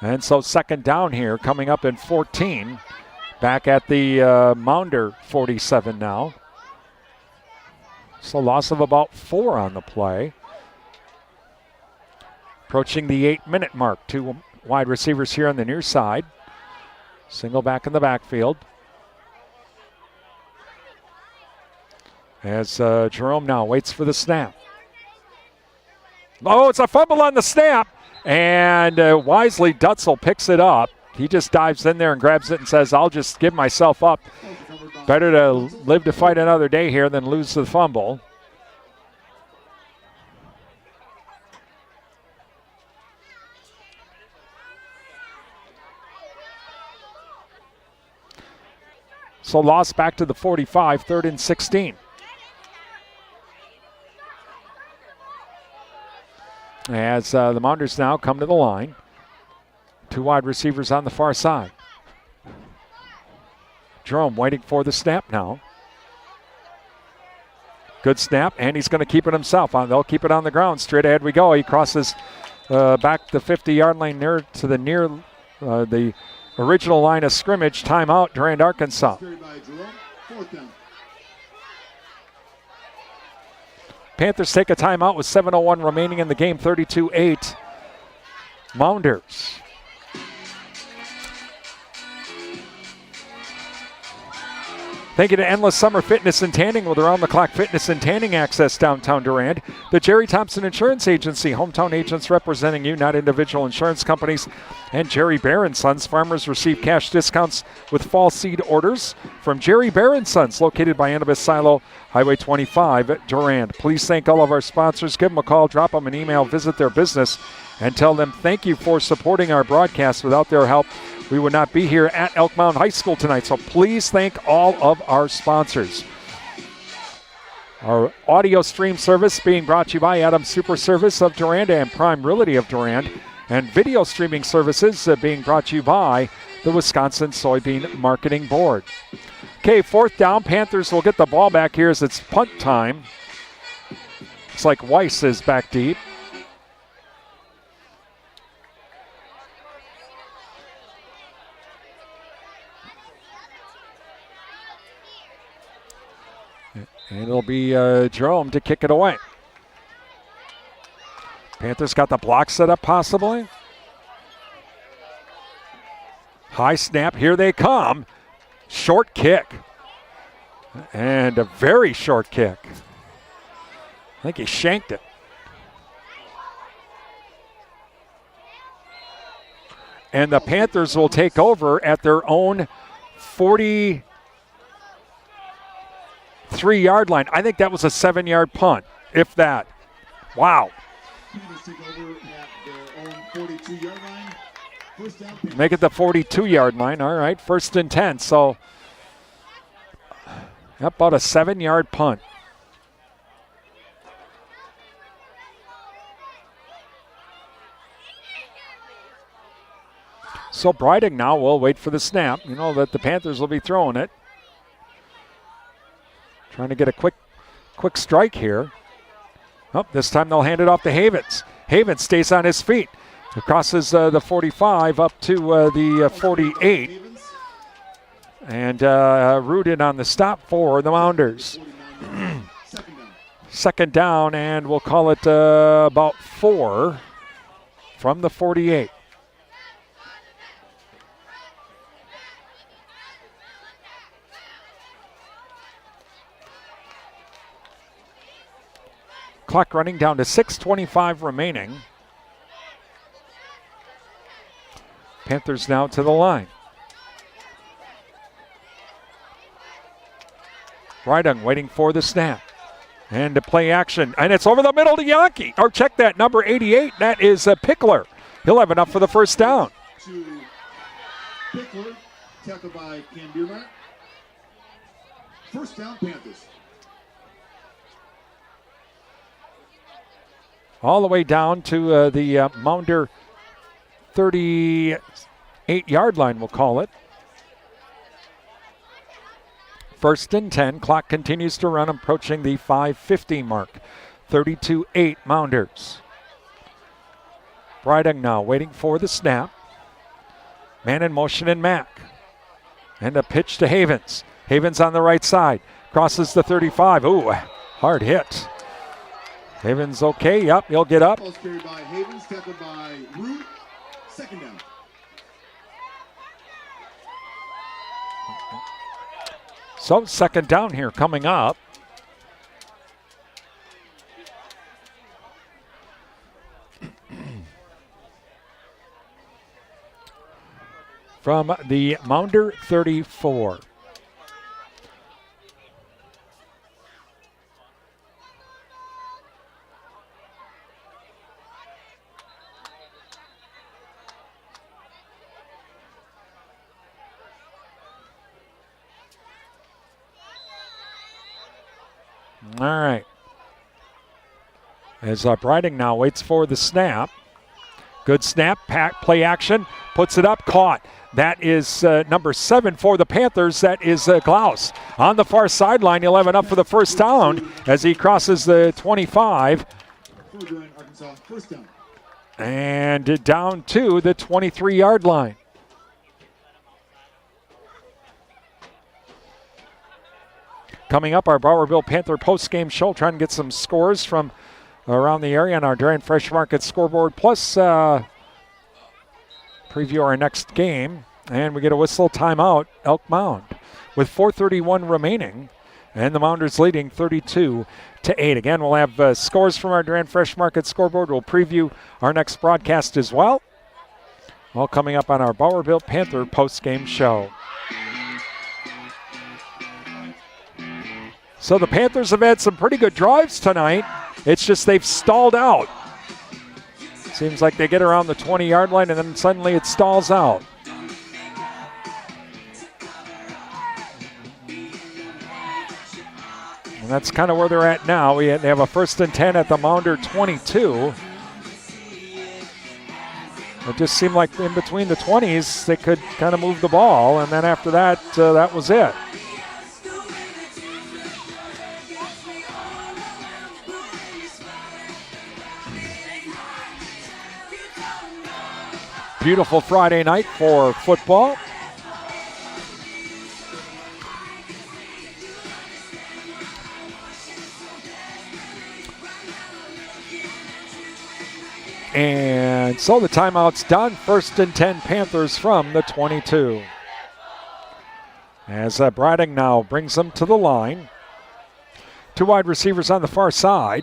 And so 2nd down here coming up in 14. Back at the Mounder 47 now. So loss of about 4 on the play. Approaching the 8-minute mark. 2 wide receivers here on the near side. Single back in the backfield. As Jerome now waits for the snap. Oh, it's a fumble on the snap. And wisely, Dutzel picks it up. He just dives in there and grabs it and says, I'll just give myself up. Better to live to fight another day here than lose the fumble. So loss back to the 45, 3rd and 16. As the Mounders now come to the line. 2 wide receivers on the far side. Jerome waiting for the snap now. Good snap, and he's going to keep it himself. They'll keep it on the ground. Straight ahead we go. He crosses back the 50-yard line near the original line of scrimmage. Timeout, Durand-Arkansaw. Panthers take a timeout with 7:01 remaining in the game, 32-8. Mounders. Thank you to Endless Summer Fitness and Tanning with around-the-clock fitness and tanning access downtown Durand. The Jerry Thompson Insurance Agency, hometown agents representing you, not individual insurance companies. And Jerry Bear & Sons. Farmers receive cash discounts with fall seed orders from Jerry Bear & Sons, located by Annabis Silo, Highway 25 at Durand. Please thank all of our sponsors. Give them a call, drop them an email, visit their business, and tell them thank you for supporting our broadcast. Without their help, we would not be here at Elk Mound High School tonight. So please thank all of our sponsors. Our audio stream service being brought to you by Adams Super Service of Durand and Prime Realty of Durand. And video streaming services being brought to you by the Wisconsin Soybean Marketing Board. Okay, fourth down. Panthers will get the ball back here as it's punt time. Looks like Weiss is back deep. And it'll be Jerome to kick it away. Panthers got the block set up possibly. High snap, here they come. Short kick. And a very short kick. I think he shanked it. And the Panthers will take over at their own 43-yard line. I think that was a 7-yard punt, if that. Wow. Make it the 42-yard line. All right, 1st and 10. So about a 7-yard punt. So Breitung now will wait for the snap. You know that the Panthers will be throwing it. Trying to get a quick strike here. Oh, this time they'll hand it off to Havens. Havens stays on his feet. Crosses the 45 up to the 48. And rooted on the stop for the Mounders. 2nd down, and we'll call it about 4 from the 48. Clock running down to 6:25 remaining. Panthers now to the line. Breitung waiting for the snap. And to play action. And it's over the middle to Yankee. Or check that, number 88. That is Pickler. He'll have enough for the first down. To Pickler, tackled by Cam Bierman. First down, Panthers. All the way down to the Mounder 38-yard line, we'll call it. 1st and 10. Clock continues to run, approaching the 5:50 mark. 32-8 Mounders. Breitung now waiting for the snap. Man in motion in Mack. And a pitch to Havens. Havens on the right side. Crosses the 35. Ooh, hard hit. Havens okay. Yep, he'll get up. Carried by Havens, tackled by Root. 2nd down. So 2nd down here coming up. From the Mounder 34. All right. As Breitung now waits for the snap. Good snap, play action, puts it up, caught. That is number 7 for the Panthers. That is Klaus. On the far sideline, he'll have enough for the first down as he crosses the 25. Durand-Arkansaw, first down. And down to the 23-yard line. Coming up, our Bowerville Panther post-game show, trying to get some scores from around the area on our Durand Fresh Market scoreboard, plus preview our next game. And we get a whistle timeout, Elk Mound, with 4:31 remaining, and the Mounders leading 32-8. Again, we'll have scores from our Durand Fresh Market scoreboard. We'll preview our next broadcast as well. All coming up on our Bowerville Panther post-game show. So the Panthers have had some pretty good drives tonight. It's just they've stalled out. Seems like they get around the 20-yard line and then suddenly it stalls out. And that's kind of where they're at now. They have a 1st and 10 at the Mounder 22. It just seemed like in between the 20s they could kind of move the ball, and then after that, that was it. beautiful Friday night for football. And so the timeout's done. 1st and 10 Panthers from the 22. As Brading now brings them to the line. 2 wide receivers on the far side.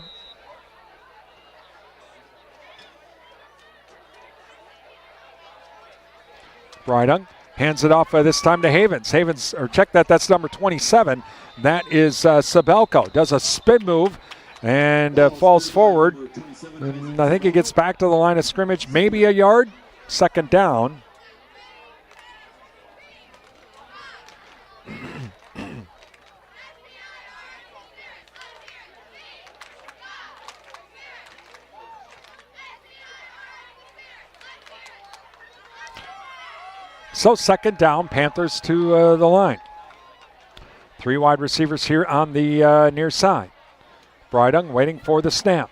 Brading hands it off this time to Havens. Havens, or check that, that's number 27. That is Sabelko. Does a spin move and falls forward. And I think he gets back to the line of scrimmage, maybe a yard. 2nd down. So 2nd down, Panthers to the line. 3 wide receivers here on the near side. Brading waiting for the snap.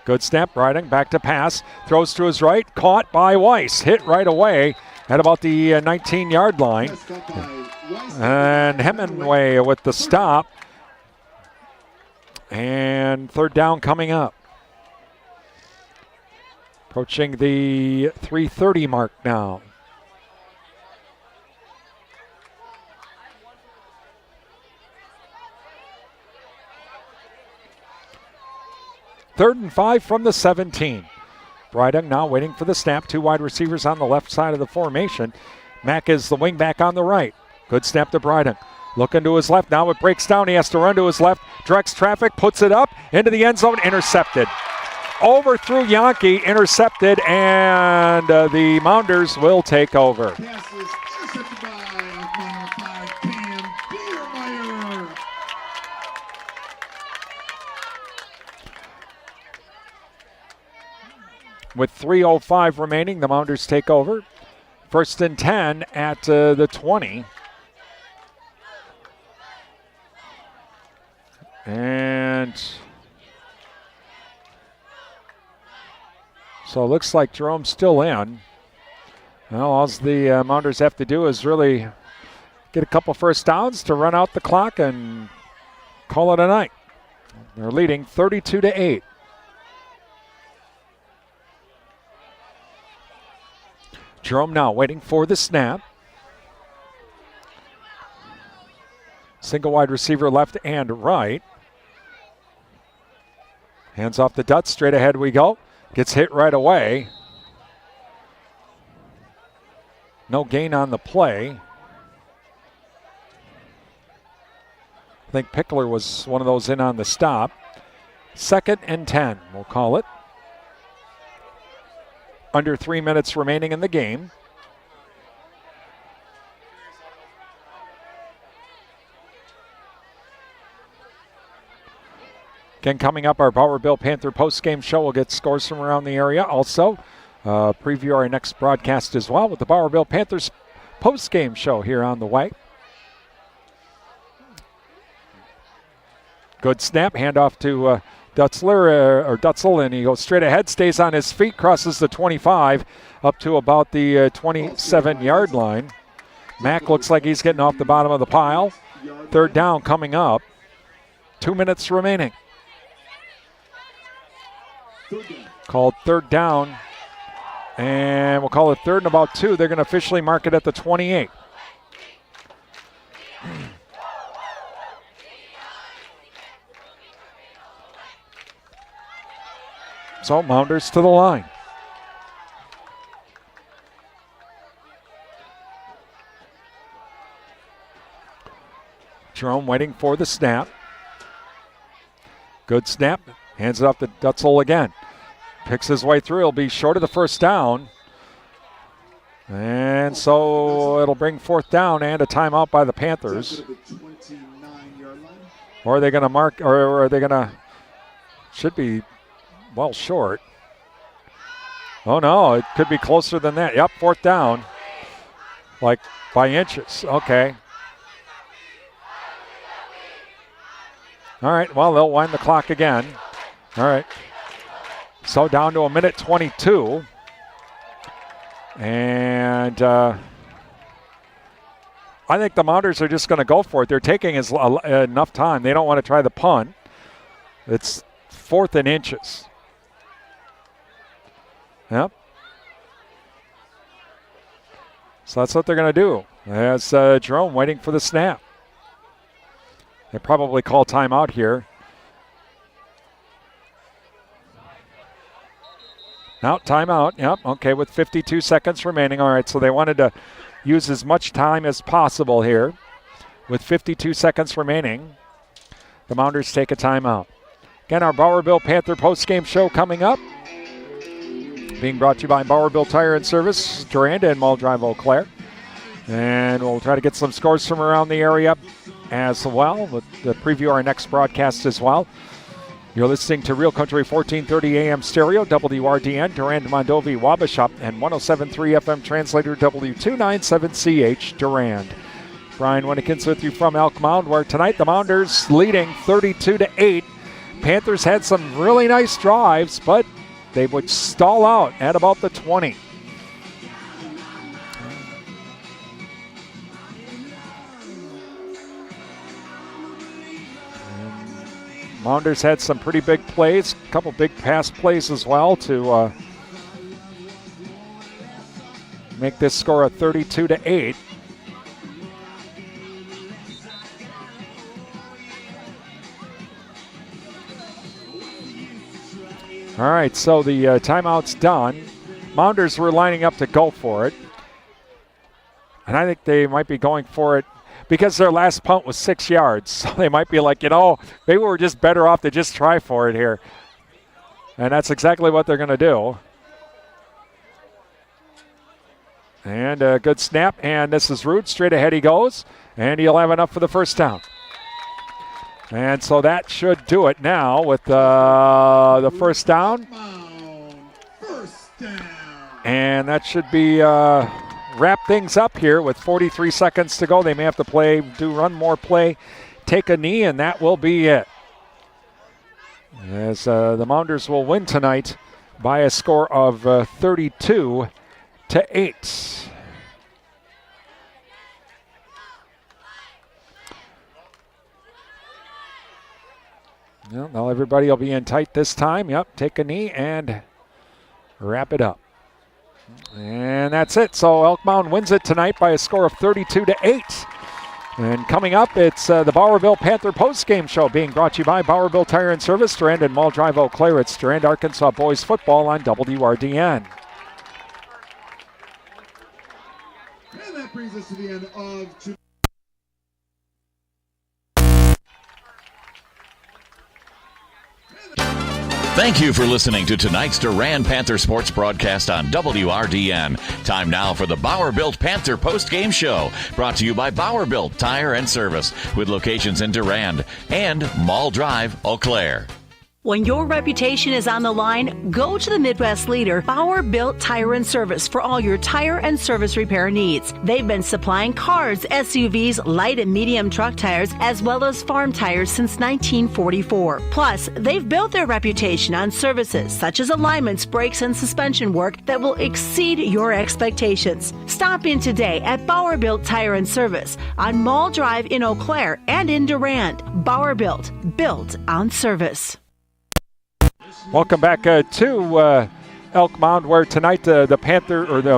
Good snap, Brading back to pass. Throws to his right, caught by Weiss. Hit right away at about the 19-yard line. And Hemingway with the stop. And 3rd down coming up. Approaching the 3:30 mark now. Third and 5 from the 17. Brading now waiting for the snap. 2 wide receivers on the left side of the formation. Mack is the wing back on the right. Good snap to Brading. Looking to his left. Now it breaks down. He has to run to his left. Directs traffic. Puts it up into the end zone. Intercepted. Overthrew Yankee. Intercepted. And the Mounders will take over. With 3:05 remaining, the Mounders take over. 1st and 10 at the 20. And so it looks like Jerome's still in. Well, all the Mounders have to do is really get a couple first downs to run out the clock and call it a night. They're leading 32-8. Jerome now waiting for the snap. Single wide receiver left and right. Hands off the Dutz. Straight ahead we go. Gets hit right away. No gain on the play. I think Pickler was one of those in on the stop. 2nd and 10, we'll call it. Under 3 minutes remaining in the game. Again, coming up, our Bauer Bill Panther post-game show. We'll get scores from around the area. Also, preview our next broadcast as well with the Bauer Bill Panthers post-game show here on the way. Good snap, handoff to Dutzel, and he goes straight ahead, stays on his feet, crosses the 25 up to about the 27-yard line. Mack looks like he's getting off the bottom of the pile. 3rd down coming up. 2 minutes remaining. Called 3rd down, and we'll call it 3rd and about 2. They're going to officially mark it at the 28. So Mounders to the line. Jerome waiting for the snap. Good snap. Hands it off to Dutzel again. Picks his way through. He'll be short of the 1st down. And so it'll bring 4th down and a timeout by the Panthers. Or are they going to mark, or are they going to, should be well short. Oh no, it could be closer than that. Yep, 4th down. Like by inches. Okay. All right, well, they'll wind the clock again. All right. So down to 1:22. And I think the Mounders are just going to go for it. They're taking enough time. They don't want to try the punt. It's 4th and inches. Yep. So that's what they're going to do. As Jerome waiting for the snap. They probably call timeout here. Now timeout. Yep. Okay, with 52 seconds remaining. All right, so they wanted to use as much time as possible here. With 52 seconds remaining, the Mounders take a timeout. Again, our Bowerville Panther postgame show coming up. Being brought to you by Bowerville Tire and Service, Durand and Mound Drive, Eau Claire. And we'll try to get some scores from around the area as well. We'll preview our next broadcast as well. You're listening to Real Country 1430 AM stereo, WRDN, Durand, Mondovi, Wabasha, and 107.3 FM translator, W297CH, Durand. Brian Winnekins with you from Elk Mound, where tonight the Mounders leading 32-8. Panthers had some really nice drives, but they would stall out at about the 20. Mounders had some pretty big plays, a couple big pass plays as well to make this score a 32-8. All right, so the timeout's done. Mounders were lining up to go for it. And I think they might be going for it because their last punt was 6 yards. So they might be like, maybe we're just better off to just try for it here. And that's exactly what they're going to do. And a good snap. And this is Root. Straight ahead he goes. And he'll have enough for the first down. And so that should do it now with the first down. And that should be wrap things up here with 43 seconds to go. They may have to do one more play, take a knee, and that will be it. As the Mounders will win tonight by a score of 32-8. Now everybody will be in tight this time. Yep, take a knee and wrap it up. And that's it. So Elk Mound wins it tonight by a score of 32-8. And coming up, it's the Bowerville Panther postgame show being brought to you by Bowerville Tire and Service, Durand and Mound Drive, Eau Claire. It's Durand-Arkansaw boys football on WRDN. And that brings us to the end of Thank you for listening to tonight's Durand Panther Sports broadcast on WRDN. Time now for the Bowerville Panther post-game show, brought to you by Bowerville Tire and Service, with locations in Durand and Mall Drive, Eau Claire. When your reputation is on the line, go to the Midwest leader, Bauer Built Tire and Service, for all your tire and service repair needs. They've been supplying cars, SUVs, light and medium truck tires, as well as farm tires since 1944. Plus, they've built their reputation on services such as alignments, brakes, and suspension work that will exceed your expectations. Stop in today at Bauer Built Tire and Service on Mall Drive in Eau Claire and in Durand. Bauer Built on service. Welcome back to Elk Mound, where tonight the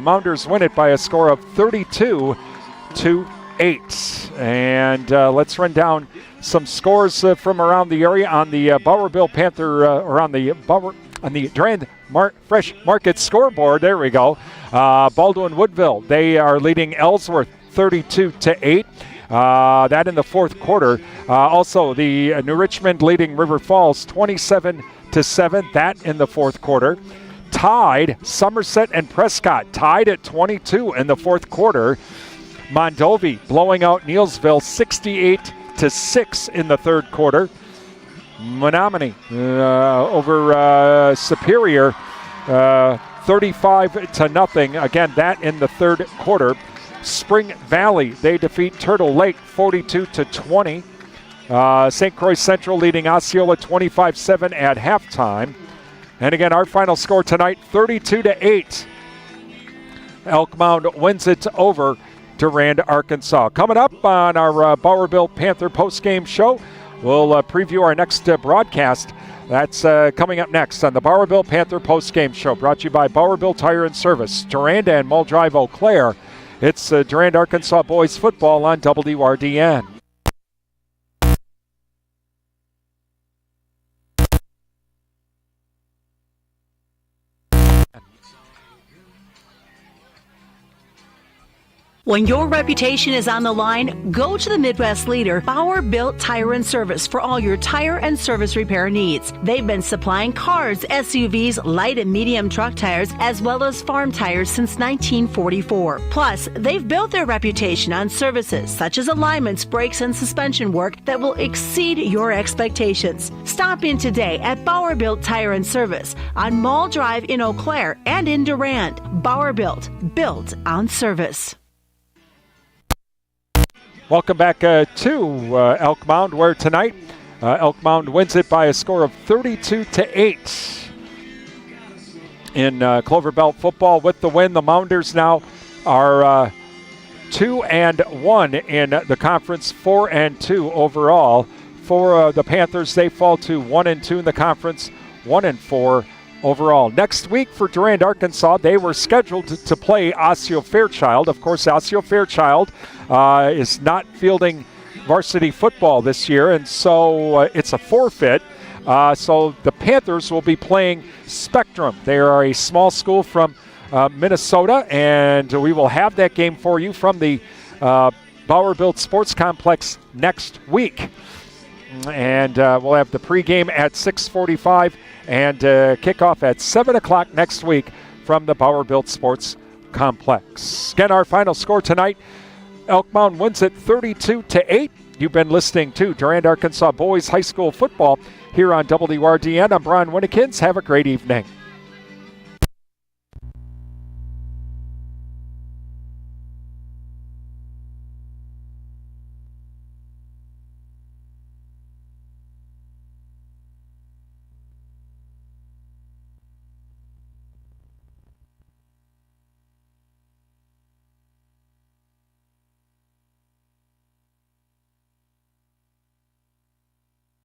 Mounders win it by a score of 32-8. And let's run down some scores from around the area on the Bowerville Panther on the Durand Fresh Market scoreboard. There we go. Baldwin Woodville, they are leading Ellsworth 32-8. That in the fourth quarter. Also, the New Richmond leading River Falls 27-7. That in the fourth quarter. Tied, Somerset and Prescott tied at 22 in the fourth quarter. Mondovi blowing out Neelsville 68-6 in the third quarter. Menominee over Superior 35-0. Again, that in the third quarter. Spring Valley, they defeat Turtle Lake 42-20. St. Croix Central leading Osceola 25-7 at halftime. And again, our final score tonight, 32-8. Elk Mound wins it over Durand-Arkansaw. Coming up on our Bowerville Panther postgame show, we'll preview our next broadcast. That's coming up next on the Bowerville Panther postgame show, brought to you by Bowerville Tire and Service, Durand and Mull Drive, Eau Claire. It's Durand-Arkansaw boys football on WRDN. When your reputation is on the line, go to the Midwest leader, Bauer Built Tire and Service, for all your tire and service repair needs. They've been supplying cars, SUVs, light and medium truck tires, as well as farm tires since 1944. Plus, they've built their reputation on services such as alignments, brakes, and suspension work that will exceed your expectations. Stop in today at Bauer Built Tire and Service on Mull Drive in Eau Claire and in Durand. Bauer Built on service. Welcome back to Elk Mound, where tonight Elk Mound wins it by a score of 32-8 in Clover Belt football. With the win, the Mounders now are 2-1 in the conference, 4-2 overall. For the Panthers, they fall to 1-2 in the conference, 1-4 overall. Next week for Durand-Arkansaw, they were scheduled to play Osseo Fairchild. Of course, Osseo Fairchild is not fielding varsity football this year, and so it's a forfeit. So the Panthers will be playing Spectrum. They are a small school from Minnesota, and we will have that game for you from the Bauer Built Sports Complex next week. And we'll have the pregame at 6:45 and kickoff at 7 o'clock next week from the Bauer Built Sports Complex. Again, our final score tonight, Elk Mound wins it 32-8. You've been listening to Durand-Arkansaw Boys High School Football here on WRDN. I'm Brian Winnikins. Have a great evening.